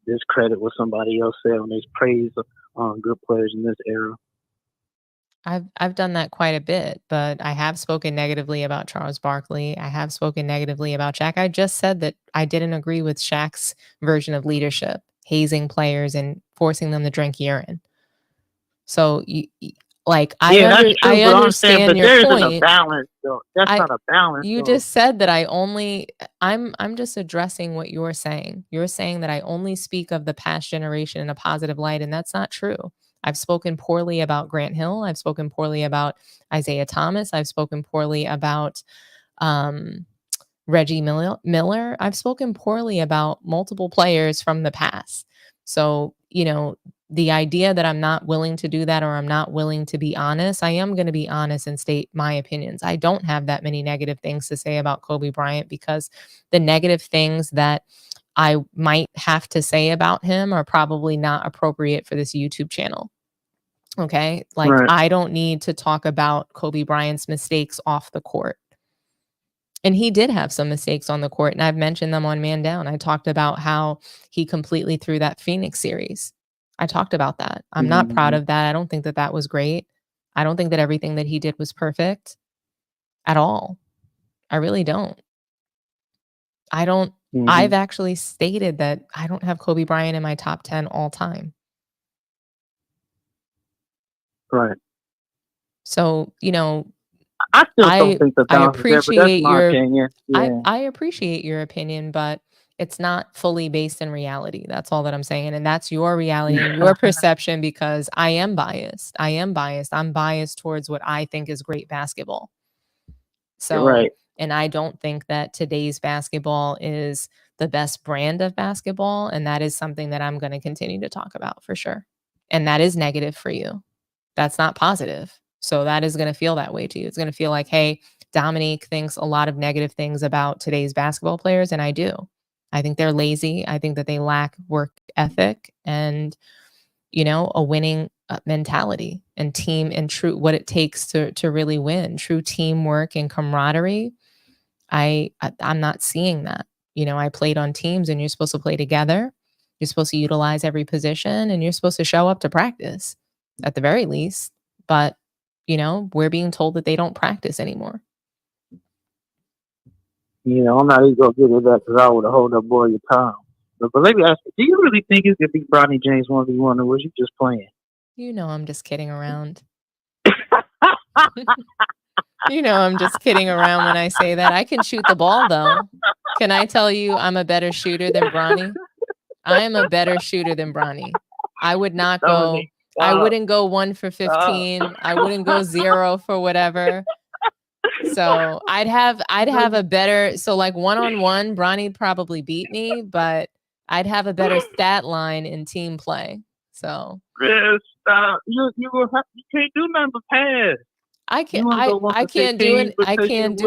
discredit what somebody else said when they praise good players in this era? I've done that quite a bit, but I have spoken negatively about Charles Barkley. I have spoken negatively about Shaq. I just said that I didn't agree with Shaq's version of leadership, hazing players and forcing them to drink urine. So like, Yeah, that's true, I but I'm saying, understand but your there isn't a point. balance though. That's not a balance You though. just said that I'm just addressing what you're saying. You're saying that I only speak of the past generation in a positive light, and that's not true. I've spoken poorly about Grant Hill. I've spoken poorly about Isaiah Thomas. I've spoken poorly about Reggie Miller. I've spoken poorly about multiple players from the past. So, the idea that I'm not willing to do that, or I'm not willing to be honest, I am going to be honest and state my opinions. I don't have that many negative things to say about Kobe Bryant, because the negative things that I might have to say about him are probably not appropriate for this YouTube channel. Okay. Like, Right. I don't need to talk about Kobe Bryant's mistakes off the court. And he did have some mistakes on the court, and I've mentioned them on Man Down. I talked about how he completely threw that Phoenix series. I talked about that. I'm not proud of that. I don't think that that was great. I don't think that everything that he did was perfect at all. I really don't. I've actually stated that I don't have Kobe Bryant in my top 10 all time. Right. So, I still don't think the I balance is there, but that's appreciate my opinion. Yeah. I appreciate your opinion, but it's not fully based in reality. That's all that I'm saying. And that's your reality and your perception, because I am biased. I'm biased towards what I think is great basketball. So, Right. and I don't think that today's basketball is the best brand of basketball. And that is something that I'm going to continue to talk about for sure. And that is negative for you. That's not positive. So that is going to feel that way to you. It's going to feel like, hey, Dominique thinks a lot of negative things about today's basketball players. And I do. I think they're lazy. I think that they lack work ethic and, a winning mentality and team and true what it takes to really win. True teamwork and camaraderie. I'm not seeing that. I played on teams, and you're supposed to play together. You're supposed to utilize every position, and you're supposed to show up to practice at the very least. But, we're being told that they don't practice anymore. I'm not even gonna get into that because I would have hold up boy your time. But let me ask you, do you really think it's gonna be Bronny James 1v1, or was you just playing? I'm just kidding around. I'm just kidding around when I say that. I can shoot the ball, though. Can I tell you I'm a better shooter than Bronny? I am a better shooter than Bronny. I would not go. Dominique, I wouldn't go 1 for 15. I wouldn't go 0 for whatever. So I'd have a better. So like 1-on-1, Bronny'd probably beat me, but I'd have a better stat line in team play. So Chris, stop. You can't do nothing but pass. I can't do it. I can't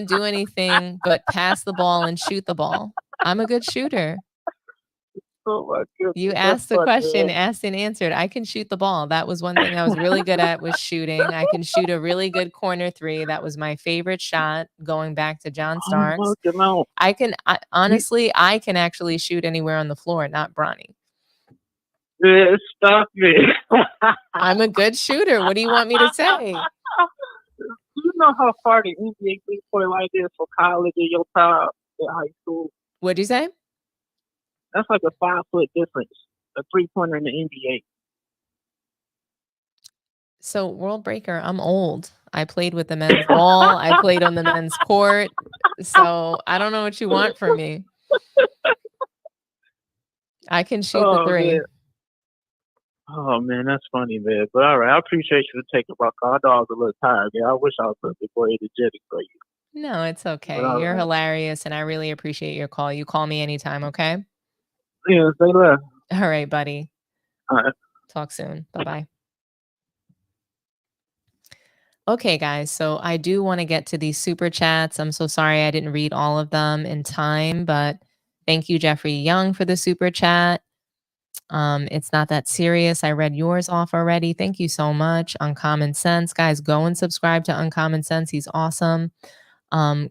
do anything but pass the ball and shoot the ball. I'm a good shooter. Oh my goodness. You asked the question, asked and answered. I can shoot the ball. That was one thing I was really good at, was shooting. I can shoot a really good corner 3. That was my favorite shot going back to John Starks. I can actually shoot anywhere on the floor, not Bronny. Stop it. I'm a good shooter. What do you want me to say? You know how far the NBA three-point line is for college in your time in high school? What'd you say? That's like a 5-foot difference, a three-pointer in the NBA. So, World Breaker, I'm old. I played with the men's ball. I played on the men's court. So, I don't know what you want from me. I can shoot the 3. Man. Oh, man, that's funny, man. But all right, I appreciate you for taking my call. I know I was a little tired, man. I wish I was a bit more energetic for you. No, it's okay. But You're hilarious, and I really appreciate your call. You call me anytime, okay? Yeah, say less. All right, buddy. All right. Talk soon. Bye-bye. Okay, guys. So I do want to get to these super chats. I'm so sorry I didn't read all of them in time, but thank you, Jeffrey Young, for the super chat. It's not that serious. I read yours off already. Thank you so much. Uncommon Sense. Guys, go and subscribe to Uncommon Sense. He's awesome.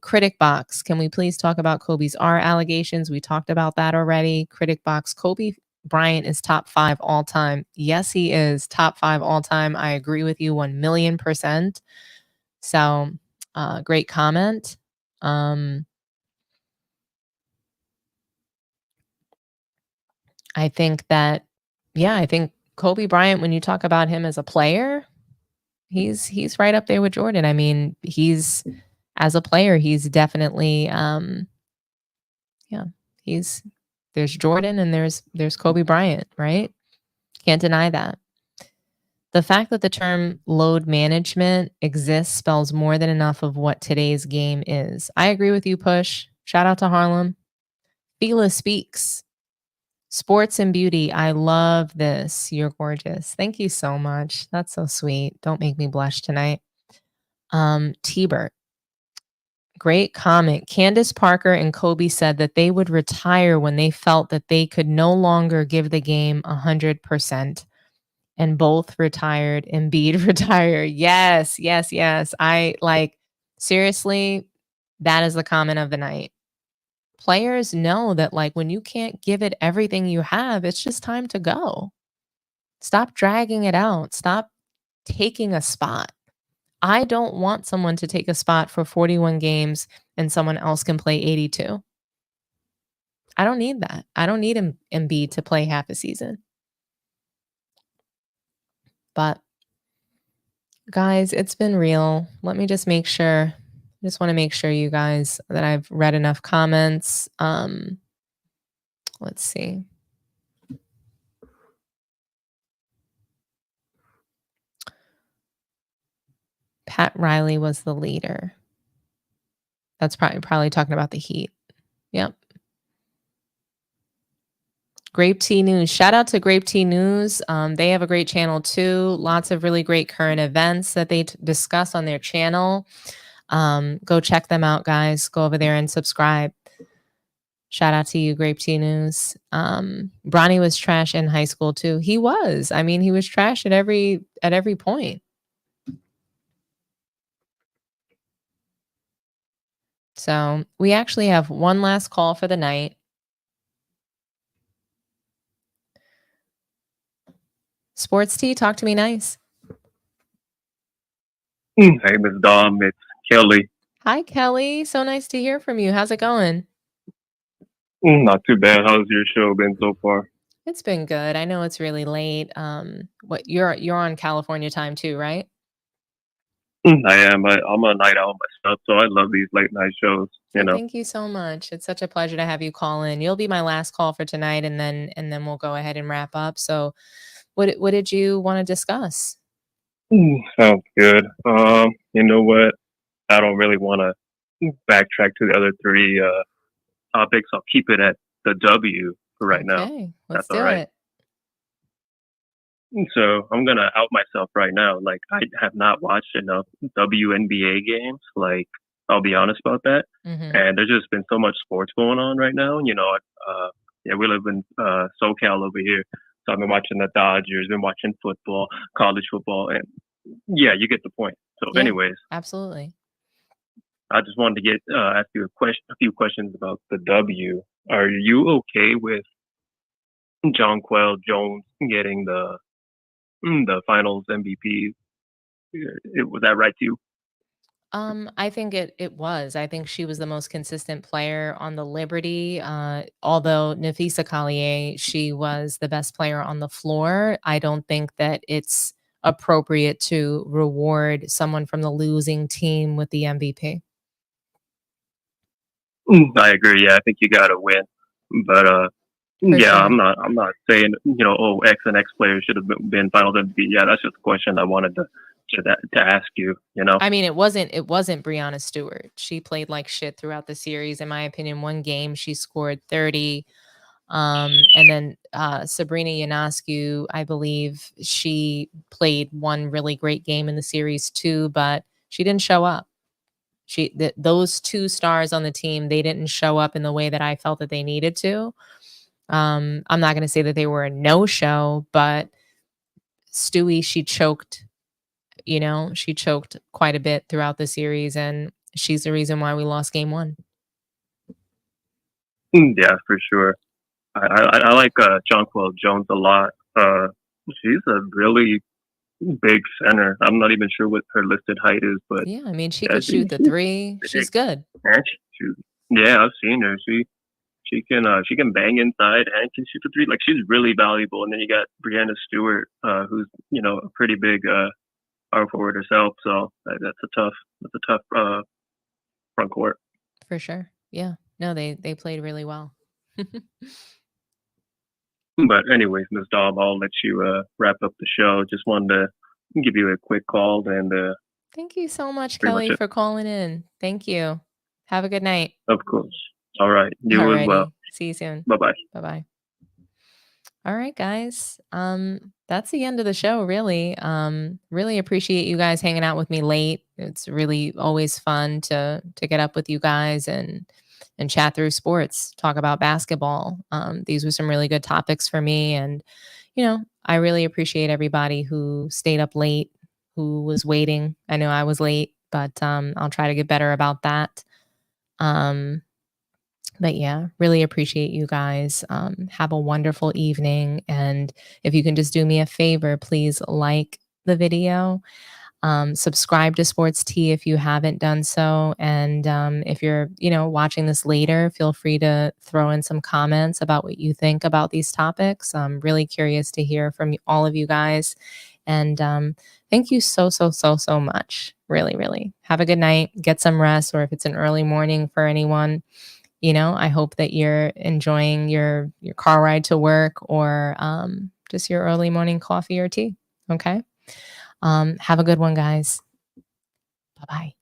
Critic Box, can we please talk about Kobe's R allegations? We talked about that already. Critic Box, Kobe Bryant is top 5 all time. Yes, he is top 5 all time. I agree with you 1,000,000%. So, great comment. I think that, I think Kobe Bryant, when you talk about him as a player, he's right up there with Jordan. I mean, as a player, he's definitely, there's Jordan and there's Kobe Bryant, right? Can't deny that. The fact that the term load management exists spells more than enough of what today's game is. I agree with you, Push. Shout out to Harlem. Fila speaks. Sports and beauty. I love this. You're gorgeous. Thank you so much. That's so sweet. Don't make me blush tonight. T-Bert. Great comment. Candace Parker and Kobe said that they would retire when they felt that they could no longer give the game 100%. And both retired. Embiid retired. Yes. Seriously, that is the comment of the night. Players know that when you can't give it everything you have, it's just time to go. Stop dragging it out. Stop taking a spot. I don't want someone to take a spot for 41 games and someone else can play 82. I don't need that. I don't need Embiid to play half a season. But guys, it's been real. Let me just make sure. I just want to make sure, you guys, that I've read enough comments. Let's see. Pat Riley was the leader. That's probably talking about the Heat. Yep. Grape Tea News. Shout out to Grape Tea News. They have a great channel too. Lots of really great current events that they discuss on their channel. Go check them out, guys. Go over there and subscribe. Shout out to you, Grape Tea News. Bronny was trash in high school too. He was. I mean, he was trash at every point. So we actually have one last call for the night. Sports Tea, talk to me nice. Hey, Miss Dom, it's Kelly. Hi, Kelly. So nice to hear from you. How's it going? Not too bad. How's your show been so far? It's been good. I know it's really late. What you're on California time too, right? I am. I'm a night owl myself, so I love these late night shows. You know. Thank you so much. It's such a pleasure to have you call in. You'll be my last call for tonight, and then we'll go ahead and wrap up. So, what did you want to discuss? Sounds good. You know what? I don't really want to backtrack to the other three topics. I'll keep it at the W for right now. Okay, let's That's all do right. it. So I'm gonna out myself right now. Like I have not watched enough WNBA games. Like I'll be honest about that. And there's just been so much sports going on right now. You know, yeah, we live in SoCal over here, so I've been watching the Dodgers, been watching football, college football, and yeah, you get the point. So, Yeah, anyways, absolutely. I just wanted to get ask you a few questions about the W. Are you okay with Jonquel Jones getting the Finals MVP? Was that right to you? I think it was. I think she was the most consistent player on the Liberty. Although Nafisa Collier, she was the best player on the floor. I don't think that it's appropriate to reward someone from the losing team with the MVP. I agree. Yeah, I think you got to win. But yeah, sure. I'm not saying oh X and X players should have been Finals MVP. Yeah, that's just a question I wanted to ask you. You know. I mean, it wasn't Breanna Stewart. She played like shit throughout the series. In my opinion, one game she scored 30. And then Sabrina Ionescu, I believe she played one really great game in the series too, but she didn't show up. Those two stars on the team, they didn't show up in the way that I felt that they needed to. I'm not going to say that they were a no-show, but Stewie, she choked quite a bit throughout the series, and she's the reason why we lost game one. Yeah, for sure. I like Jonquel Jones a lot. She's a really big center. I'm not even sure what her listed height is, but Yeah, I mean, she could shoot the three. She's good. and she shoot. Yeah, I've seen her. She can bang inside and can shoot the three. Like she's really valuable. And then you got Breanna Stewart, who's a pretty big power forward herself. So that's a tough front court. For sure. Yeah. No, they played really well. But anyways, Ms. Daub, I'll let you wrap up the show. Just wanted to give you a quick call and Thank you so much, pretty much Kelly, it. for calling in. Thank you. Have a good night. Of course. All right. You as well. Alrighty. See you soon. Bye-bye. Bye-bye. All right, guys. That's the end of the show, really. Really appreciate you guys hanging out with me late. It's really always fun to get up with you guys and chat through sports, talk about basketball. These were some really good topics for me. And, I really appreciate everybody who stayed up late, who was waiting. I know I was late, but I'll try to get better about that. But yeah, really appreciate you guys. Have a wonderful evening. And if you can just do me a favor, please like the video. Subscribe to Sports Tea if you haven't done so. And if you're, watching this later, feel free to throw in some comments about what you think about these topics. I'm really curious to hear from all of you guys. And thank you so much. Really, really. Have a good night. Get some rest, or if it's an early morning for anyone, I hope that you're enjoying your car ride to work or just your early morning coffee or tea. Okay. Have a good one, guys. Bye-bye.